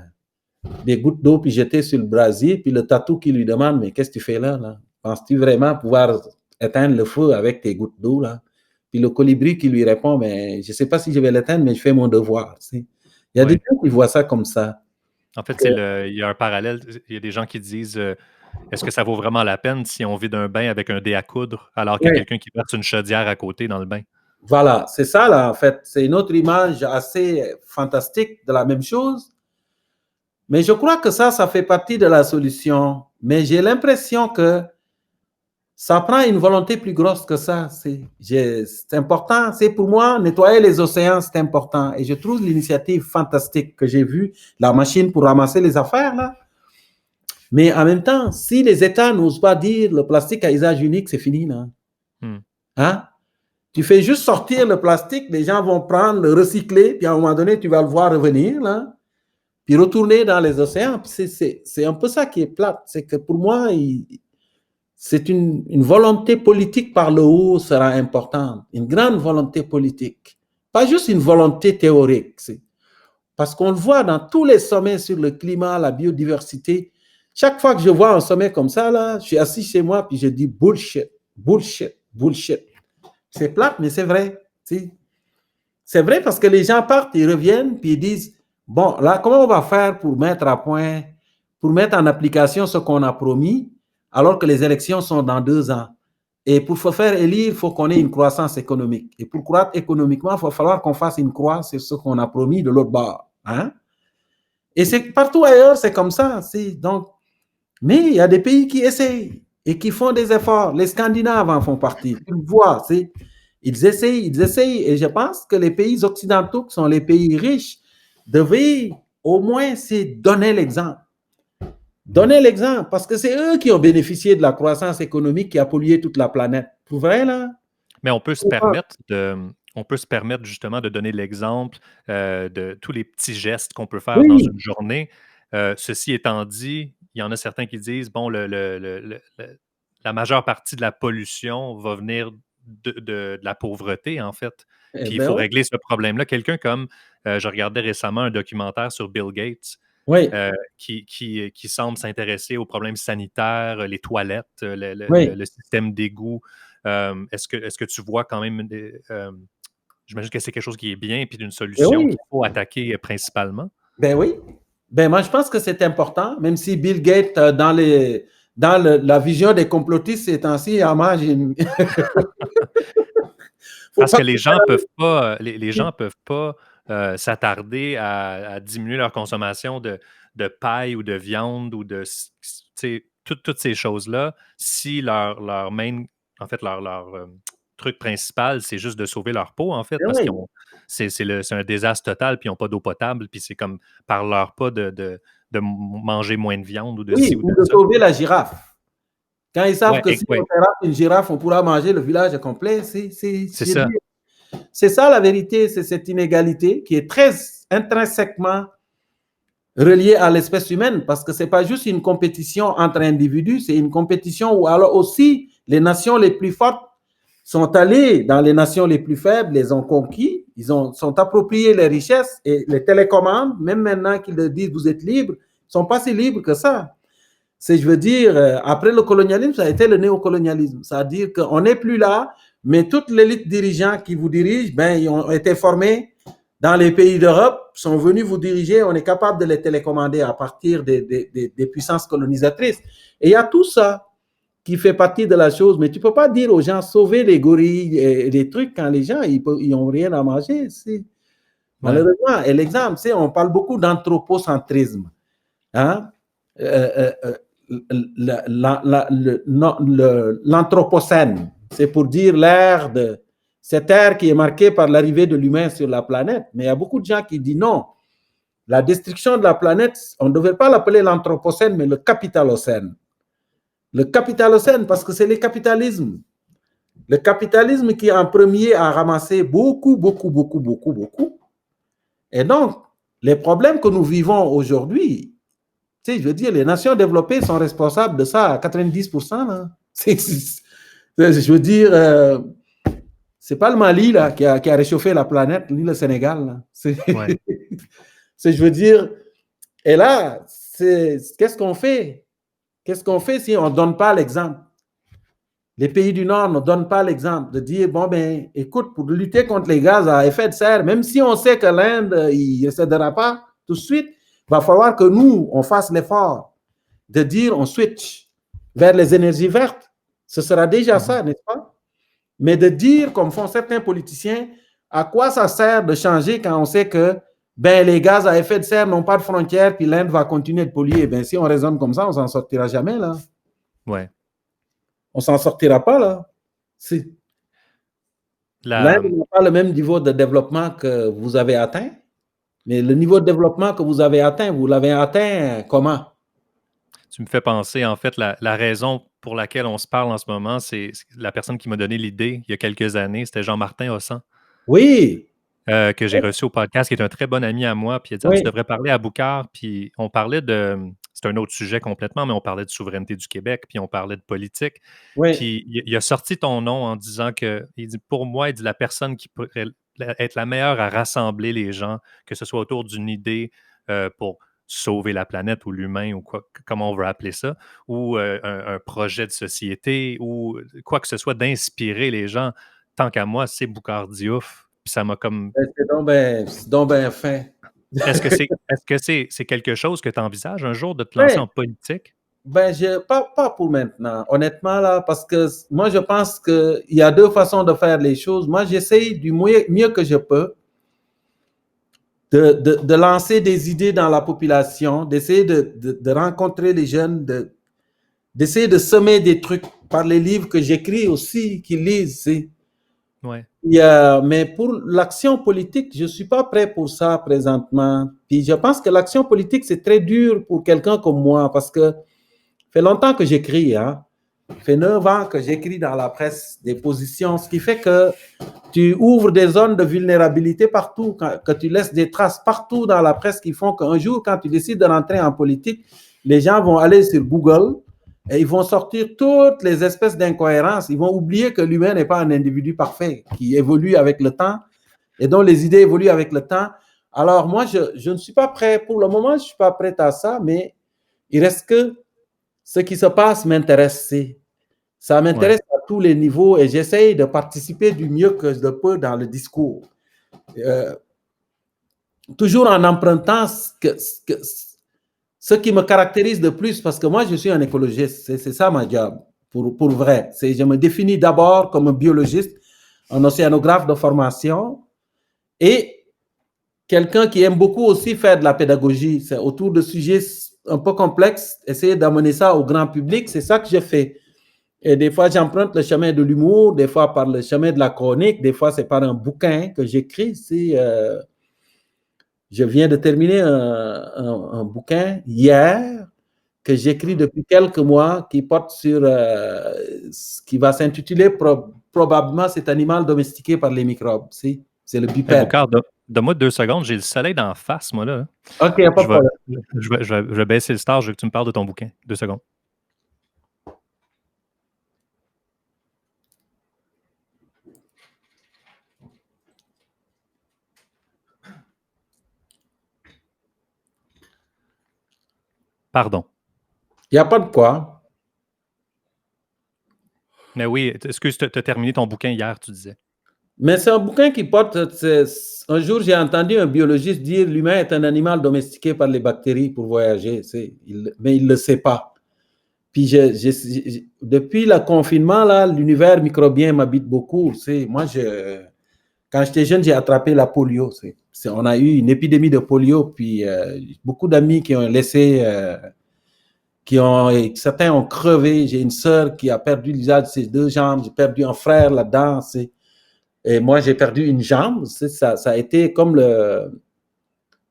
des gouttes d'eau, puis jetait sur le brasier. Puis le tatou qui lui demande, mais qu'est-ce que tu fais là, là? Penses-tu vraiment pouvoir éteindre le feu avec tes gouttes d'eau, là? Puis le colibri qui lui répond, mais je ne sais pas si je vais l'éteindre, mais je fais mon devoir. Il y a des Ouais. gens qui voient ça comme ça. En fait, Que, il y a un parallèle. Il y a des gens qui disent est-ce que ça vaut vraiment la peine si on vide un bain avec un dé à coudre alors qu'il y a ouais, quelqu'un qui verse une chaudière à côté dans le bain? voilà, c'est ça, là, en fait. C'est une autre image assez fantastique de la même chose. Mais je crois que ça fait partie de la solution. Mais j'ai l'impression que ça prend une volonté plus grosse que ça. C'est important. C'est pour moi, nettoyer les océans, c'est important. Et je trouve l'initiative fantastique que j'ai vue, la machine pour ramasser les affaires, là. Mais en même temps, si les États n'osent pas dire le plastique à usage unique, c'est fini, là. Hmm. Hein? Tu fais juste sortir le plastique, les gens vont prendre, le recycler, puis à un moment donné, tu vas le voir revenir, là, puis retourner dans les océans. C'est un peu ça qui est plate. C'est que pour moi, c'est une volonté politique par le haut sera importante, une grande volonté politique, pas juste une volonté théorique. Parce qu'on le voit dans tous les sommets sur le climat, la biodiversité. Chaque fois que je vois un sommet comme ça, là, je suis assis chez moi puis je dis bullshit, bullshit, bullshit. C'est plate, mais c'est vrai. C'est vrai parce que les gens partent, ils reviennent puis ils disent bon, là, comment on va faire pour mettre à point, pour mettre en application ce qu'on a promis alors que les élections sont dans 2 ans. Et pour faire élire, il faut qu'on ait une croissance économique. Et pour croître économiquement, il va falloir qu'on fasse une croix sur ce qu'on a promis de l'autre bord. Hein? Et c'est partout ailleurs, c'est comme ça. Donc, mais il y a des pays qui essayent et qui font des efforts. Les Scandinaves en font partie. Tu le vois, ils essayent. Et je pense que les pays occidentaux, qui sont les pays riches, devaient au moins donner l'exemple. Donner l'exemple, parce que c'est eux qui ont bénéficié de la croissance économique qui a pollué toute la planète. Pour vrai, là? Mais on peut se permettre justement de donner l'exemple de tous les petits gestes qu'on peut faire dans Oui, une journée. Ceci étant dit, il y en a certains qui disent, bon, la majeure partie de la pollution va venir de la pauvreté, en fait. eh Puis il ben faut oui. régler ce problème-là. Quelqu'un comme, je regardais récemment un documentaire sur Bill Gates, Oui, qui semble s'intéresser aux problèmes sanitaires, les toilettes, oui. le système d'égout. Est-ce que tu vois quand même j'imagine que c'est quelque chose qui est bien et puis d'une Ben solution oui, qu'il faut attaquer principalement? ben oui. Ben moi, je pense que c'est important, même si Bill Gates, la vision des complotistes ces temps-ci, faut Parce pas. que les gens peuvent pas, les gens peuvent pas s'attarder à diminuer leur consommation de paille ou de viande ou tu sais, toutes ces choses-là si leur main, en fait, leur truc principal, c'est juste de sauver leur peau, en fait, Ben parce oui. c'est un désastre total, puis ils n'ont pas d'eau potable, puis c'est comme par leur pas de manger moins de viande ou de ci Oui, ou de ou de ça. sauver la girafe. Quand ils savent que si on terrasse une girafe, on pourra manger le village complet, c'est ça. C'est ça la vérité, c'est cette inégalité qui est très intrinsèquement reliée à l'espèce humaine, parce que ce n'est pas juste une compétition entre individus, c'est une compétition où alors aussi les nations les plus fortes sont allées dans les nations les plus faibles, les ont conquis, sont appropriés les richesses et les télécommandes, même maintenant qu'ils leur disent vous êtes libres, ils ne sont pas si libres que ça. Je veux dire, après le colonialisme, ça a été le néocolonialisme. C'est-à-dire qu'on n'est plus là, mais toute l'élite dirigeante qui vous dirige, ben, ils ont été formés dans les pays d'Europe, sont venus vous diriger, on est capable de les télécommander à partir des puissances colonisatrices. Et il y a tout ça qui fait partie de la chose, mais tu ne peux pas dire aux gens sauver les gorilles et les trucs quand les gens, ils n'ont rien à manger. Malheureusement, et l'exemple, on parle beaucoup d'anthropocentrisme. Hein? L'anthropocène, c'est pour dire cette ère qui est marquée par l'arrivée de l'humain sur la planète. Mais il y a beaucoup de gens qui disent non, la destruction de la planète, on ne devrait pas l'appeler l'anthropocène, mais le capitalocène. Le capitalocène, parce que c'est le capitalisme. Le capitalisme qui en premier a ramassé beaucoup. Et donc, les problèmes que nous vivons aujourd'hui, je veux dire, les nations développées sont responsables de ça à 90%. Là. Je veux dire, c'est pas le Mali là, qui a réchauffé la planète, ni le Sénégal. Là. Je veux dire, et là, qu'est-ce qu'on fait? Qu'est-ce qu'on fait si on ne donne pas l'exemple? Les pays du Nord ne donnent pas l'exemple de dire, bon, ben, écoute, pour lutter contre les gaz à effet de serre, même si on sait que l'Inde, il ne cédera pas tout de suite, il va falloir que nous, on fasse l'effort de dire, on switch vers les énergies vertes. Ce sera déjà ça, n'est-ce pas? Mais de dire, comme font certains politiciens, à quoi ça sert de changer quand on sait que ben, les gaz à effet de serre n'ont pas de frontières, puis l'Inde va continuer de polluer. Ben, si on raisonne comme ça, on ne s'en sortira jamais, là. Ouais. On ne s'en sortira pas, là. L'Inde n'a pas le même niveau de développement que vous avez atteint, mais le niveau de développement que vous avez atteint, vous l'avez atteint comment? Tu me fais penser, en fait, la raison pour laquelle on se parle en ce moment, c'est la personne qui m'a donné l'idée il y a quelques années, c'était Jean-Martin Hossan. Oui. Que j'ai reçu au podcast, qui est un très bon ami à moi. Puis il a dit, tu devrais parler à Boucard. Puis on parlait c'est un autre sujet complètement, mais on parlait de souveraineté du Québec, puis on parlait de politique. Oui. Puis il a sorti ton nom en disant il dit, pour moi, il dit, la personne qui pourrait être la meilleure à rassembler les gens, que ce soit autour d'une idée pour sauver la planète ou l'humain ou quoi, comment on veut appeler ça, ou un projet de société ou quoi que ce soit, d'inspirer les gens. Tant qu'à moi, c'est Boucard Diouf. Puis ça m'a comme... C'est donc ben fin. Est-ce que c'est quelque chose que tu envisages un jour de te lancer en politique? Ben, pas pour maintenant, honnêtement, là, parce que moi, je pense qu'il y a deux façons de faire les choses. Moi, j'essaye du mieux que je peux de lancer des idées dans la population, d'essayer de rencontrer les jeunes, d'essayer de semer des trucs par les livres que j'écris aussi, qu'ils lisent. Ouais. Mais pour l'action politique, je ne suis pas prêt pour ça présentement. Puis je pense que l'action politique, c'est très dur pour quelqu'un comme moi parce que ça fait longtemps que j'écris. Hein. Ça fait 9 ans que j'écris dans la presse des positions, ce qui fait que tu ouvres des zones de vulnérabilité partout, que tu laisses des traces partout dans la presse qui font qu'un jour, quand tu décides de rentrer en politique, les gens vont aller sur Google et ils vont sortir toutes les espèces d'incohérences. Ils vont oublier que l'humain n'est pas un individu parfait, qui évolue avec le temps et dont les idées évoluent avec le temps. Alors moi, je ne suis pas prêt. Pour le moment, je ne suis pas prêt à ça, mais il reste que ce qui se passe m'intéresse. Ça m'intéresse à tous les niveaux et j'essaye de participer du mieux que je peux dans le discours. Toujours en empruntant ce qui me caractérise de plus, parce que moi, je suis un écologiste. C'est ça ma job, pour vrai. Je me définis d'abord comme un biologiste, un océanographe de formation et quelqu'un qui aime beaucoup aussi faire de la pédagogie. C'est autour de sujets un peu complexes, essayer d'amener ça au grand public. C'est ça que je fais. Et des fois, j'emprunte le chemin de l'humour, des fois par le chemin de la chronique, des fois, c'est par un bouquin que j'écris. Je viens de terminer un bouquin hier que j'écris depuis quelques mois qui porte sur qui va s'intituler probablement cet animal domestiqué par les microbes. C'est le bipède. Boucard, donne-moi 2 secondes, j'ai le soleil d'en face, moi, là. OK, il n'y a pas de problème. Je vais baisser le star, je veux que tu me parles de ton bouquin. 2 secondes. Pardon. Il n'y a pas de quoi. Mais oui, excuse, tu as terminé ton bouquin hier, tu disais. Mais c'est un bouquin qui porte... Un jour, j'ai entendu un biologiste dire l'humain est un animal domestiqué par les bactéries pour voyager, mais il ne le sait pas. Puis depuis le confinement, là, l'univers microbien m'habite beaucoup. Moi, quand j'étais jeune, j'ai attrapé la polio. On a eu une épidémie de polio, puis beaucoup d'amis qui ont laissé... certains ont crevé. J'ai une sœur qui a perdu l'usage de ses 2 jambes. J'ai perdu un frère là-dedans. Et moi, j'ai perdu une jambe. Ça a été comme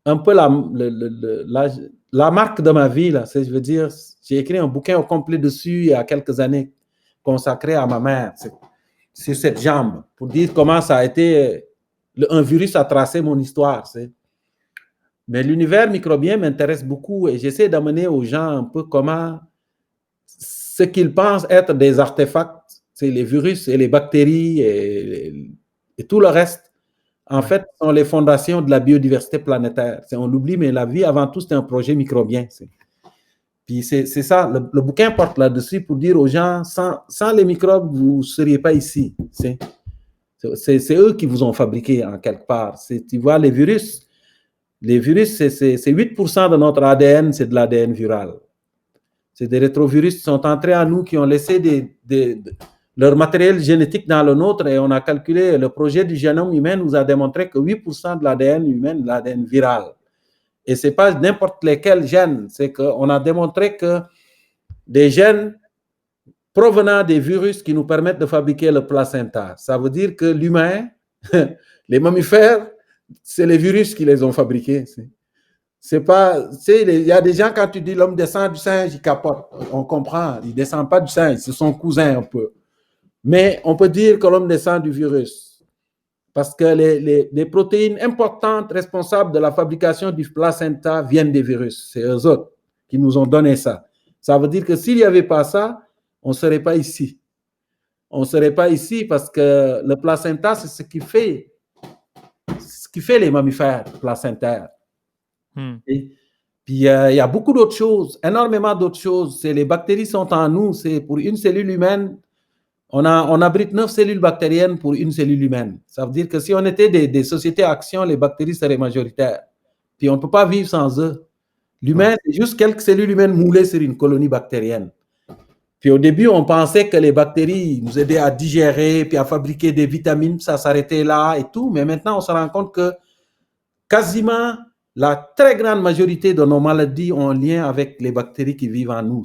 un peu la marque de ma vie. Là. Je veux dire, j'ai écrit un bouquin au complet dessus il y a quelques années consacré à ma mère sur cette jambe pour dire comment ça a été. Un virus a tracé mon histoire. Mais l'univers microbien m'intéresse beaucoup et j'essaie d'amener aux gens un peu comment ce qu'ils pensent être des artefacts, c'est les virus et les bactéries et tout le reste, en fait, sont les fondations de la biodiversité planétaire. On l'oublie, mais la vie, avant tout, c'est un projet microbien. Puis c'est ça, le bouquin porte là-dessus pour dire aux gens, sans les microbes, vous ne seriez pas ici. C'est eux qui vous ont fabriqué en quelque part. Tu vois, les virus, c'est 8% de notre ADN, c'est de l'ADN viral. C'est des rétrovirus qui sont entrés à nous, qui ont laissé leur matériel génétique dans le nôtre et on a calculé, le projet du génome humain nous a démontré que 8% de l'ADN humain est de l'ADN viral. Et ce n'est pas n'importe lesquels gènes, c'est qu'on a démontré que des gènes provenant des virus qui nous permettent de fabriquer le placenta. Ça veut dire que l'humain, les mammifères, c'est les virus qui les ont fabriqués. C'est pas, il y a des gens, quand tu dis l'homme descend du singe, il capote. On comprend, il ne descend pas du singe, c'est son cousin un peu. Mais on peut dire que l'homme descend du virus. Parce que les protéines importantes responsables de la fabrication du placenta viennent des virus. C'est eux autres qui nous ont donné ça. Ça veut dire que s'il n'y avait pas ça, on ne serait pas ici. On ne serait pas ici parce que le placenta, c'est ce qui fait les mammifères placentaires. Et puis, il y a beaucoup d'autres choses, énormément d'autres choses. Les bactéries sont en nous. C'est pour une cellule humaine, on abrite 9 cellules bactériennes pour une cellule humaine. Ça veut dire que si on était des sociétés à action, les bactéries seraient majoritaires. Puis, on ne peut pas vivre sans eux. L'humain, c'est juste quelques cellules humaines moulées sur une colonie bactérienne. Puis, au début, on pensait que les bactéries nous aidaient à digérer, puis à fabriquer des vitamines, ça s'arrêtait là et tout. Mais maintenant, on se rend compte que quasiment la très grande majorité de nos maladies ont un lien avec les bactéries qui vivent en nous.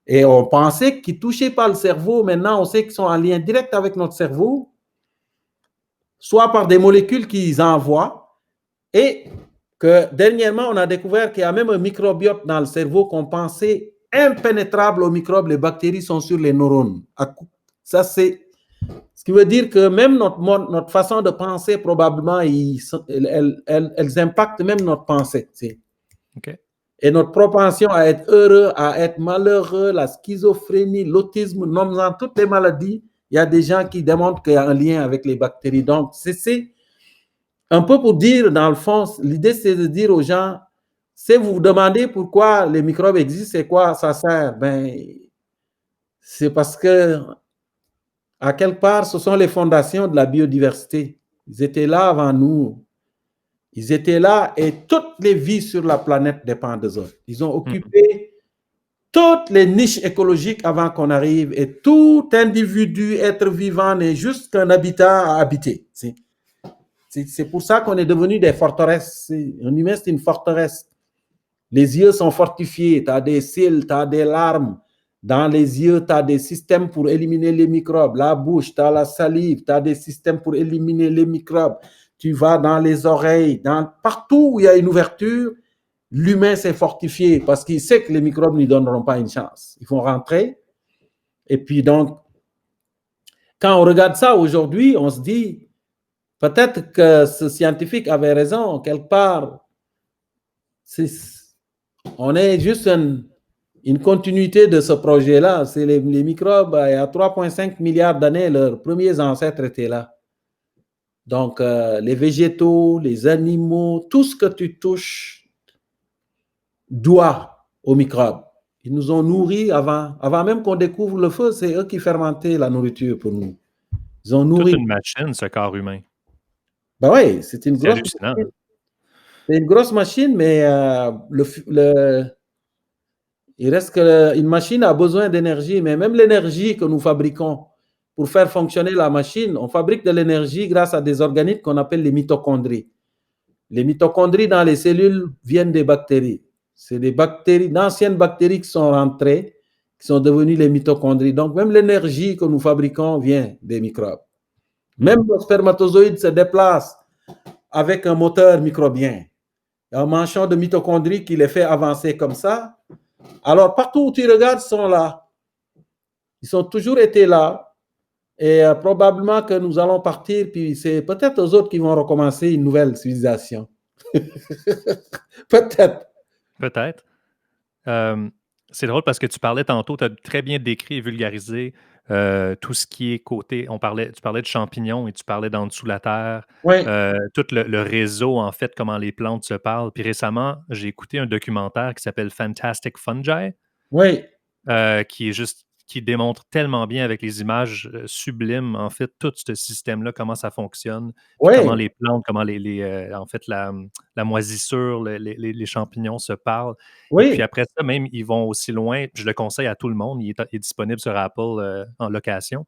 Et on pensait qu'ils ne touchaient pas le cerveau. Maintenant, on sait qu'ils sont en lien direct avec notre cerveau, soit par des molécules qu'ils envoient. Et que dernièrement, on a découvert qu'il y a même un microbiote dans le cerveau qu'on pensait impénétrable aux microbes. Les bactéries sont sur les neurones. Ça, c'est ce qui veut dire que même notre façon de penser, probablement, elles impactent même notre pensée. Okay. Et notre propension à être heureux, à être malheureux, la schizophrénie, l'autisme, nommant toutes les maladies, il y a des gens qui démontrent qu'il y a un lien avec les bactéries. Donc, c'est un peu pour dire, dans le fond, l'idée, c'est de dire aux gens, si vous vous demandez pourquoi les microbes existent, c'est quoi ça sert? Ben, c'est parce que à quelque part, ce sont les fondations de la biodiversité. Ils étaient là avant nous. Ils étaient là et toutes les vies sur la planète dépendent d'eux autres. Ils ont occupé toutes les niches écologiques avant qu'on arrive et tout individu, être vivant n'est juste qu'un habitat à habiter. C'est pour ça qu'on est devenu des forteresses. Un humain, c'est une forteresse. Les yeux sont fortifiés, tu as des cils, tu as des larmes. Dans les yeux, tu as des systèmes pour éliminer les microbes. La bouche, tu as la salive, tu as des systèmes pour éliminer les microbes. Tu vas dans les oreilles, partout où il y a une ouverture, l'humain s'est fortifié parce qu'il sait que les microbes ne lui donneront pas une chance. Ils vont rentrer. Et puis donc, quand on regarde ça aujourd'hui, on se dit, peut-être que ce scientifique avait raison, quelque part. On est juste une continuité de ce projet-là. C'est les microbes, il y a 3,5 milliards d'années, leurs premiers ancêtres étaient là. Donc, les végétaux, les animaux, tout ce que tu touches doit aux microbes. Ils nous ont nourris avant même qu'on découvre le feu, c'est eux qui fermentaient la nourriture pour nous. Ils ont nourri. Toute une machine, ce corps humain. Ben oui, c'est une grosse hallucinant. machine. C'est une grosse machine, mais il reste qu'une machine a besoin d'énergie, mais même l'énergie que nous fabriquons pour faire fonctionner la machine, on fabrique de l'énergie grâce à des organismes qu'on appelle les mitochondries. Les mitochondries dans les cellules viennent des bactéries. C'est des bactéries, d'anciennes bactéries qui sont rentrées, qui sont devenues les mitochondries. Donc, même l'énergie que nous fabriquons vient des microbes. Même le spermatozoïde se déplace avec un moteur microbien. Il y a un manchon de mitochondries qui les fait avancer comme ça. Alors, partout où tu regardes, ils sont là. Ils ont toujours été là. Et probablement que nous allons partir, puis c'est peut-être aux autres qui vont recommencer une nouvelle civilisation. Peut-être. Peut-être. C'est drôle parce que tu parlais tantôt, tu as très bien décrit et vulgarisé tout ce qui est côté. Tu parlais de champignons et tu parlais d'en dessous la terre. Oui. Tout le réseau, en fait, comment les plantes se parlent. Puis récemment, j'ai écouté un documentaire qui s'appelle Fantastic Fungi, Oui. qui démontre tellement bien avec les images sublimes, en fait, tout ce système-là, comment ça fonctionne, puis Oui. comment les plantes, comment en fait, la moisissure, les champignons se parlent. Oui. Et puis après ça, même, ils vont aussi loin. Je le conseille à tout le monde. Il est disponible sur Apple en location.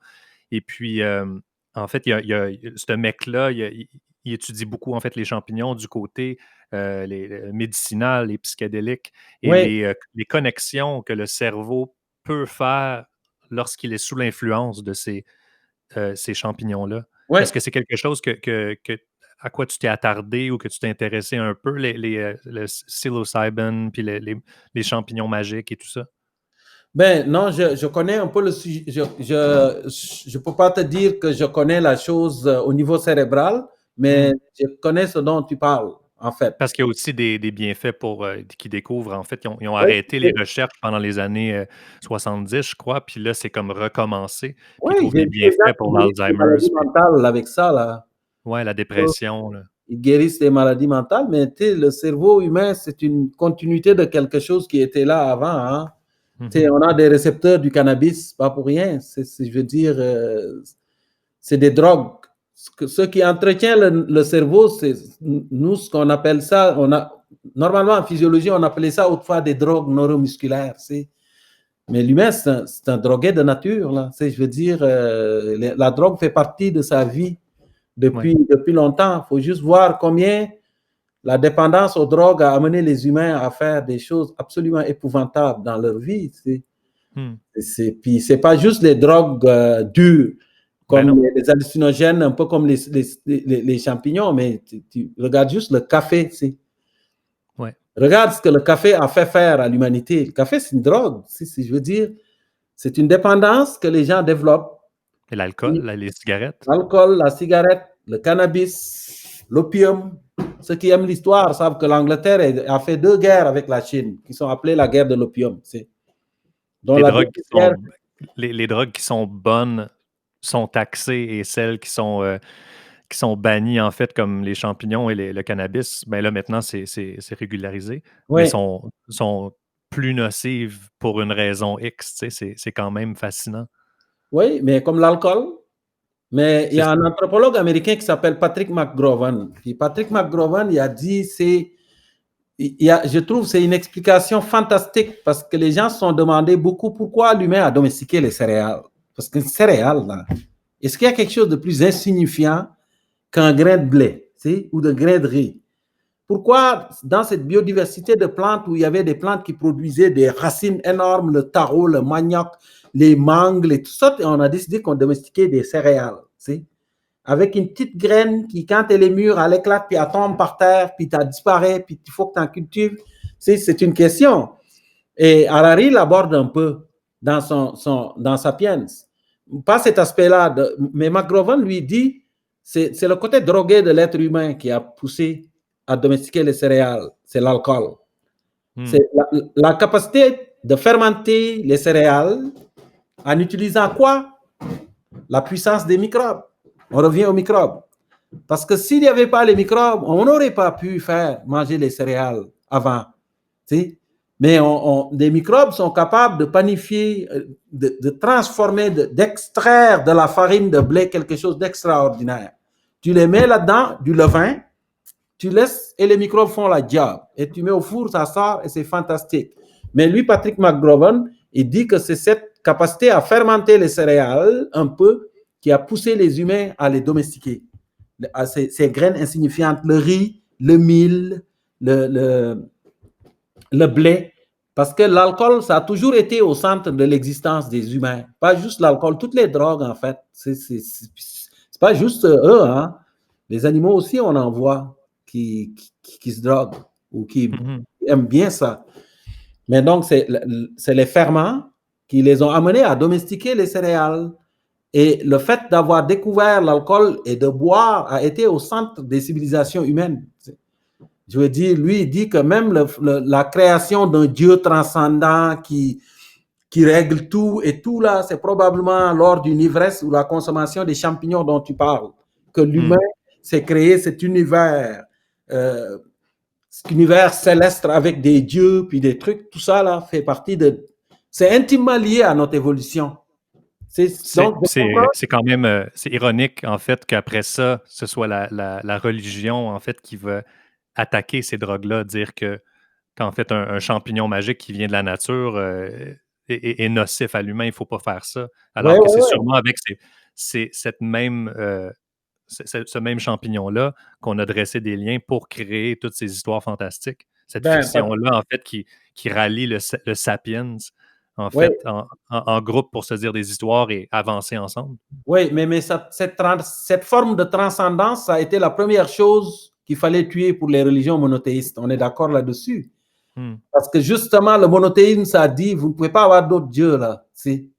Et puis, en fait, ce mec-là, il étudie beaucoup, en fait, les champignons du côté les médicinal, les psychédéliques et Oui. les connexions que le cerveau peut faire lorsqu'il est sous l'influence de ces champignons-là. Oui. Est-ce que c'est quelque chose à quoi tu t'es attardé ou que tu t'es intéressé un peu, le psilocybin, puis les champignons magiques et tout ça? Ben non, je connais un peu le sujet. Je peux pas te dire que je connais la chose au niveau cérébral, mais je connais ce dont tu parles, en fait. Parce qu'il y a aussi des bienfaits pour qui découvrent. En fait, ils ont Oui. arrêté les recherches pendant les années 70, je crois, puis là, c'est comme recommencé, puis Oui, ils trouvent j'ai des vu des gens bienfaits qui pour guérissent des l'Alzheimer's, maladies puis mentales avec ça, là. ouais, la dépression, là. Ils guérissent des maladies mentales, mais le cerveau humain, c'est une continuité de quelque chose qui était là avant. Hein. On a des récepteurs du cannabis, pas pour rien. Je veux dire, c'est des drogues. Ce qui entretient le cerveau, c'est nous, ce qu'on appelle ça, normalement en physiologie, on appelait ça autrefois des drogues neuromusculaires. Mais l'humain, c'est un drogué de nature. Là. Je veux dire, la drogue fait partie de sa vie depuis longtemps. Il faut juste voir combien la dépendance aux drogues a amené les humains à faire des choses absolument épouvantables dans leur vie. Puis, c'est pas juste les drogues dures, comme les hallucinogènes, un peu comme les champignons, mais tu regardes juste le café. Ouais. Regarde ce que le café a fait faire à l'humanité. Le café, c'est une drogue. Je veux dire, c'est une dépendance que les gens développent. Et l'alcool, les cigarettes. L'alcool, la cigarette, le cannabis, l'opium. Ceux qui aiment l'histoire savent que l'Angleterre a fait 2 guerres avec la Chine, qui sont appelées la guerre de l'opium. Les drogues qui sont bonnes sont taxées et celles qui sont bannies, en fait, comme les champignons et le cannabis, ben là, maintenant, c'est régularisé, mais sont plus nocives pour une raison X. C'est quand même fascinant. Oui, mais comme l'alcool. Mais il y a un anthropologue américain qui s'appelle Patrick McGowan. Puis Patrick McGowan, il a dit, je trouve c'est une explication fantastique parce que les gens se sont demandé beaucoup pourquoi l'humain a domestiqué les céréales. Parce que céréales, là, est-ce qu'il y a quelque chose de plus insignifiant qu'un grain de blé ou de grain de riz? Pourquoi dans cette biodiversité de plantes où il y avait des plantes qui produisaient des racines énormes, le taro, le manioc, les mangues, et tout ça, on a décidé qu'on domestiquait des céréales, avec une petite graine qui, quand elle est mûre, elle éclate, puis elle tombe par terre, puis elle disparaît, puis il faut que tu en cultives. C'est une question. Et Harari l'aborde un peu dans Sapiens. Pas cet aspect-là, mais McGovern lui dit c'est le côté drogué de l'être humain qui a poussé à domestiquer les céréales, c'est l'alcool. C'est la capacité de fermenter les céréales en utilisant quoi? La puissance des microbes. On revient aux microbes. Parce que s'il n'y avait pas les microbes, on n'aurait pas pu faire manger les céréales avant. Mais les microbes sont capables de panifier, de transformer, d'extraire de la farine de blé quelque chose d'extraordinaire. Tu les mets là-dedans, du levain, tu laisses et les microbes font la job. Et tu mets au four, ça sort et c'est fantastique. Mais lui, Patrick McGovern, il dit que c'est cette capacité à fermenter les céréales un peu qui a poussé les humains à les domestiquer. Ces graines insignifiantes, le riz, le mil, le blé, parce que l'alcool, ça a toujours été au centre de l'existence des humains. Pas juste l'alcool, toutes les drogues, en fait. C'est pas juste eux, hein. Les animaux aussi, on en voit qui se droguent ou qui aiment bien ça. Mais donc, c'est les ferments qui les ont amenés à domestiquer les céréales. Et le fait d'avoir découvert l'alcool et de boire a été au centre des civilisations humaines. Je veux dire, lui, il dit que même la création d'un Dieu transcendant qui règle tout et tout là, c'est probablement lors d'une ivresse ou la consommation des champignons dont tu parles, que l'humain s'est créé cet univers céleste avec des dieux puis des trucs, tout ça là fait partie de... C'est intimement lié à notre évolution. C'est quand même c'est ironique, en fait, qu'après ça, ce soit la religion, en fait, qui va attaquer ces drogues-là, dire qu'en fait, un champignon magique qui vient de la nature est nocif à l'humain, il ne faut pas faire ça. Alors que c'est sûrement avec ce même champignon-là qu'on a dressé des liens pour créer toutes ces histoires fantastiques. Cette fiction-là, en fait, qui rallie le sapiens, en fait, en groupe pour se dire des histoires et avancer ensemble. Oui, mais cette forme de transcendance, ça a été la première chose qu'il fallait tuer pour les religions monothéistes. On est d'accord là-dessus. Parce que justement, le monothéisme, ça dit, vous ne pouvez pas avoir d'autres dieux là. Il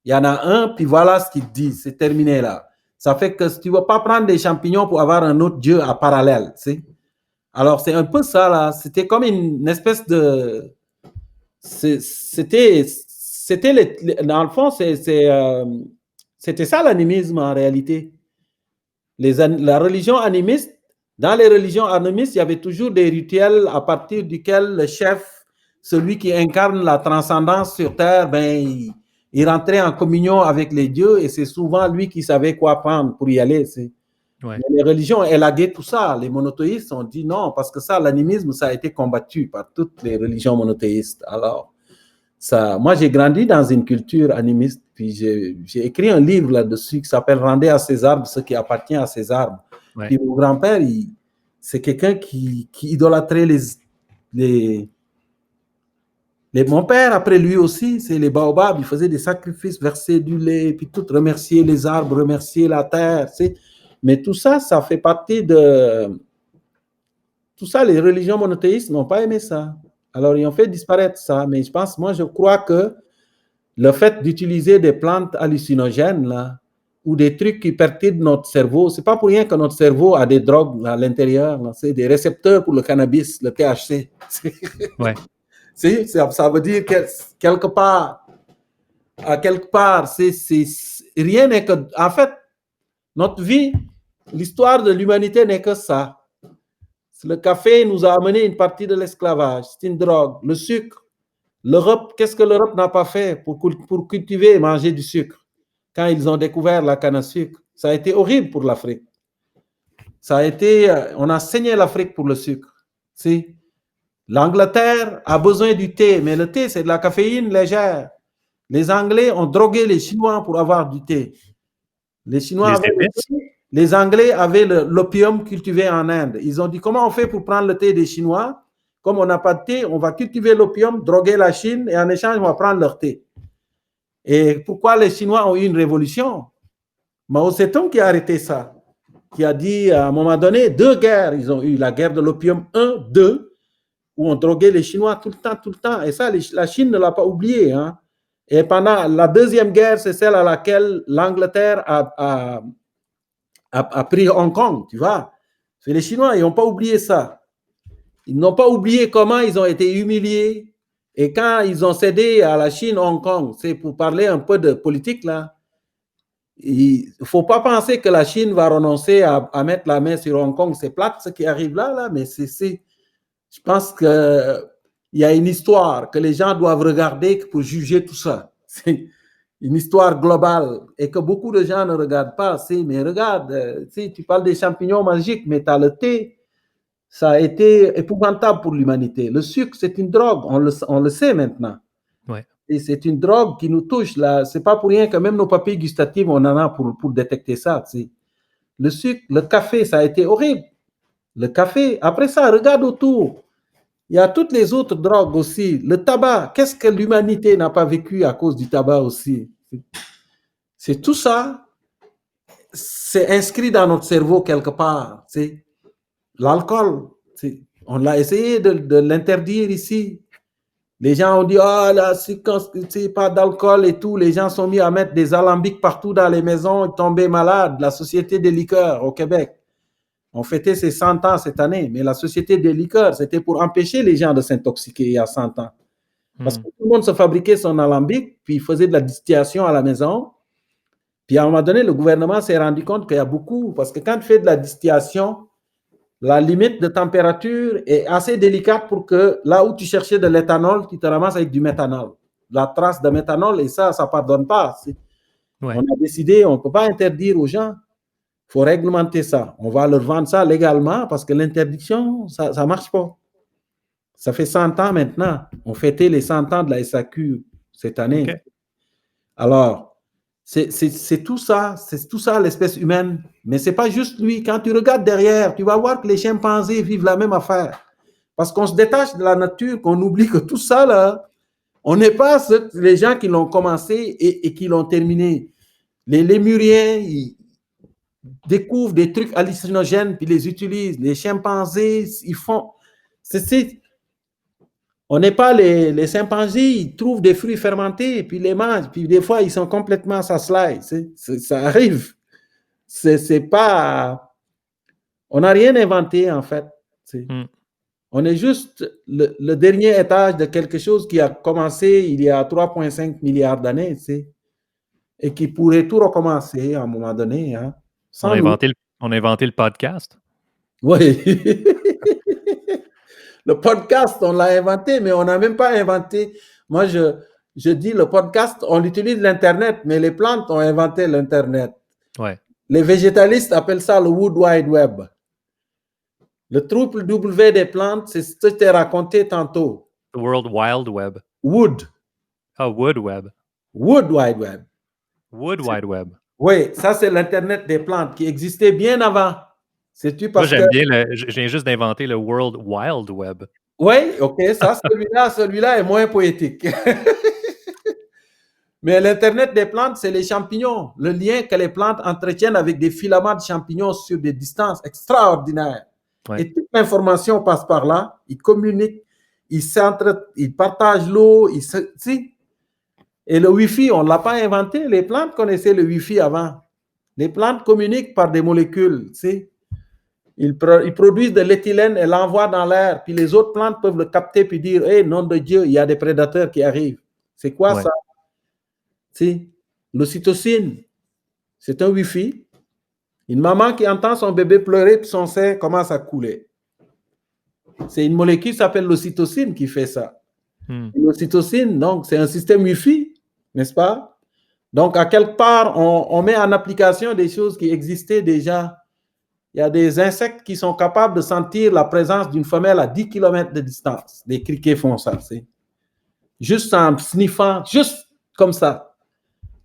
y en a un, puis voilà ce qu'il dit, c'est terminé là. Ça fait que tu ne vas pas prendre des champignons pour avoir un autre dieu à parallèle. Alors, c'est un peu ça là. C'était comme une espèce de... dans le fond, c'était ça l'animisme en réalité. La religion animiste, dans les religions animistes, il y avait toujours des rituels à partir duquel le chef, celui qui incarne la transcendance sur Terre, il rentrait en communion avec les dieux et c'est souvent lui qui savait quoi prendre pour y aller. Les religions élaguaient tout ça. Les monothéistes ont dit non, parce que ça, l'animisme, ça a été combattu par toutes les religions monothéistes. Alors, moi, j'ai grandi dans une culture animiste, puis j'ai écrit un livre là-dessus qui s'appelle « Rendez à César ce qui appartient à César ». Puis mon grand-père, c'est quelqu'un qui idolâtrait mon père, après lui aussi, c'est les baobabs, il faisait des sacrifices, verser du lait, puis tout, remercier les arbres, remercier la terre, Mais tout ça, ça fait partie de... Tout ça, les religions monothéistes n'ont pas aimé ça. Alors, ils ont fait disparaître ça. Mais je crois que le fait d'utiliser des plantes hallucinogènes, là, ou des trucs qui perturbent notre cerveau, c'est pas pour rien que notre cerveau a des drogues à l'intérieur. C'est des récepteurs pour le cannabis, le THC. Ça veut dire que quelque part, rien n'est que... En fait, notre vie, l'histoire de l'humanité n'est que ça. Le café nous a amené une partie de l'esclavage. C'est une drogue. Le sucre. L'Europe, qu'est-ce que l'Europe n'a pas fait pour cultiver et manger du sucre quand ils ont découvert la canne à sucre? Ça a été horrible pour l'Afrique. On a saigné l'Afrique pour le sucre. L'Angleterre a besoin du thé, mais le thé, c'est de la caféine légère. Les Anglais ont drogué les Chinois pour avoir du thé. Les Anglais avaient l'opium cultivé en Inde. Ils ont dit, comment on fait pour prendre le thé des Chinois? Comme on n'a pas de thé, on va cultiver l'opium, droguer la Chine, et en échange, on va prendre leur thé. Et pourquoi les Chinois ont eu une révolution? Mao Zedong qui a arrêté ça, qui a dit, à un moment donné, 2 guerres, ils ont eu la guerre de l'opium 1, 2, où on droguait les Chinois tout le temps. Et ça, la Chine ne l'a pas oublié. Hein. Et pendant la deuxième guerre, c'est celle à laquelle l'Angleterre a pris Hong Kong, tu vois. Les Chinois, ils n'ont pas oublié ça. Ils n'ont pas oublié comment ils ont été humiliés. Et quand ils ont cédé à la Chine, Hong Kong, c'est pour parler un peu de politique, là. Il ne faut pas penser que la Chine va renoncer à mettre la main sur Hong Kong. C'est plate ce qui arrive là, mais je pense qu'il y a une histoire que les gens doivent regarder pour juger tout ça. C'est une histoire globale et que beaucoup de gens ne regardent pas. Mais regarde, tu parles des champignons magiques, mais tu as le thé. Ça a été épouvantable pour l'humanité. Le sucre, c'est une drogue, on le sait maintenant. Ouais. Et c'est une drogue qui nous touche. Ce n'est pas pour rien que même nos papilles gustatives, on en a pour détecter ça. T'sais. Le sucre, le café, ça a été horrible. Le café, après ça, regarde autour. Il y a toutes les autres drogues aussi. Le tabac, qu'est-ce que l'humanité n'a pas vécu à cause du tabac aussi? C'est tout ça, c'est inscrit dans notre cerveau quelque part. L'alcool, on l'a essayé de l'interdire ici. Les gens ont dit, ah, là, c'est pas d'alcool et tout. Les gens sont mis à mettre des alambics partout dans les maisons, ils tombaient malades. La Société des liqueurs au Québec, on fêtait ses 100 ans cette année, mais la Société des liqueurs, c'était pour empêcher les gens de s'intoxiquer il y a 100 ans. Parce que tout le monde se fabriquait son alambic, puis il faisait de la distillation à la maison. Puis à un moment donné, le gouvernement s'est rendu compte qu'il y a beaucoup, parce que quand tu fais de la distillation, la limite de température est assez délicate pour que là où tu cherchais de l'éthanol, tu te ramasses avec du méthanol. La trace de méthanol, et ça ne pardonne pas. Ouais. On a décidé, on ne peut pas interdire aux gens. Il faut réglementer ça. On va leur vendre ça légalement parce que l'interdiction, ça ne marche pas. Ça fait 100 ans maintenant. On fêtait les 100 ans de la SAQ cette année. Okay. Alors, c'est tout ça l'espèce humaine. Mais ce n'est pas juste lui. Quand tu regardes derrière, tu vas voir que les chimpanzés vivent la même affaire. Parce qu'on se détache de la nature, qu'on oublie que tout ça, là, on n'est pas les gens qui l'ont commencé et qui l'ont terminé. Les lémuriens, ils découvrent des trucs hallucinogènes puis les utilisent. Les chimpanzés, ils font... On n'est pas les chimpanzés, ils trouvent des fruits fermentés et puis les mangent. Puis des fois, ils sont complètement ça arrive. C'est pas... On n'a rien inventé, en fait. On est juste le dernier étage de quelque chose qui a commencé il y a 3,5 milliards d'années, et qui pourrait tout recommencer à un moment donné. Hein, on a inventé le podcast. Oui. Le podcast, on l'a inventé, mais on n'a même pas inventé. Moi, je dis le podcast, on utilise l'Internet, mais les plantes ont inventé l'Internet. Ouais. Les végétalistes appellent ça le Wood Wide Web. Le triple W des plantes, c'est ce que je t'ai raconté tantôt. The World Wild Web. Wood. Ah, Wood Web. Wood Wide Web. Wood Wide Web. Oui, ça, c'est l'Internet des plantes qui existait bien avant. C'est-tu parce Moi, j'aime bien, je viens juste d'inventer le World Wild Web. Oui, OK, ça, celui-là est moins poétique. Mais l'Internet des plantes, c'est les champignons. Le lien que les plantes entretiennent avec des filaments de champignons sur des distances extraordinaires. Ouais. Et toute l'information passe par là. Ils communiquent, ils partagent l'eau. Et le Wi-Fi, on ne l'a pas inventé. Les plantes connaissaient le Wi-Fi avant. Les plantes communiquent par des molécules. Ils produisent de l'éthylène et l'envoient dans l'air. Puis les autres plantes peuvent le capter puis dire, hey, nom de Dieu, il y a des prédateurs qui arrivent. C'est quoi ça? L'ocytocine, c'est un Wi-Fi. Une maman qui entend son bébé pleurer puis son sein commence à couler. C'est une molécule qui s'appelle l'ocytocine qui fait ça. L'ocytocine, donc, c'est un système Wi-Fi, n'est-ce pas? Donc, à quelque part, on met en application des choses qui existaient déjà. Il y a des insectes qui sont capables de sentir la présence d'une femelle à 10 km de distance. Les criquets font ça, juste en sniffant, juste comme ça.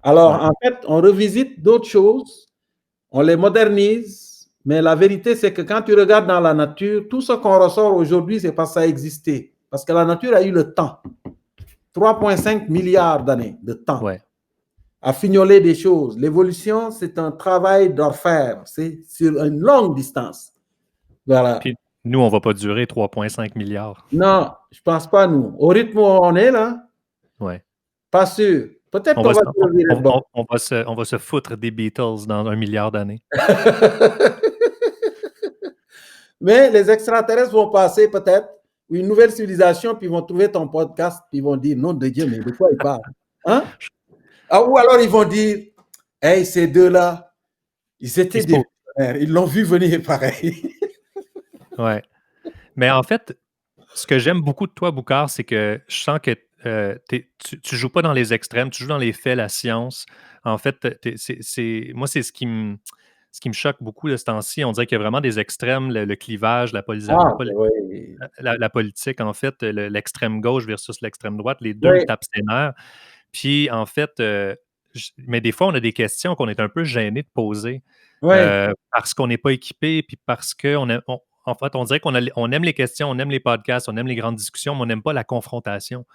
Alors, en fait, on revisite d'autres choses, on les modernise, mais la vérité, c'est que quand tu regardes dans la nature, tout ce qu'on ressort aujourd'hui, c'est parce que ça existait. Parce que la nature a eu le temps. 3,5 milliards d'années de temps. Ouais. À fignoler des choses. L'évolution, c'est un travail d'orfèvre. C'est sur une longue distance. Voilà. Puis Nous, on ne va pas durer 3,5 milliards. Non, je ne pense pas, nous. Au rythme où on est, là, Ouais. pas sûr. Peut-être On qu'on va, va se- se revirer de bord. on va se foutre des Beatles dans 1 milliard d'années. Mais les extraterrestres vont passer peut-être, une nouvelle civilisation, puis ils vont trouver ton podcast, puis ils vont dire, nom de Dieu, mais de quoi ils parlent? Hein? Ah, ou alors ils vont dire, hey, ces deux-là, ils étaient des visionnaires, ils l'ont vu venir pareil. Ouais. Mais en fait, ce que j'aime beaucoup de toi, Boucard, c'est que je sens que tu joues pas dans les extrêmes, tu joues dans les faits, la science. En fait, moi, c'est ce qui me choque beaucoup de ce temps-ci. On dirait qu'il y a vraiment des extrêmes, le clivage, Ah, oui. la politique, en fait, l'extrême gauche versus l'extrême droite, les deux Oui. tapent ses nerfs. Puis, en fait, mais des fois, on a des questions qu'on est un peu gêné de poser Oui. parce qu'on n'est pas équipé, puis parce qu'on en fait, on dirait on aime les questions, on aime les podcasts, on aime les grandes discussions, mais on n'aime pas la confrontation.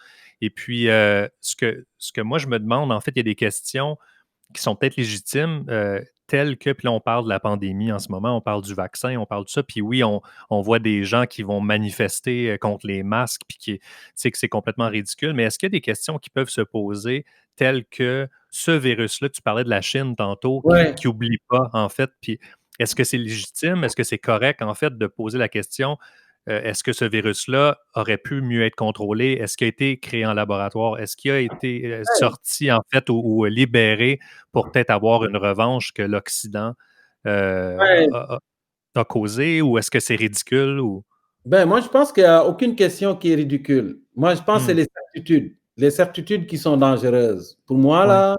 Et puis, ce que moi, je me demande, en fait, il y a des questions qui sont peut-être légitimes, telles que, puis là, on parle de la pandémie en ce moment, on parle du vaccin, on parle de ça, puis oui, on voit des gens qui vont manifester contre les masques, puis que c'est complètement ridicule, mais est-ce qu'il y a des questions qui peuvent se poser telles que ce virus-là, tu parlais de la Chine tantôt, Oui. qui n'oublie pas, en fait, puis est-ce que c'est légitime, est-ce que c'est correct, en fait, de poser la question, est-ce que ce virus-là aurait pu mieux être contrôlé? Est-ce qu'il a été créé en laboratoire? Est-ce qu'il a été sorti, en fait, ou libéré pour peut-être avoir une revanche que l'Occident Ouais. a causée? Ou est-ce que c'est ridicule? Ou... Ben, moi, je pense qu'il n'y a aucune question qui est ridicule. Moi, je pense que c'est les certitudes. Les certitudes qui sont dangereuses. Pour moi, Ouais. là,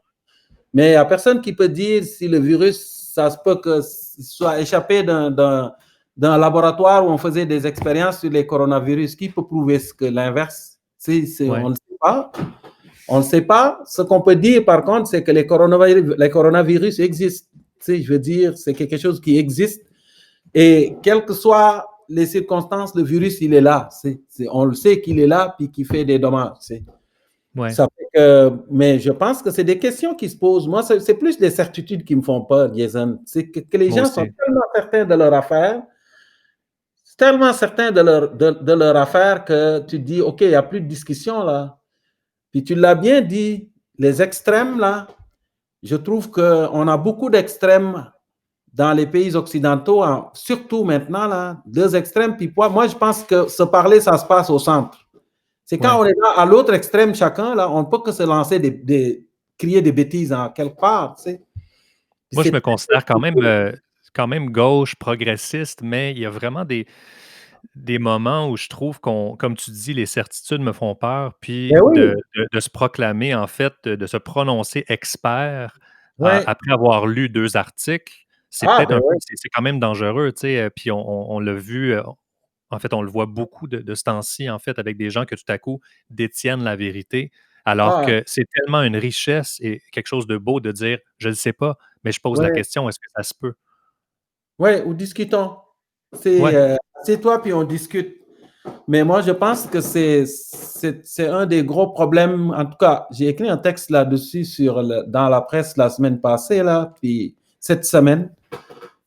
mais il n'y a personne qui peut dire si le virus, ça se peut qu'il soit échappé d'un laboratoire où on faisait des expériences sur les coronavirus. Qui peut prouver que l'inverse? On ne sait pas. On ne sait pas. Ce qu'on peut dire, par contre, c'est que les coronavirus existent. Je veux dire, c'est quelque chose qui existe. Et quelles que soient les circonstances, le virus, il est là. On le sait qu'il est là puis qu'il fait des dommages. Ouais. Ça fait que, mais je pense que c'est des questions qui se posent. Moi, c'est plus des certitudes qui me font peur, Jason. C'est que les gens sont tellement certains de leur affaire, tellement certains de leur affaire que tu dis, OK, il n'y a plus de discussion là. Puis tu l'as bien dit, les extrêmes là, je trouve qu'on a beaucoup d'extrêmes dans les pays occidentaux, surtout maintenant, là, deux extrêmes. Puis moi, je pense que se parler, ça se passe au centre. C'est quand on est là, à l'autre extrême, chacun, là, on ne peut que se lancer crier des bêtises en quelque part. Tu sais. Moi, je me considère quand même gauche, progressiste, mais il y a vraiment des moments où je trouve comme tu dis, les certitudes me font peur, puis de se proclamer, en fait, de se prononcer expert après avoir lu 2 articles, c'est peut-être un peu, c'est quand même dangereux, tu sais, puis on l'a vu, en fait, on le voit beaucoup de ce temps-ci, en fait, avec des gens que tout à coup détiennent la vérité, alors que c'est tellement une richesse et quelque chose de beau de dire: «Je ne sais pas, mais je pose la question, est-ce que ça se peut?» Oui, ou discutons. C'est toi, puis on discute. Mais moi, je pense que c'est un des gros problèmes. En tout cas, j'ai écrit un texte là-dessus dans la presse la semaine passée, là, puis cette semaine.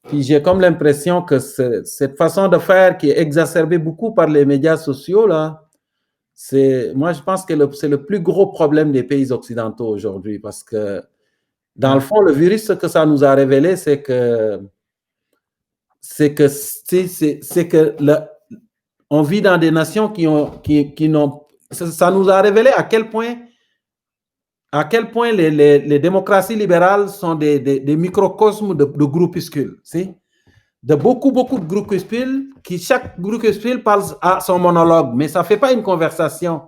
Puis j'ai comme l'impression que cette façon de faire qui est exacerbée beaucoup par les médias sociaux, là, moi, je pense que c'est le plus gros problème des pays occidentaux aujourd'hui. Parce que, dans le fond, le virus, ce que ça nous a révélé, c'est que on vit dans des nations qui n'ont. Ça nous a révélé à quel point les démocraties libérales sont des microcosmes de groupuscules. De beaucoup de groupuscules, chaque groupuscule parle à son monologue, mais ça ne fait pas une conversation.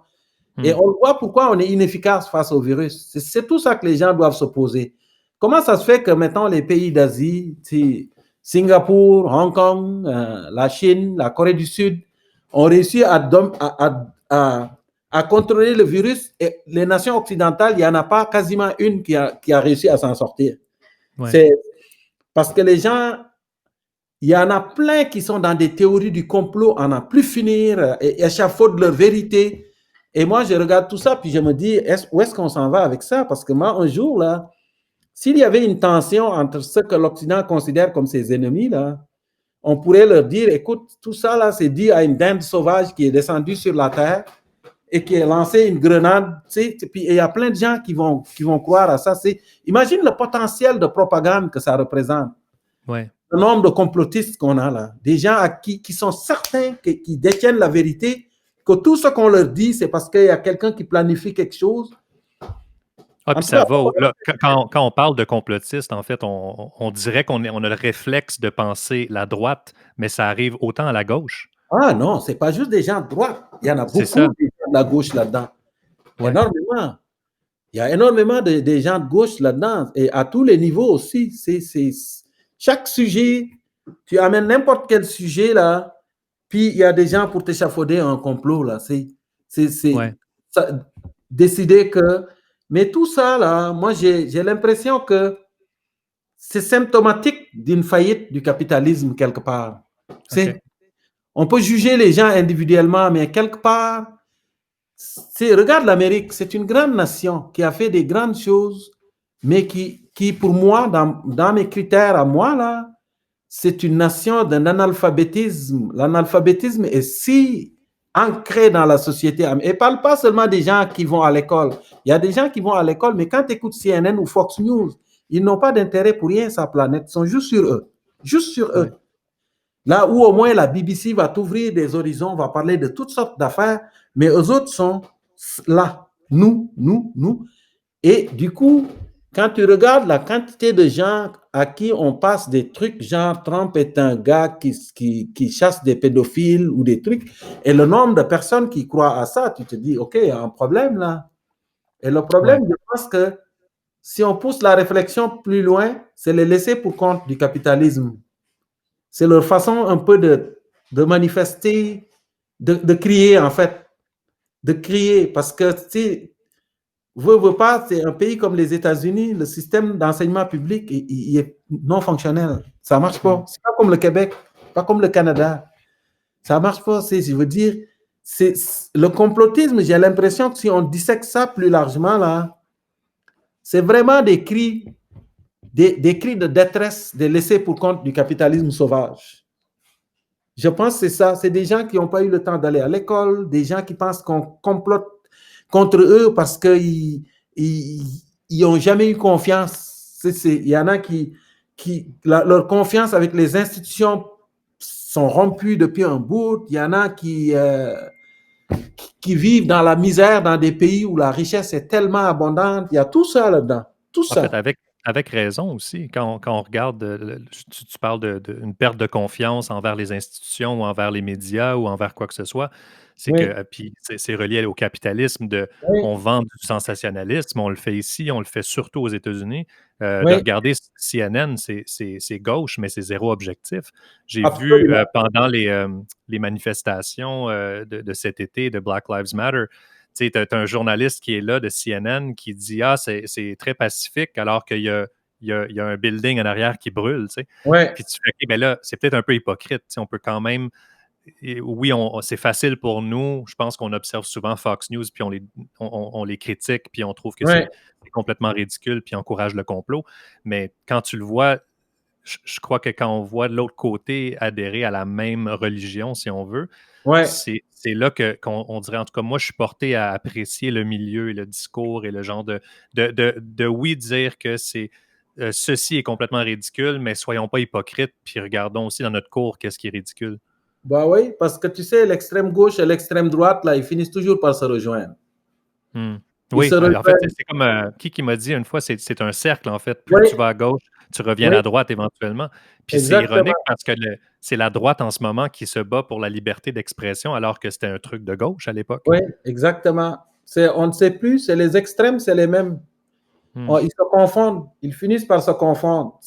Et on voit pourquoi on est inefficace face au virus. C'est tout ça que les gens doivent se poser. Comment ça se fait que maintenant les pays d'Asie, Singapour, Hong Kong, la Chine, la Corée du Sud, ont réussi à contrôler le virus, et les nations occidentales, il n'y en a pas quasiment une qui a réussi à s'en sortir. C'est parce que les gens, il y en a plein qui sont dans des théories du complot, à n'en plus finir, et échafaudent leur vérité. Et moi, je regarde tout ça, puis je me dis, où est-ce qu'on s'en va avec ça? Parce que moi, un jour, là, s'il y avait une tension entre ce que l'Occident considère comme ses ennemis, là, on pourrait leur dire, écoute, tout ça là, c'est dû à une dinde sauvage qui est descendue sur la terre et qui a lancé une grenade, tu sais, puis il y a plein de gens qui vont croire à ça. Imagine le potentiel de propagande que ça représente. Ouais. Le nombre de complotistes qu'on a là, des gens qui sont certains qui détiennent la vérité, que tout ce qu'on leur dit, c'est parce qu'il y a quelqu'un qui planifie quelque chose. Ah, puis ça va. Là, quand on parle de complotistes, en fait, on dirait qu'on a le réflexe de penser la droite, mais ça arrive autant à la gauche. Ah non, c'est pas juste des gens de droite. Il y en a beaucoup de gens de la gauche là-dedans. Ouais. Énormément. Il y a énormément de gens de gauche là-dedans. Et à tous les niveaux aussi. Chaque sujet, tu amènes n'importe quel sujet là, puis il y a des gens pour t'échafauder un complot là. Décider que... Mais tout ça là, moi j'ai l'impression que c'est symptomatique d'une faillite du capitalisme quelque part. Okay. On peut juger les gens individuellement, mais quelque part, regarde l'Amérique, c'est une grande nation qui a fait des grandes choses, mais qui pour moi, dans mes critères à moi, là, c'est une nation d'un analphabétisme. L'analphabétisme est si ancré dans la société. Et parle pas seulement des gens qui vont à l'école. Il y a des gens qui vont à l'école, mais quand tu écoutes CNN ou Fox News, ils n'ont pas d'intérêt pour rien, sa planète. Ils sont juste sur eux. Juste sur eux. Là où au moins la BBC va t'ouvrir des horizons, va parler de toutes sortes d'affaires, mais eux autres sont là. Nous. Et du coup, quand tu regardes la quantité de gens à qui on passe des trucs, genre Trump est un gars qui chasse des pédophiles ou des trucs, et le nombre de personnes qui croient à ça, tu te dis, OK, il y a un problème là. Et le problème, je pense que si on pousse la réflexion plus loin, c'est le laisser pour compte du capitalisme. C'est leur façon un peu de manifester, de crier en fait. De crier, parce que si veut pas, c'est un pays comme les États-Unis, le système d'enseignement public il est non fonctionnel. Ça ne marche pas. C'est pas comme le Québec, pas comme le Canada. Ça ne marche pas. Je veux dire, le complotisme, j'ai l'impression que si on dissèque ça plus largement, là, c'est vraiment des cris de détresse, de laisser pour compte du capitalisme sauvage. Je pense que c'est ça. C'est des gens qui n'ont pas eu le temps d'aller à l'école, des gens qui pensent qu'on complote contre eux parce qu'ils n'ont jamais eu confiance. Il y en a leur confiance avec les institutions sont rompues depuis un bout. Il y en a qui vivent dans la misère dans des pays où la richesse est tellement abondante. Il y a tout ça là-dedans. Tout ça. En fait, avec raison aussi, quand on regarde, tu parles d'une perte de confiance envers les institutions ou envers les médias ou envers quoi que ce soit, c'est que, puis c'est relié au capitalisme, on vend du sensationnalisme, on le fait ici, on le fait surtout aux États-Unis. De regarder CNN, c'est gauche, mais c'est zéro objectif. J'ai vu pendant les manifestations de cet été de Black Lives Matter, tu as un journaliste qui est là de CNN qui dit « Ah, c'est très pacifique » alors qu'il y a un building en arrière qui brûle. Puis tu fais « OK, ben là, c'est peut-être un peu hypocrite. On peut quand même... » Oui, c'est facile pour nous. Je pense qu'on observe souvent Fox News, puis on les critique, puis on trouve que c'est complètement ridicule, puis encourage le complot. Mais quand tu le vois, je crois que quand on voit de l'autre côté adhérer à la même religion, si on veut, c'est là qu'on dirait, en tout cas, moi, je suis porté à apprécier le milieu et le discours et le genre de oui, dire que ceci est complètement ridicule, mais soyons pas hypocrites, puis regardons aussi dans notre cours qu'est-ce qui est ridicule. Bah oui, parce que tu sais, l'extrême gauche et l'extrême droite, là, ils finissent toujours par se rejoindre. Oui, en fait, c'est comme qui m'a dit une fois, c'est un cercle, en fait. Plus tu vas à gauche, tu reviens à droite éventuellement. Puis c'est ironique parce que c'est la droite en ce moment qui se bat pour la liberté d'expression alors que c'était un truc de gauche à l'époque. Oui, exactement. On ne sait plus, c'est les extrêmes, c'est les mêmes. Ils se confondent, ils finissent par se confondre.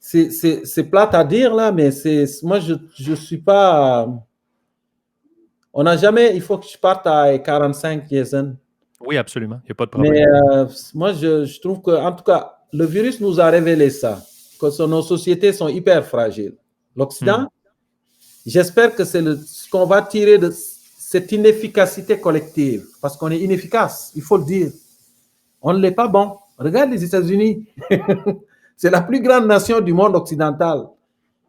C'est plate à dire, là, mais moi, je ne suis pas... On n'a jamais... Il faut que je parte à 45, Jason. Oui, absolument. Il n'y a pas de problème. Mais moi, je trouve que, en tout cas, le virus nous a révélé ça, que nos sociétés sont hyper fragiles. L'Occident, j'espère que c'est ce qu'on va tirer de cette inefficacité collective, parce qu'on est inefficace, il faut le dire. On ne l'est pas bon. Regarde les États-Unis. C'est la plus grande nation du monde occidental.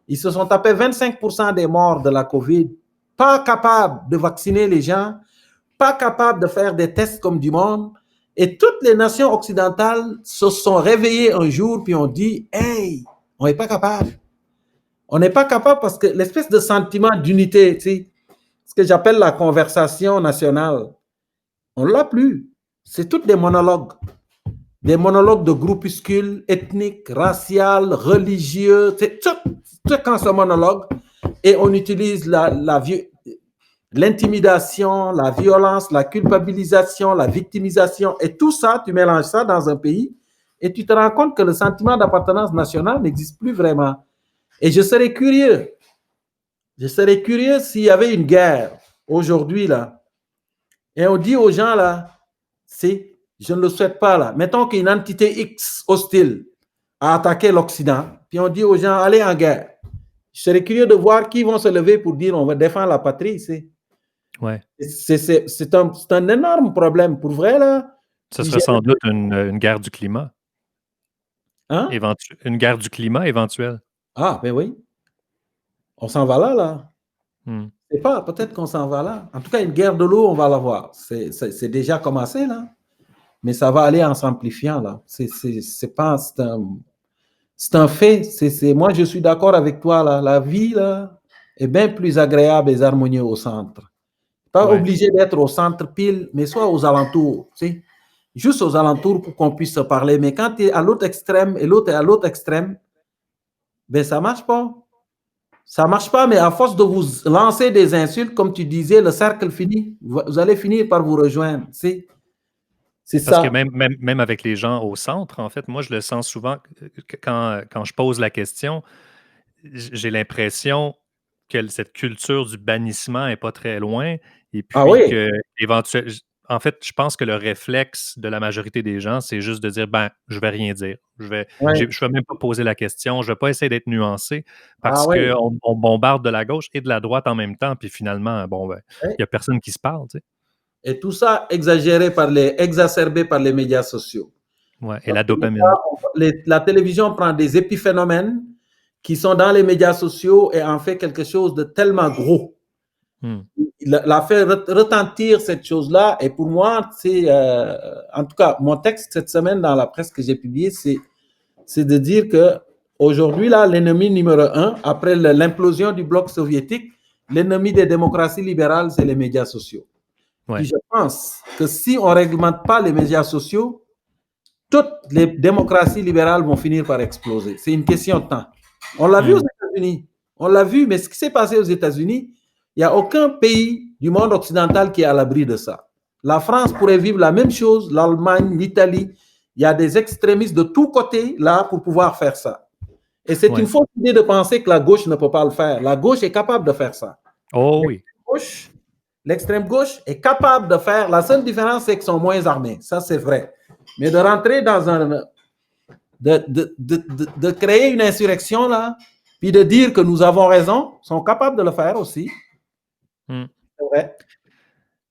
Ils se sont tapés 25% des morts de la COVID, pas capables de vacciner les gens, pas capables de faire des tests comme du monde. Et toutes les nations occidentales se sont réveillées un jour puis ont dit « Hey, on n'est pas capable. » On n'est pas capable parce que l'espèce de sentiment d'unité, tu sais, ce que j'appelle la conversation nationale, on ne l'a plus. C'est tous des monologues de groupuscules ethniques, raciales, religieux, c'est tout quand ce monologue, et on utilise l'intimidation, la violence, la culpabilisation, la victimisation, et tout ça, tu mélanges ça dans un pays, et tu te rends compte que le sentiment d'appartenance nationale n'existe plus vraiment. Et je serais curieux s'il y avait une guerre aujourd'hui, là, et on dit aux gens, là, je ne le souhaite pas, là, mettons qu'une entité X hostile a attaqué l'Occident, puis on dit aux gens, allez en guerre. Je serais curieux de voir qui vont se lever pour dire, on va défendre la patrie, Ouais. C'est un énorme problème, pour vrai, là. Ça serait sans doute une guerre du climat. Hein? Une guerre du climat éventuelle. Ah, ben oui. On s'en va là. Hmm. Je sais pas, peut-être qu'on s'en va là. En tout cas, une guerre de l'eau, on va l'avoir. C'est déjà commencé, là. Mais ça va aller en s'amplifiant, là. C'est un fait. Moi, je suis d'accord avec toi, là. La vie, là, est bien plus agréable et harmonieuse au centre. Pas obligé d'être au centre pile, mais soit aux alentours, tu sais. Juste aux alentours pour qu'on puisse se parler. Mais quand tu es à l'autre extrême et l'autre est à l'autre extrême, ben ça marche pas. Ça marche pas, mais à force de vous lancer des insultes, comme tu disais, le cercle finit. Vous allez finir par vous rejoindre. C'est ça. Parce que même avec les gens au centre, en fait, moi, je le sens souvent quand je pose la question, j'ai l'impression que cette culture du bannissement n'est pas très loin et puis que éventuellement, en fait, je pense que le réflexe de la majorité des gens, c'est juste de dire, ben, je vais rien dire. Je vais même pas poser la question, je vais pas essayer d'être nuancé parce qu'on bombarde de la gauche et de la droite en même temps, puis finalement, bon, ben, il y a personne qui se parle, tu sais. Et tout ça exacerbé par les médias sociaux. Ouais, et la dopamine. La télévision prend des épiphénomènes qui sont dans les médias sociaux et en fait quelque chose de tellement gros. La fait retentir cette chose-là. Et pour moi, en tout cas, mon texte cette semaine dans la presse que j'ai publié, c'est de dire que aujourd'hui, là, l'ennemi numéro 1, après l'implosion du bloc soviétique, l'ennemi des démocraties libérales, c'est les médias sociaux. Ouais. Puis je pense que si on ne réglemente pas les médias sociaux, toutes les démocraties libérales vont finir par exploser. C'est une question de temps. On l'a vu aux États-Unis. On l'a vu, mais ce qui s'est passé aux États-Unis, il n'y a aucun pays du monde occidental qui est à l'abri de ça. La France pourrait vivre la même chose, l'Allemagne, l'Italie. Il y a des extrémistes de tous côtés là pour pouvoir faire ça. Et c'est une fausse idée de penser que la gauche ne peut pas le faire. La gauche est capable de faire ça. Oh oui. L'extrême gauche est capable de faire. La seule différence, c'est qu'ils sont moins armés. Ça, c'est vrai. Mais de rentrer dans de créer une insurrection, là, puis de dire que nous avons raison, sont capables de le faire aussi. C'est vrai.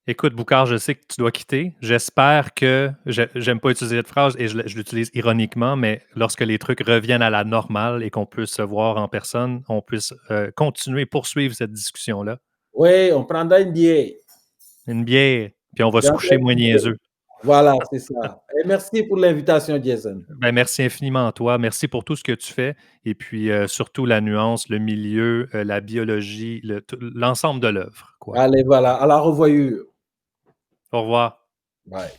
Écoute, Boucard, je sais que tu dois quitter. J'espère que, j'aime pas utiliser cette phrase et je l'utilise ironiquement, mais lorsque les trucs reviennent à la normale et qu'on puisse se voir en personne, on puisse continuer, poursuivre cette discussion-là. Oui, on prendra une bière. Une bière, puis on va se coucher moins niaiseux. Voilà, c'est ça. Et merci pour l'invitation, Jason. Ben, merci infiniment à toi. Merci pour tout ce que tu fais. Et puis, surtout la nuance, le milieu, la biologie, l'ensemble de l'œuvre. Allez, voilà. À la revoyure. Au revoir. Bye.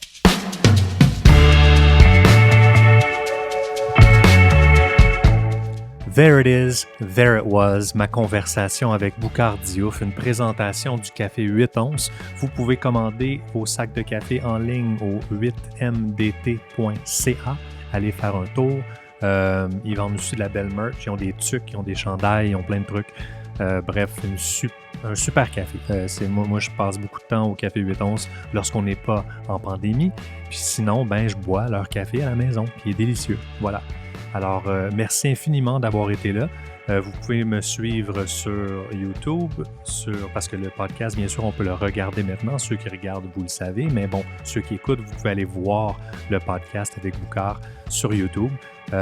There it is, there it was, ma conversation avec Boucard Diouf, une présentation du café 8 onces. Vous pouvez commander vos sacs de café en ligne au 8mdt.ca. Allez faire un tour. Ils vendent aussi de la belle merch. Ils ont des tucs, ils ont des chandails, ils ont plein de trucs. Bref, un super café. Moi, je passe beaucoup de temps au café 8 onces lorsqu'on n'est pas en pandémie. Puis sinon, ben, je bois leur café à la maison, qui est délicieux. Voilà. Alors, merci infiniment d'avoir été là. Vous pouvez me suivre sur YouTube, parce que le podcast, bien sûr, on peut le regarder maintenant. Ceux qui regardent, vous le savez. Mais bon, ceux qui écoutent, vous pouvez aller voir le podcast avec Boucard sur YouTube.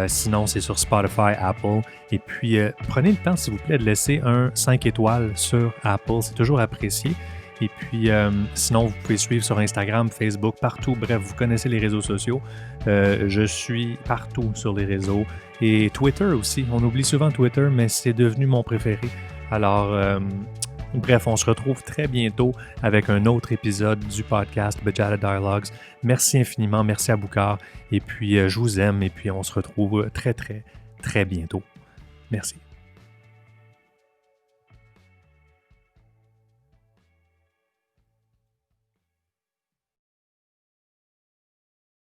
Sinon, c'est sur Spotify, Apple. Et puis, prenez le temps, s'il vous plaît, de laisser un 5 étoiles sur Apple. C'est toujours apprécié. Et puis, sinon, vous pouvez suivre sur Instagram, Facebook, partout. Bref, vous connaissez les réseaux sociaux. Je suis partout sur les réseaux. Et Twitter aussi. On oublie souvent Twitter, mais c'est devenu mon préféré. Alors, bref, on se retrouve très bientôt avec un autre épisode du podcast Bejada Dialogues. Merci infiniment. Merci à Boucard. Et puis, je vous aime. Et puis, on se retrouve très, très, très bientôt. Merci.